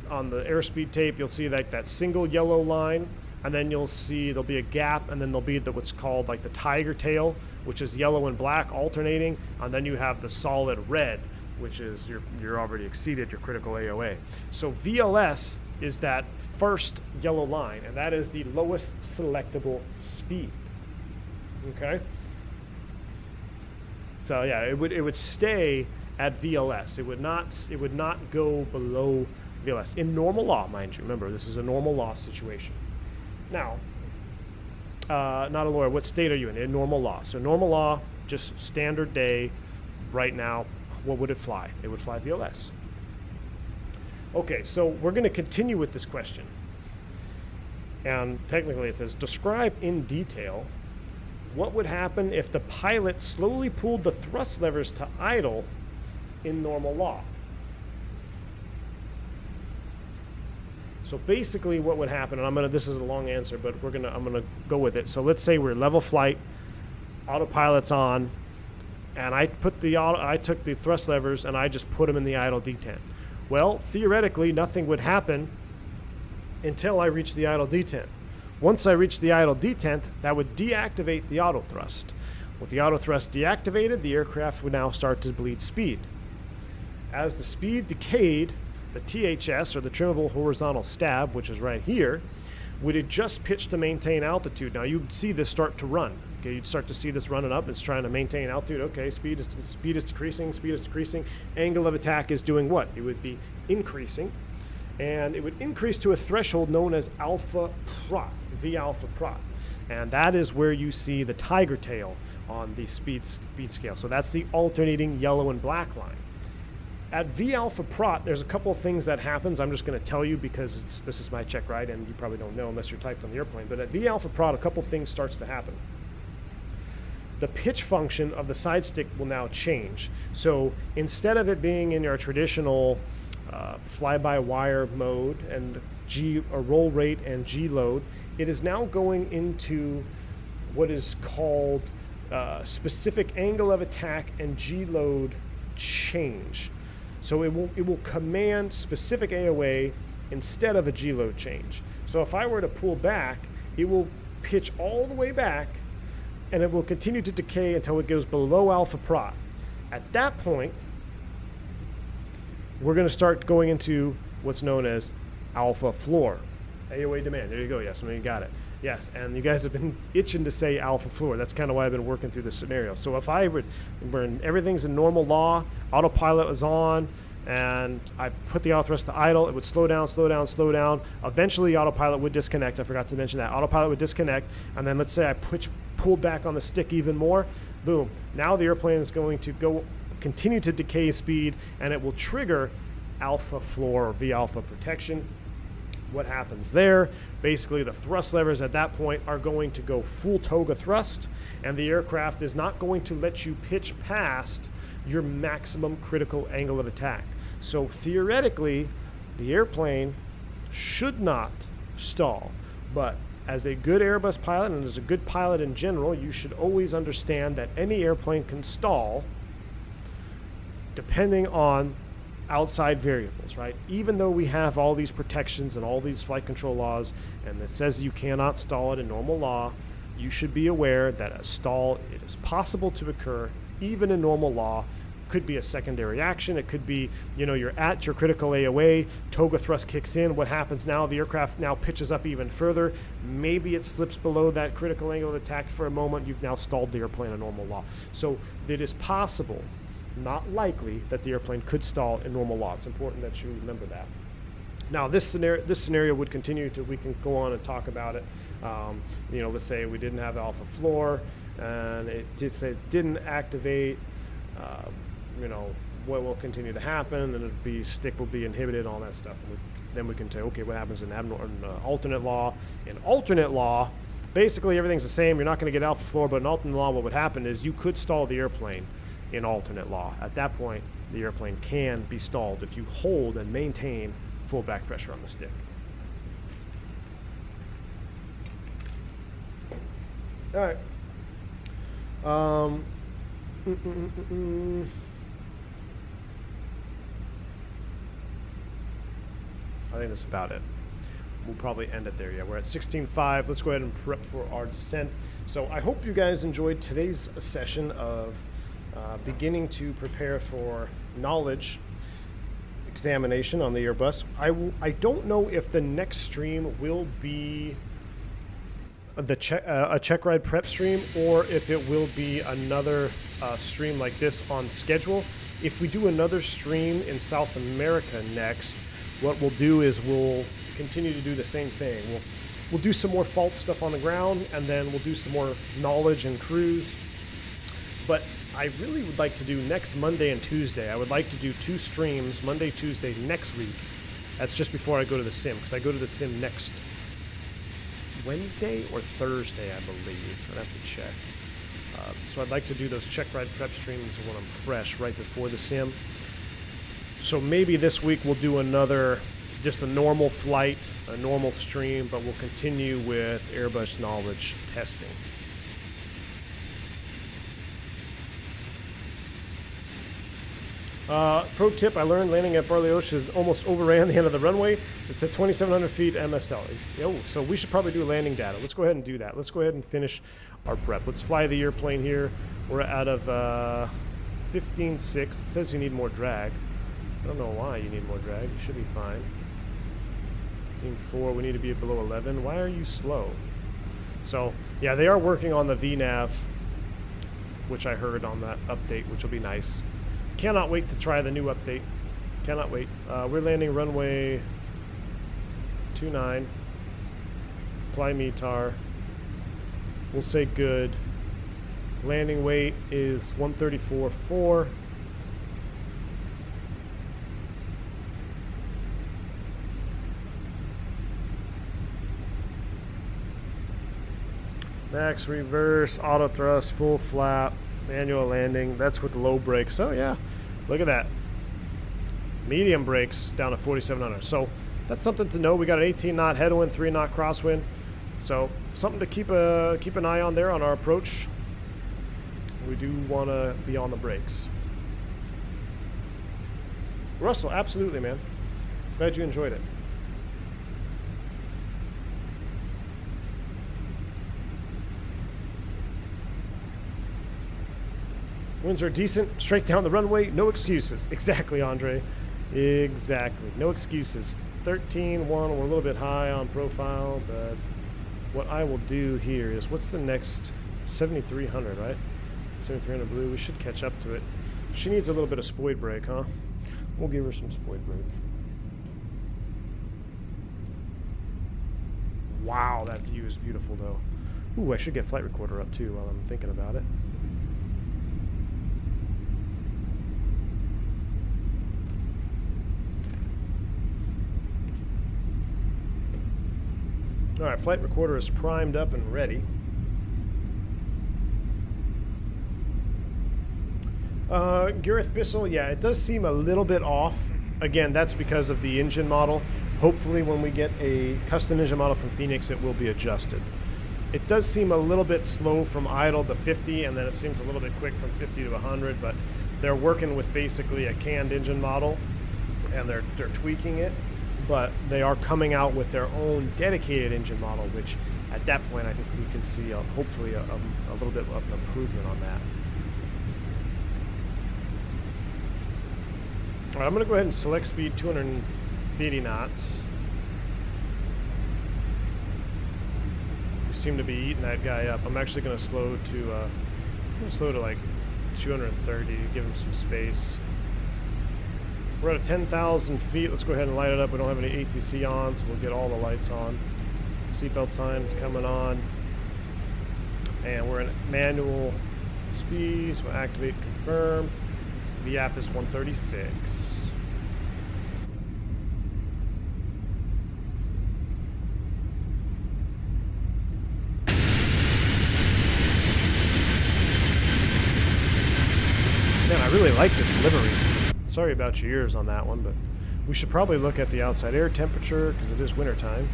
airspeed tape, you'll see that single yellow line, and then you'll see there'll be a gap, and then there'll be what's called like the tiger tail, which is yellow and black alternating, and then you have the solid red, which is you're already exceeded your critical AOA. So VLS is that first yellow line, and that is the lowest selectable speed. Okay? So yeah, it would stay at VLS. It would not go below VLS in normal law, mind you. Remember, this is a normal law situation. Now, not a lawyer, what state are you in? In normal law. So normal law, just standard day, right now, what would it fly? It would fly VLS. Okay, so we're going to continue with this question. And technically it says, describe in detail what would happen if the pilot slowly pulled the thrust levers to idle in normal law. So basically what would happen, and this is a long answer, but I'm gonna go with it. So let's say we're level flight, autopilot's on, and I took the thrust levers and I just put them in the idle detent. Well, theoretically, nothing would happen until I reach the idle detent. Once I reach the idle detent, that would deactivate the auto thrust. With the auto thrust deactivated, the aircraft would now start to bleed speed. As the speed decayed, the THS, or the trimmable horizontal stab, which is right here, would adjust pitch to maintain altitude. Now you'd see this start to run. Okay, you'd start to see this running up. It's trying to maintain altitude. Okay, speed is decreasing. Angle of attack is doing what? It would be increasing, and it would increase to a threshold known as alpha prot, V alpha prot, and that is where you see the tiger tail on the speed scale. So that's the alternating yellow and black line. At V alpha prot, there's a couple of things that happens. I'm just going to tell you because this is my check ride, and you probably don't know unless you're typed on the airplane. But at V alpha prot, a couple of things starts to happen. The pitch function of the side stick will now change. So instead of it being in our traditional fly-by-wire mode and roll rate and G load, it is now going into what is called specific angle of attack and G load change. So it will command specific AOA instead of a G load change. So if I were to pull back, it will pitch all the way back, and it will continue to decay until it goes below alpha prot. At that point, we're going to start going into what's known as alpha floor. AOA demand. There you go. Yes, I mean, you got it. Yes, and you guys have been itching to say alpha floor. That's kind of why I've been working through this scenario. So if everything's in normal law, autopilot is on, and I put the auto thrust to idle, it would slow down. Eventually, autopilot would disconnect. I forgot to mention that. Autopilot would disconnect, and then let's say I pulled back on the stick even more. Boom. Now the airplane is going to continue to decay speed, and it will trigger alpha floor or V alpha protection. What happens there? Basically, the thrust levers at that point are going to go full Toga thrust, and the aircraft is not going to let you pitch past your maximum critical angle of attack. So theoretically, the airplane should not stall. But as a good Airbus pilot and as a good pilot in general, you should always understand that any airplane can stall depending on outside variables, right? Even though we have all these protections and all these flight control laws, and it says you cannot stall it in normal law, you should be aware that a stall, it is possible to occur even in normal law. Could be a secondary action. It could be, you're at your critical AOA, Toga thrust kicks in. What happens now? The aircraft now pitches up even further. Maybe it slips below that critical angle of attack for a moment. You've now stalled the airplane in normal law. So it is possible, not likely, that the airplane could stall in normal law. It's important that you remember that. Now, this scenario would continue to, we can go on and talk about it. Let's say we didn't have alpha floor, and it didn't activate. What will continue to happen, and stick will be inhibited, all that stuff. And then we can say, okay, what happens in alternate law? In alternate law, basically everything's the same. You're not going to get alpha floor, but in alternate law, what would happen is you could stall the airplane in alternate law. At that point, the airplane can be stalled if you hold and maintain full back pressure on the stick. All right. I think that's about it. We'll probably end it there. Yeah, we're at 16.5. Let's go ahead and prep for our descent. So I hope you guys enjoyed today's session of beginning to prepare for knowledge examination on the Airbus. I don't know if the next stream will be a check ride prep stream, or if it will be another stream like this on schedule. If we do another stream in South America next, what we'll do is we'll continue to do the same thing. we'll do some more fault stuff on the ground, and then we'll do some more knowledge and cruise. But I really would like to do next Monday and Tuesday. I would like to do 2 streams, Monday, Tuesday next week. That's just before I go to the sim, because I go to the sim next Wednesday or Thursday, I believe. I'd have to check. So I'd like to do those check ride prep streams when I'm fresh, right before the sim. So maybe this week we'll do another, just a normal flight, a normal stream, but we'll continue with Airbus knowledge testing. Pro tip I learned landing at Barley-Osh almost overran the end of the runway. It's at 2,700 feet MSL. Oh, so we should probably do landing data. Let's go ahead and do that. Let's go ahead and finish our prep. Let's fly the airplane here. We're out of 15.6. It says you need more drag. I don't know why you need more drag. You should be fine. 15.4. We need to be below 11. Why are you slow? So, yeah, they are working on the VNAV, which I heard on that update, which will be nice. Cannot wait to try the new update. Cannot wait. We're landing runway 29. Apply METAR. We'll say good. Landing weight is 134.4. Max reverse, auto thrust, full flap, manual landing. That's with the low brakes. So yeah, look at that. Medium brakes down to 4,700. So that's something to know. We got an 18 knot headwind, 3 knot crosswind. So something to keep an eye on there on our approach. We do want to be on the brakes. Russell, absolutely, man. Glad you enjoyed it. Winds are decent, straight down the runway, no excuses. Exactly, Andre. Exactly, no excuses. 13.1, we're a little bit high on profile, but what I will do here is, what's the next? 7,300, right? 7,300 blue, we should catch up to it. She needs a little bit of spoid brake, huh? We'll give her some spoid brake. Wow, that view is beautiful, though. Ooh, I should get flight recorder up, too, while I'm thinking about it. All right, flight recorder is primed up and ready. Gareth Bissell, yeah, it does seem a little bit off. Again, that's because of the engine model. Hopefully when we get a custom engine model from Fenix, it will be adjusted. It does seem a little bit slow from idle to 50, and then it seems a little bit quick from 50 to 100, but they're working with basically a canned engine model, and they're tweaking it. But they are coming out with their own dedicated engine model, which at that point I think we can see hopefully a little bit of an improvement on that. All right, I'm going to go ahead and select speed 250 knots. We seem to be eating that guy up. I'm actually going to slow to like 230 to give him some space. We're at 10,000 feet. Let's go ahead and light it up. We don't have any ATC on, so we'll get all the lights on. Seatbelt sign is coming on. And we're in manual speed, so we'll activate, confirm. VAP is 136. Man, I really like this livery. Sorry about your ears on that one, but we should probably look at the outside air temperature because it is wintertime.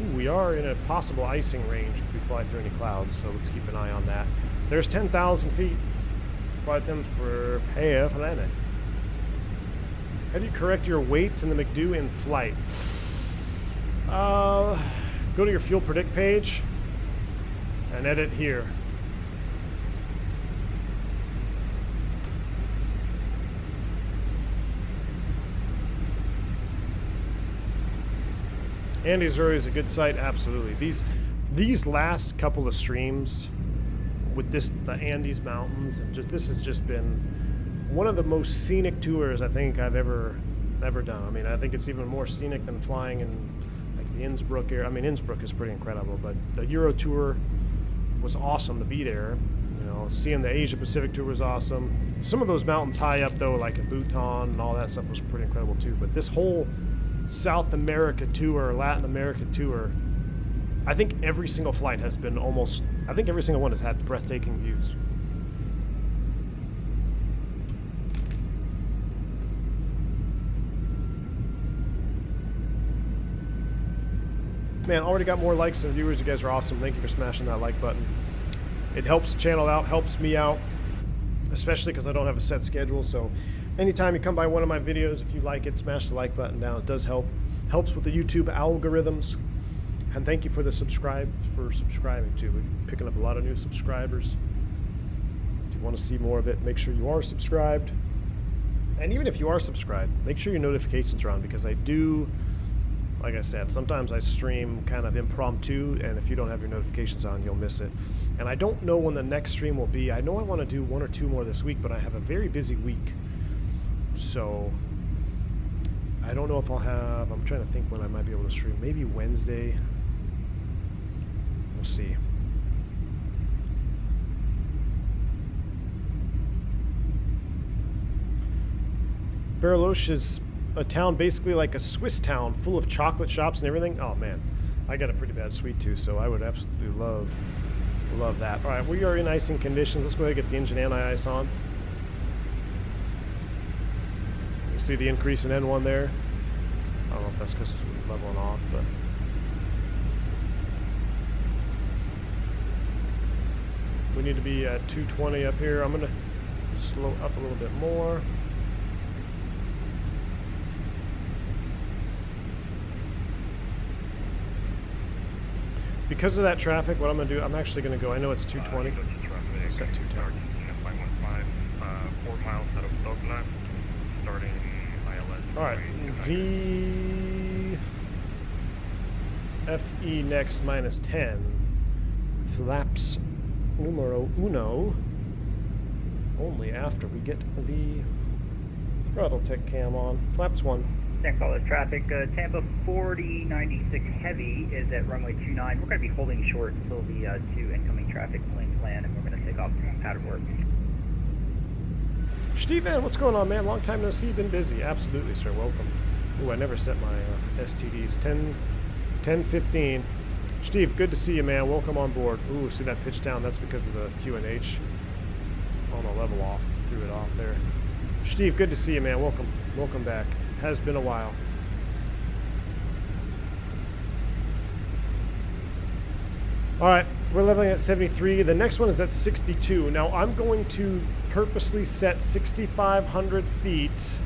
Ooh, we are in a possible icing range if we fly through any clouds, so let's keep an eye on that. There's 10,000 feet. Flight temps prepare for landing. How do you correct your weights in the McDo in flight? Go to your fuel predict page and edit here. Andy Zuri is a good site, absolutely. These last couple of streams with the Andes Mountains, and this has just been one of the most scenic tours I think I've ever done. I mean, I think it's even more scenic than flying in like the Innsbruck area. I mean, Innsbruck is pretty incredible, but the Euro tour was awesome to be there. You know, seeing the Asia Pacific tour was awesome. Some of those mountains high up though, like in Bhutan and all that stuff, was pretty incredible too. But this whole South America tour, Latin America tour, I think every single flight has been almost, I think every single one has had breathtaking views. Man, already got more likes than viewers. You guys are awesome. Thank you for smashing that like button. It helps the channel out, helps me out, especially because I don't have a set schedule. So anytime you come by one of my videos, if you like it, smash the like button down. It does help. Helps with the YouTube algorithms. And thank you for subscribing too. We're picking up a lot of new subscribers. If you want to see more of it, make sure you are subscribed. And even if you are subscribed, make sure your notifications are on, because I do, like I said, sometimes I stream kind of impromptu, and if you don't have your notifications on, you'll miss it. And I don't know when the next stream will be. I know I want to do 1 or 2 more this week, but I have a very busy week. So I don't know if I'll have, I'm trying to think when I might be able to stream. Maybe Wednesday. We'll see. Bariloche is a town basically like a Swiss town, full of chocolate shops and everything. Oh man, I got a pretty bad sweet tooth, so I would absolutely love that. All right, we are in icing conditions. Let's go ahead and get the engine anti-ice on. You see the increase in N1 there? I don't know if that's because we're leveling off, but we need to be at 220 up here. I'm gonna slow up a little bit more. Because of that traffic, what I'm going to do, I'm actually going to go, I know it's 220. I'll set 210. Argentina 515, 4 miles out of Toga, starting ILS. Alright, VFE next minus 10. Flaps numero uno. Only after we get the Throttletek cam on. Flaps 1. Thanks all this traffic. Tampa 4096 Heavy is at runway 29. We're going to be holding short until the 2 incoming traffic planes land, and we're going to take off from pattern work. Steven, what's going on, man? Long time no see. Been busy. Absolutely, sir. Welcome. Ooh, I never set my STDs. 10:15. Steve, good to see you, man. Welcome on board. Ooh, see that pitch down? That's because of the QNH on the level off. Threw it off there. Steve, good to see you, man. Welcome. Welcome back. Has been a while. All right, we're leveling at 73. The next one is at 62. Now I'm going to purposely set 6,500 feet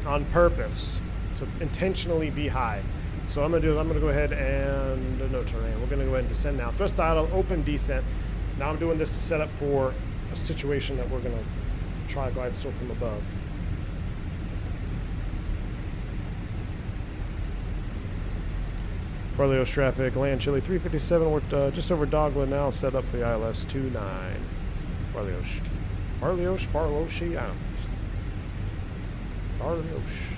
on purpose to intentionally be high. So what I'm gonna do is I'm gonna go ahead and no terrain. We're gonna go ahead and descend now. Thrust idle, open descent. Now I'm doing this to set up for a situation that we're gonna try glide slope from above. Barliosh traffic, land Chile 357. We're just over Dogla now, set up for the ILS 29. Barliosh. Barliosh, Barloshi, I don't know. Barliosh.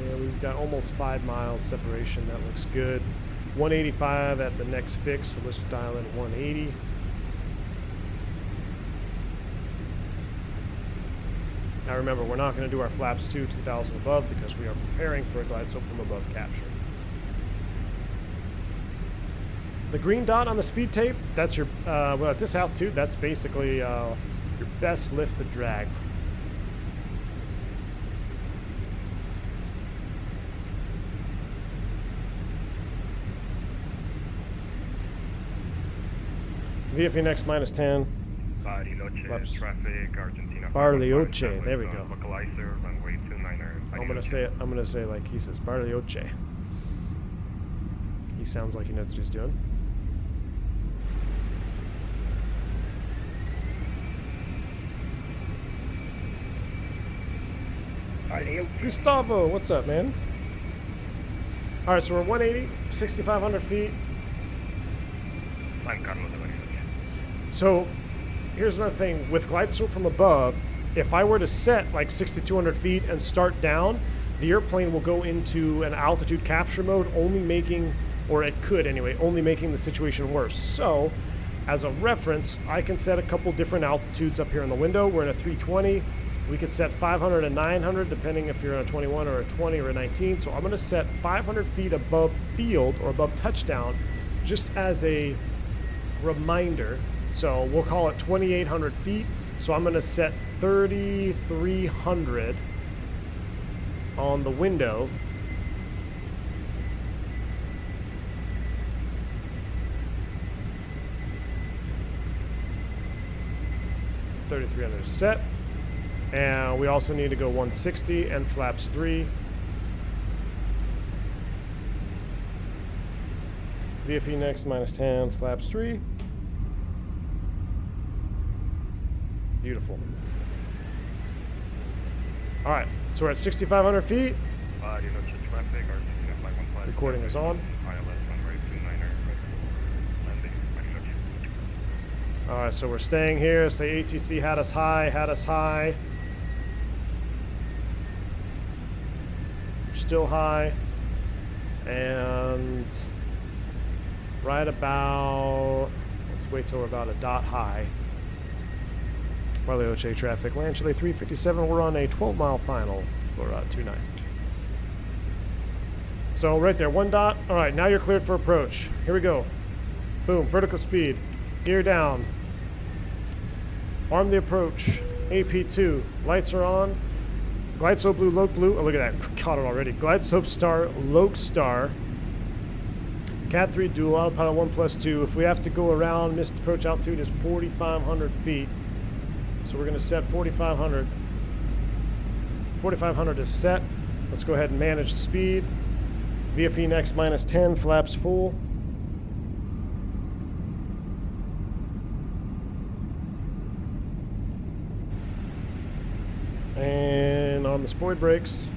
Yeah, we've got almost 5 miles separation. That looks good. 185 at the next fix, so let's dial in 180. Now remember, we're not going to do our flaps 2,000 above because we are preparing for a glide slope from above capture. The green dot on the speed tape, that's your, well at this altitude, that's basically your best lift to drag. VFE next minus 10. Bariloche traffic, Argentina. Bariloche, there we go. Localizer, runway 29er. I'm gonna say it like he says, Bariloche. He sounds like he knows what he's doing. Gustavo, what's up, man? All right, so we're 180, 6,500 feet. I'm Carlos de Bariloche. So here's another thing with glide slope from above. if I were to set like 6,200 feet and start down, the airplane will go into an altitude capture mode, only making, or it could anyway, only making the situation worse. So, as a reference, I can set a couple different altitudes up here in the window. We're in a 320. We could set 500 and 900, depending if you're in a 21 or a 20 or a 19. So I'm going to set 500 feet above field or above touchdown, just as a reminder. So we'll call it 2,800 feet. So I'm going to set 3,300 on the window. $3,300 set. And we also need to go 160 and flaps 3. VFE next, -10, flaps 3. Beautiful. All right, so we're at 6,500 feet. Recording is on. All right, so we're staying here. Say ATC had us high, Still high. And right about, let's wait till we're about a dot high. Bariloche traffic, land Chile 357. We're on a 12-mile final for 29. So right there, 1 dot. All right, now you're cleared for approach. Here we go. Boom, vertical speed. Gear down. Arm the approach. AP2. Lights are on. Glideslope blue, Loke blue. Oh, look at that. Caught it already. Glideslope star, Loke star. Cat 3 dual, autopilot 1+2. If we have to go around, missed approach altitude is 4,500 feet. So we're going to set 4,500. 4,500 is set. Let's go ahead and manage the speed. VFE next, -10, flaps full. And on the spoid brakes.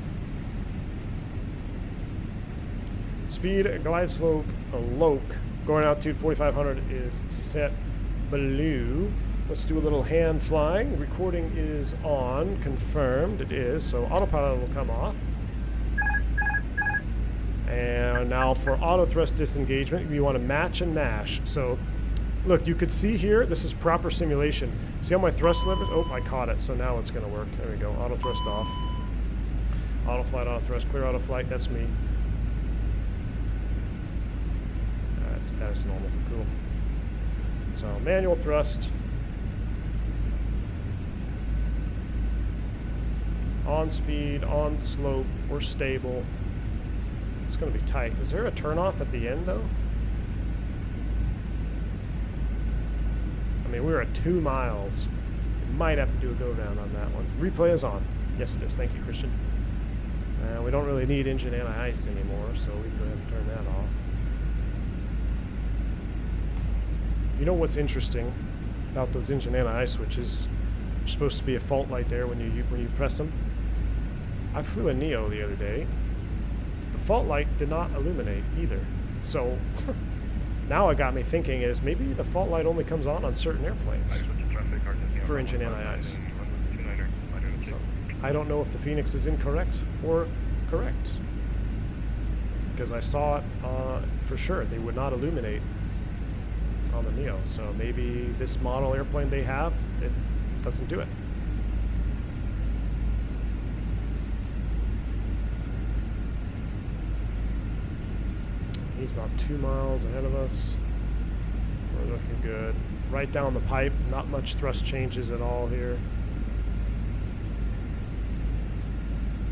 Speed, glide slope, Loke. Going altitude 4,500 is set blue. Let's do a little hand flying. Recording is on. Confirmed it is. So autopilot will come off. And now for auto thrust disengagement, we want to match and mash. So look, you could see here, this is proper simulation. See how my thrust lever? Oh, I caught it. So now it's going to work. There we go. Auto thrust off. Auto flight, auto thrust, clear auto flight. That's me. That is normal. Cool. So manual thrust. On speed, on slope, we're stable. It's going to be tight. Is there a turnoff at the end though? I mean, we're at 2 miles. We might have to do a go round on that one. Replay is on. Yes, it is. Thank you, Christian. We don't really need engine anti-ice anymore, so we can go ahead and turn that off. You know what's interesting about those engine anti-ice switches? There's supposed to be a fault light there when you press them. I flew a Neo the other day. The fault light did not illuminate either. So now it got me thinking is maybe the fault light only comes on certain airplanes for engine anti-ice. So I don't know if the Fenix is incorrect or correct, because I saw it for sure. They would not illuminate on the Neo. So maybe this model airplane they have, it doesn't do it. He's about 2 miles ahead of us. We're looking good. Right down the pipe, not much thrust changes at all here.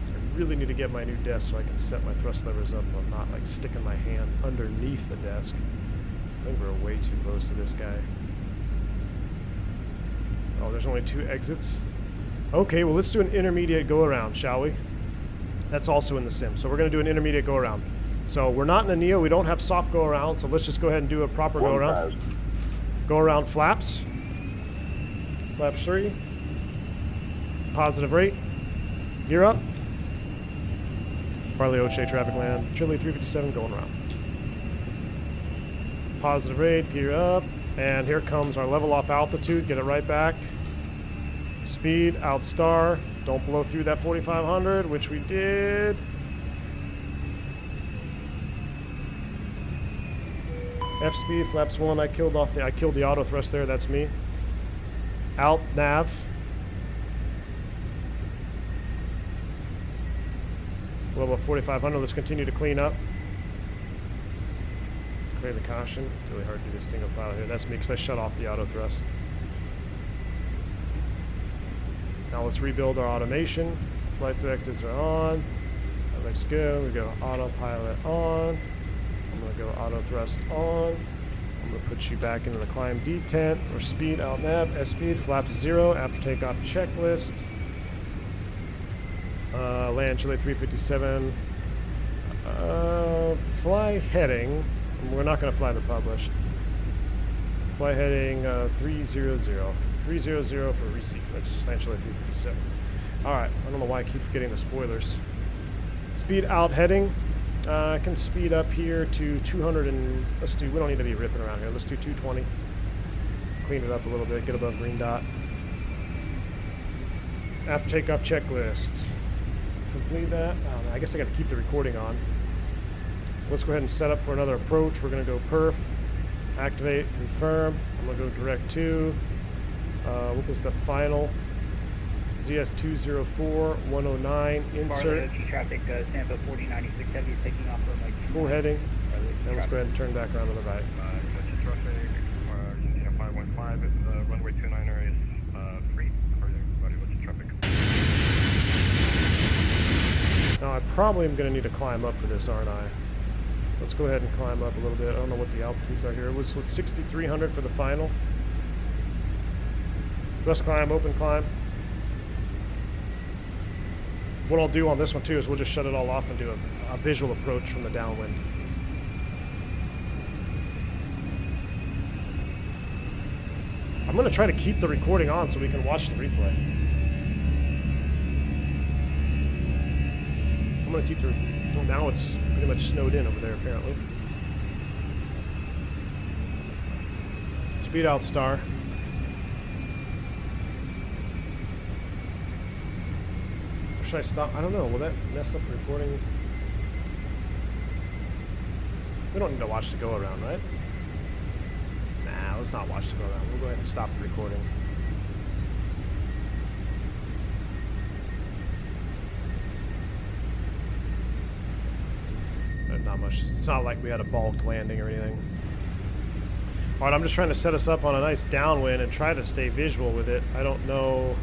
I really need to get my new desk so I can set my thrust levers up while not like sticking my hand underneath the desk. I think we're way too close to this guy. Oh, there's only 2 exits. Okay, well let's do an intermediate go around, shall we? That's also in the sim. So we're gonna do an intermediate go around. So we're not in a Neo, we don't have soft go around, so let's just go ahead and do a proper go around. Go around flaps. Flaps 3. Positive rate. Gear up. Bariloche traffic land. Chile 357 going around. Positive rate, gear up. And here comes our level off altitude. Get it right back. Speed, out star. Don't blow through that 4,500, which we did. F speed, flaps 1. I killed the auto thrust there. That's me. Out nav. Well, about 4,500. Let's continue to clean up. Clear the caution. It's really hard to do this single pilot here. That's me because I shut off the auto thrust. Now let's rebuild our automation. Flight directives are on. That looks good. We go autopilot on. I'm going to go auto thrust on. I'm going to put you back into the climb detent or speed out nav. S speed, flaps 0 after takeoff checklist. Land Chile 357. Fly heading. We're not going to fly the published. Fly heading 300. 300 for receipt, which is land Chile 357. Alright, I don't know why I keep forgetting the spoilers. Speed out heading. I can speed up here to 200 and we don't need to be ripping around here. Let's do 220. Clean it up a little bit, get above green dot. After takeoff checklist. Complete that. Oh, I guess I got to keep the recording on. Let's go ahead and set up for another approach. We're going to go perf, activate, confirm. I'm going to go direct to. What was the final? ZS204 109 insert. Traffic Tampa 4096 heavy is taking off runway 29. Full heading. Now let's go ahead and turn back around to the right. Traffic, Argentina 515, runway 29er is free. Everybody, what's the traffic? Now I probably am going to need to climb up for this, aren't I? Let's go ahead and climb up a little bit. I don't know what the altitudes are here. It was 6,300 for the final. Thrust climb, open climb. What I'll do on this one too is we'll just shut it all off and do a visual approach from the downwind. I'm going to try to keep the recording on so we can watch the replay. I'm going to keep the... Well, now it's pretty much snowed in over there apparently. Speed out star. Should I stop? I don't know. Will that mess up the recording? We don't need to watch the go around, right? Nah, let's not watch the go around. We'll go ahead and stop the recording. But not much. It's not like we had a balked landing or anything. Alright, I'm just trying to set us up on a nice downwind and try to stay visual with it. I don't know.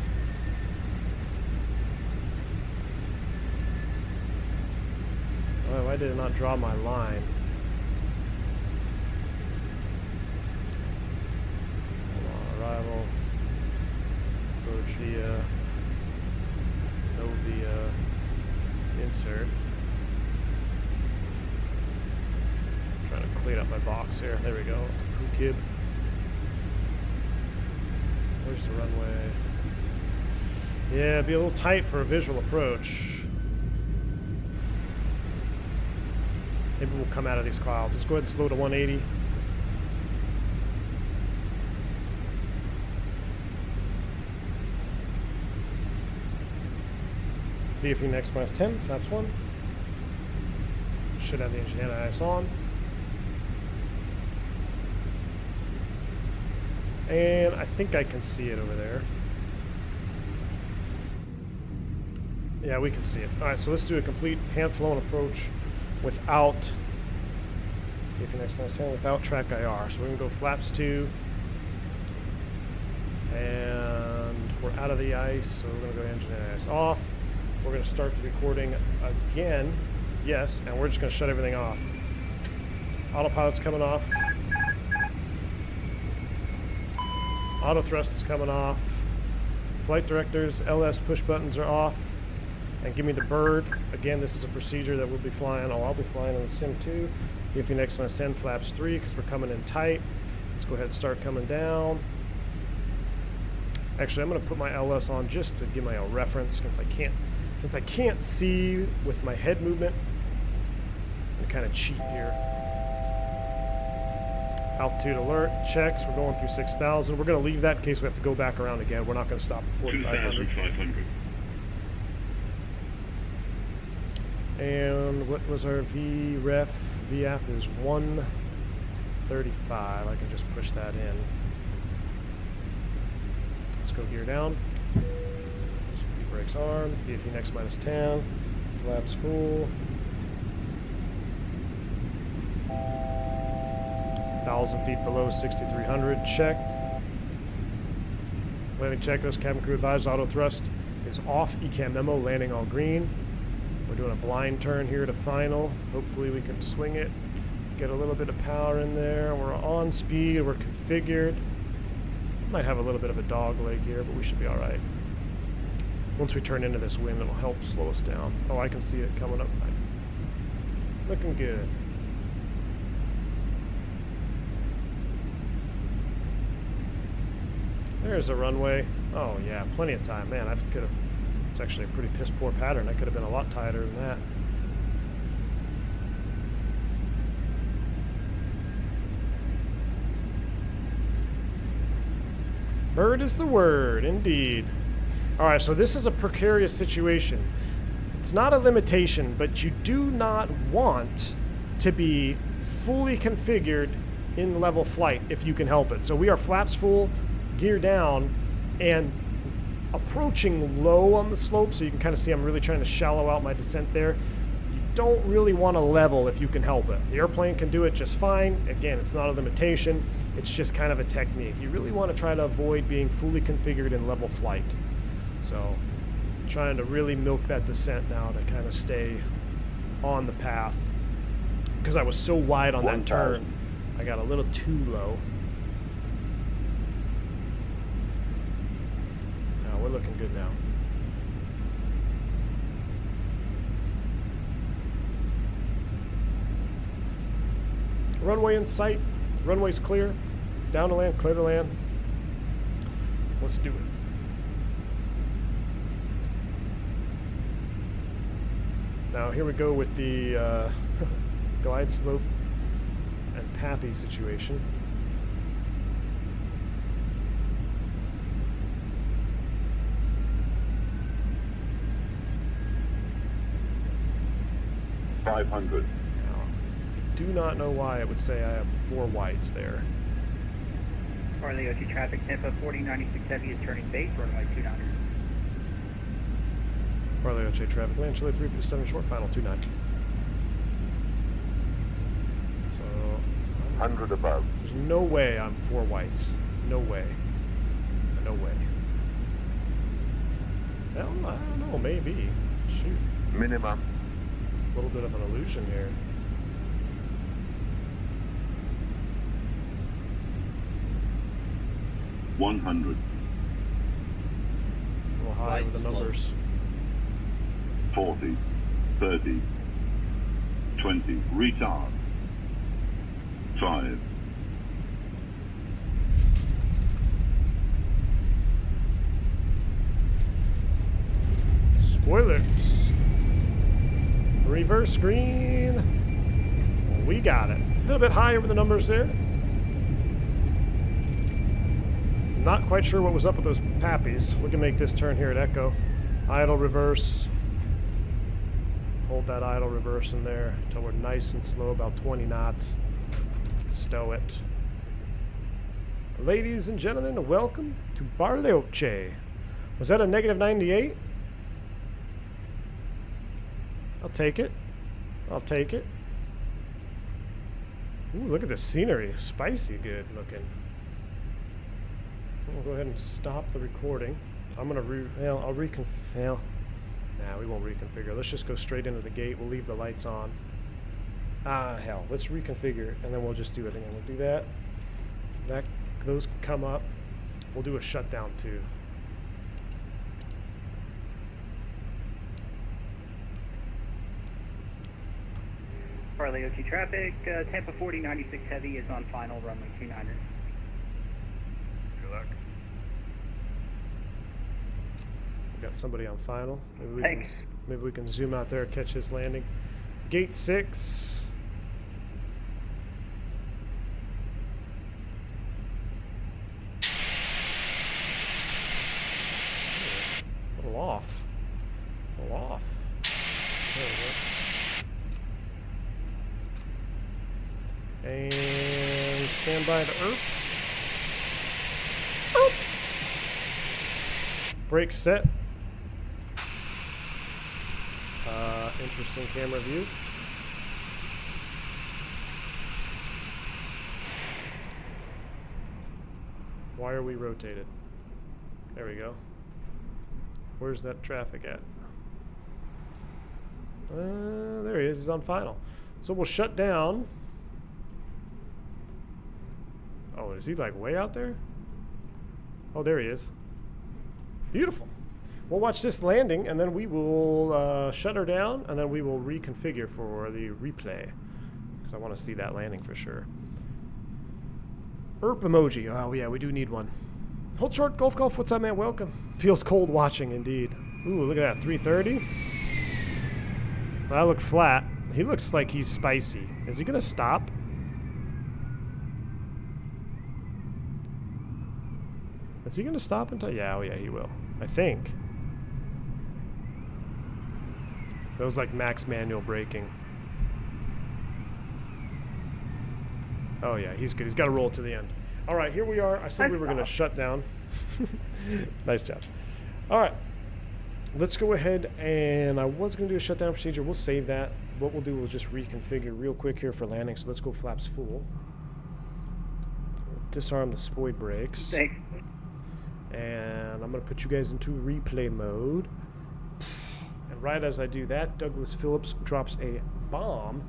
Why did it not draw my line? Arrival. Approach via. No via. Insert. I'm trying to clean up my box here. There we go. Kib. Where's the runway? Yeah, it'd be a little tight for a visual approach. Maybe we'll come out of these clouds. Let's go ahead and slow to 180. VFE next minus 10, flaps 1. Should have the engine anti-ice on. And I think I can see it over there. Yeah, we can see it. Alright, so let's do a complete hand-flown approach without VFE next minus 10, without track IR. So we're going to go flaps 2. And we're out of the ice, so we're going to go engine anti-ice off. We're going to start the recording again. Yes, and we're just going to shut everything off. Autopilot's coming off. Auto thrust is coming off. Flight directors, LS push buttons are off. And give me the bird. Again, this is a procedure that we'll be flying. Oh, I'll be flying on the Sim 2. VFE next minus 10, flaps 3, because we're coming in tight. Let's go ahead and start coming down. Actually, I'm going to put my LS on just to give my own reference, since I can't see with my head movement. I'm going to kind of cheat here. Altitude alert checks. We're going through 6,000. We're going to leave that in case we have to go back around again. We're not going to stop at 4,500. 2,500. And what was our VREF? VAP is 135. I can just push that in. Let's go gear down. Speed brakes armed. VFE next minus 10. Flaps full. 1,000 feet below 6,300. Check. Landing checklist. Cabin crew advised auto thrust is off. ECAM memo. Landing all green. We're doing a blind turn here to final. Hopefully we can swing it. Get a little bit of power in there. We're on speed. We're configured. Might have a little bit of a dog leg here, but we should be all right. Once we turn into this wind, it'll help slow us down. Oh, I can see it coming up. Looking good. There's a runway. Oh yeah, plenty of time. Man, I could have. It's actually a pretty piss poor pattern. I could have been a lot tighter than that. Bird is the word, indeed. All right, so this is a precarious situation. It's not a limitation, but you do not want to be fully configured in level flight if you can help it. So we are flaps full, gear down, and approaching low on the slope, so you can kind of see I'm really trying to shallow out my descent there. You don't really want to level if you can help it. The airplane can do it just fine. Again, it's not a limitation. It's just kind of a technique. You really want to try to avoid being fully configured in level flight. So trying to really milk that descent now to kind of stay on the path. Because I was so wide on that turn, I got a little too low. Now we're looking good now. Runway in sight. Runway's clear. Down to land, clear to land. Let's do it. Now here we go with the glide slope and PAPI situation. $500. Do not know why I would say I have 4 whites there. Farley OT traffic, Tampa 4096 Heavy is turning base, runway 29. Farley OJ traffic, land Chile 357 short, final 29. So 100 above. there's no way I'm 4 whites. No way. No way. Well, I don't know, maybe. Shoot. Minimum. A little bit of an illusion here. $100. A little high with the numbers. 40, 30, 20, retard. 5. Spoilers. Reverse green. We got it. A little bit high over the numbers there. Not quite sure what was up with those pappies. We can make this turn here at Echo. Idle reverse. Hold that idle reverse in there until we're nice and slow, about 20 knots. Stow it. Ladies and gentlemen, welcome to Barleoche. Was that a negative 98? I'll take it. I'll take it. Ooh, look at the scenery. Spicy good looking. We'll go ahead and stop the recording. I'm gonna I'll reconfigure. Nah, we won't reconfigure. Let's just go straight into the gate. We'll leave the lights on. Ah, hell. Let's reconfigure, and then we'll just do it again. We'll do that. Those can come up. We'll do a shutdown too. Farley OT traffic, Tampa 4096 Heavy is on final, runway 29er. Good luck. Got somebody on final. Thanks. Maybe we can zoom out there and catch his landing. Gate 6. And stand by to ERP. Brake set. Interesting camera view. Why are we rotated? There we go. Where's that traffic at? There he is. He's on final. So we'll shut down. Oh, is he like way out there? Oh, there he is. Beautiful. We'll watch this landing, and then we will shut her down, and then we will reconfigure for the replay, because I want to see that landing for sure. ERP emoji. Oh, yeah, we do need one. Hold short, Golf Golf. What's up, man? Welcome. Feels cold watching, indeed. Ooh, look at that. 330. Well, that looked flat. He looks like he's spicy. Is he going to stop? Is he going to stop until... Yeah, oh, yeah, he will. I think. That was like max manual braking. Oh, yeah, he's good. He's got to roll to the end. All right, here we are. I said we were going to shut down. Nice job. All right. Let's go ahead, and I was going to do a shutdown procedure. We'll save that. What we'll do is just reconfigure real quick here for landing. So let's go flaps full. Disarm the spoid brakes. Thanks. And I'm going to put you guys into replay mode. And right as I do that, Douglas Phillips drops a bomb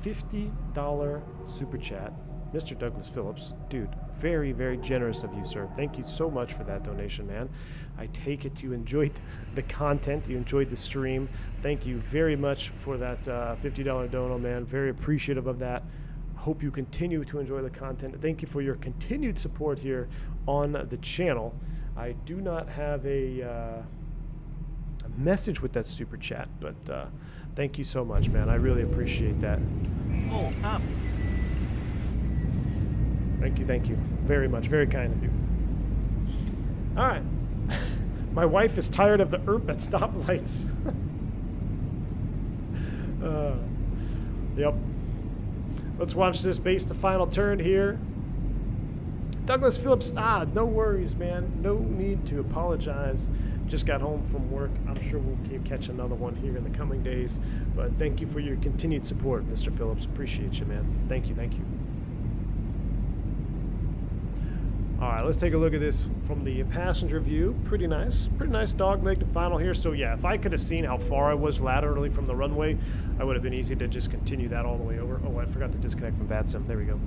$50 super chat. Mr. Douglas Phillips, dude, very, very generous of you, sir. Thank you so much for that donation, man. I take it you enjoyed the content, you enjoyed the stream. Thank you very much for that $50 dono, man. Very appreciative of that. Hope you continue to enjoy the content. Thank you for your continued support here on the channel. I do not have a message with that super chat, but thank you so much, man. I really appreciate that. Oh, up. Thank you very much. Very kind of you. All right. My wife is tired of the ERP at stoplights. Yep. Let's watch this base to final turn here. Douglas Phillips, no worries, man. No need to apologize. Just got home from work. I'm sure we'll catch another one here in the coming days. But thank you for your continued support, Mr. Phillips. Appreciate you, man. Thank you. All right, let's take a look at this from the passenger view. Pretty nice dog leg to final here. So yeah, if I could have seen how far I was laterally from the runway, I would have been easy to just continue that all the way over. Oh, I forgot to disconnect from VATSIM. There we go.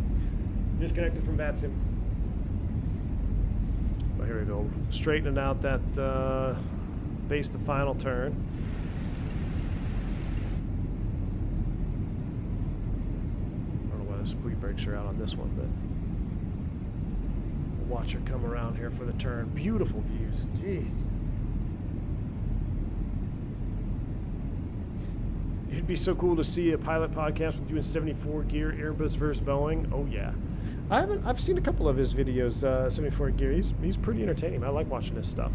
Disconnected from VATSIM. Well, here we go. Straightening out that base to final turn. I don't know why the speed brakes are out on this one, but watch her come around here for the turn. Beautiful views. Jeez. It'd be so cool to see a pilot podcast with you in 74 gear Airbus versus Boeing. Oh yeah. I've seen a couple of his videos, 74 gear. He's pretty entertaining. I like watching his stuff.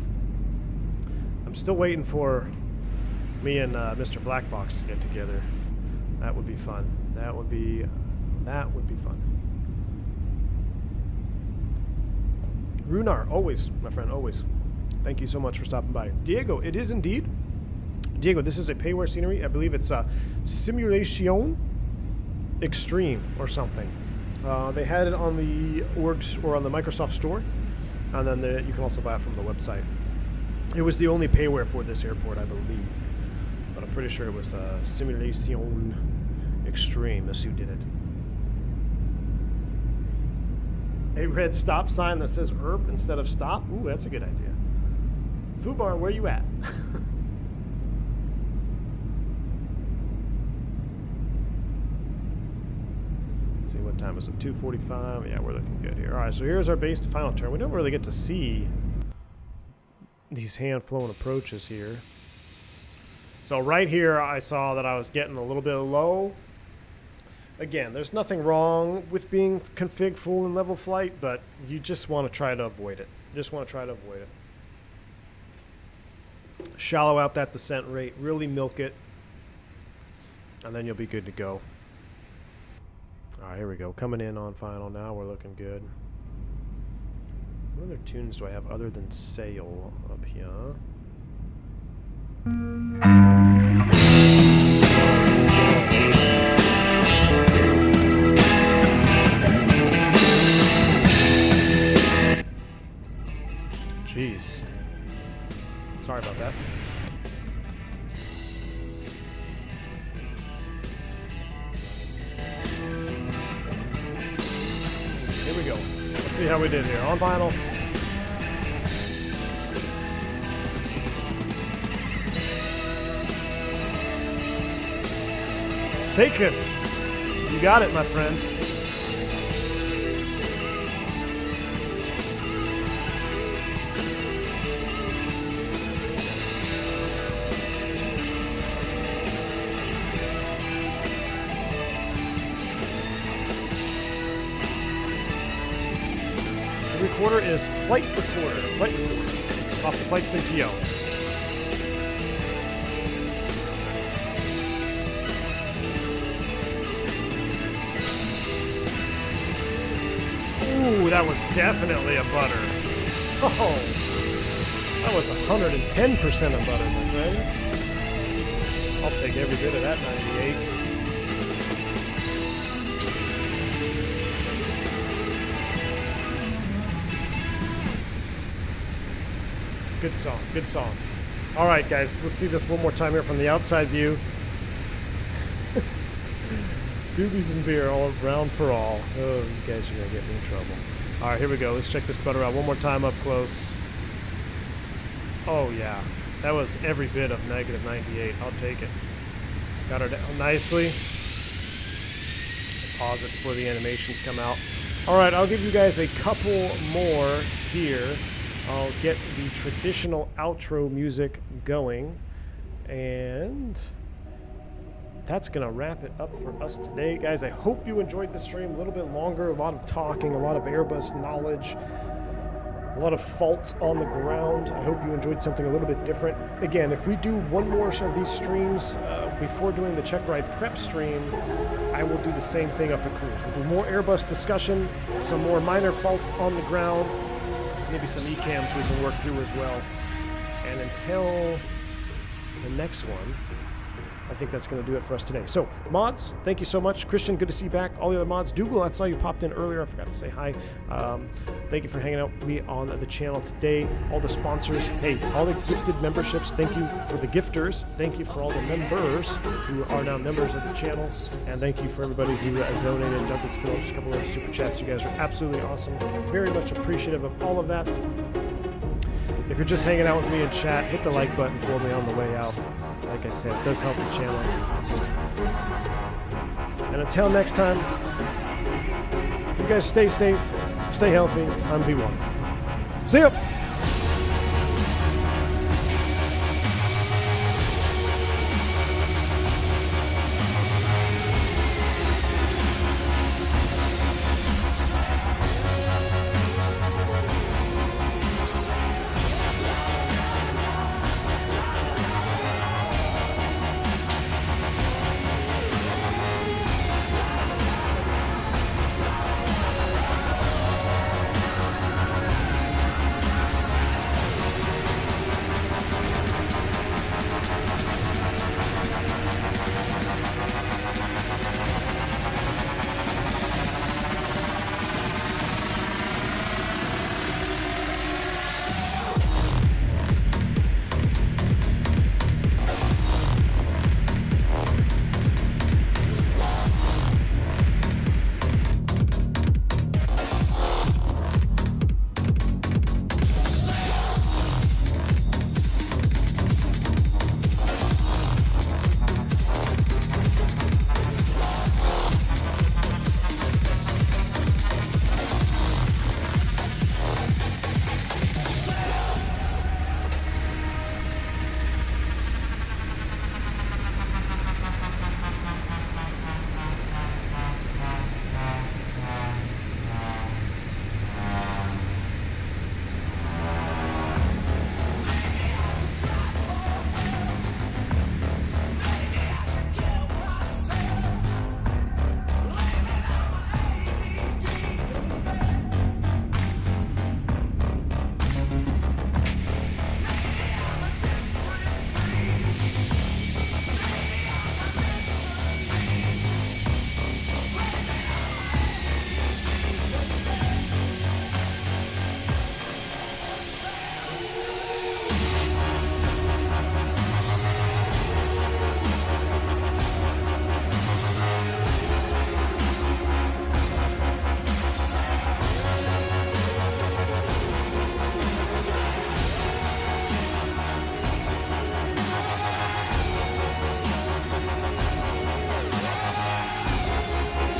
I'm still waiting for me and Mr. Blackbox to get together. That would be fun. That would be fun. Runar, always, my friend, always. Thank you so much for stopping by. Diego, it is indeed. Diego, this is a payware scenery. I believe it's a Simulation Extreme or something. They had it on the orgs or on the Microsoft Store, and then you can also buy it from the website. It was the only payware for this airport, I believe, but I'm pretty sure it was Simulation Extreme. That's who did it. A red stop sign that says ERP instead of stop. Ooh, that's a good idea. Fubar, where you at? See, what time is it? 2:45. Yeah, we're looking good here. All right, so here's our base to final turn. We don't really get to see these hand-flown approaches here. So right here, I saw that I was getting a little bit low. Again, there's nothing wrong with being config full in level flight, but you just want to try to avoid it. Shallow out that descent rate, really milk it, and then you'll be good to go. All right, here we go. Coming in on final now. We're looking good. What other tunes do I have other than sail up here? Jeez. Sorry about that. Here we go. Let's see how we did here. On final. Sakus, you got it, my friend. The recorder is flight recorder. Flight recorder. Off the flight Santiago. Ooh, that was definitely a butter. Oh, that was 110% a butter, my friends. I'll take every bit of that 98. Good song, good song. All right, guys, let's see this one more time here from the outside view. Doobies and beer all around for all. Oh, you guys are going to get me in trouble. All right, here we go. Let's check this butter out one more time up close. Oh, yeah. That was every bit of negative 98. I'll take it. Got her down nicely. Pause it before the animations come out. All right, I'll give you guys a couple more here. I'll get the traditional outro music going. And that's going to wrap it up for us today. Guys, I hope you enjoyed the stream. A little bit longer, a lot of talking, a lot of Airbus knowledge, a lot of faults on the ground. I hope you enjoyed something a little bit different. Again, if we do one more of these streams before doing the check ride prep stream, I will do the same thing up at cruise. We'll do more Airbus discussion, some more minor faults on the ground, maybe some ECAMs we can work through as well. And until the next one, I think that's going to do it for us today. So, mods, thank you so much. Christian, good to see you back. All the other mods. Dougal, I saw you popped in earlier. I forgot to say hi. Thank you for hanging out with me on the channel today. All the sponsors. Hey, all the gifted memberships. Thank you for the gifters. Thank you for all the members who are now members of the channel. And thank you for everybody who donated. Douglas Phillips, a couple of super chats. You guys are absolutely awesome. Very much appreciative of all of that. If you're just hanging out with me in chat, hit the like button for me on the way out. Like I said, it does help the channel. And until next time, you guys stay safe, stay healthy. I'm V1. See ya!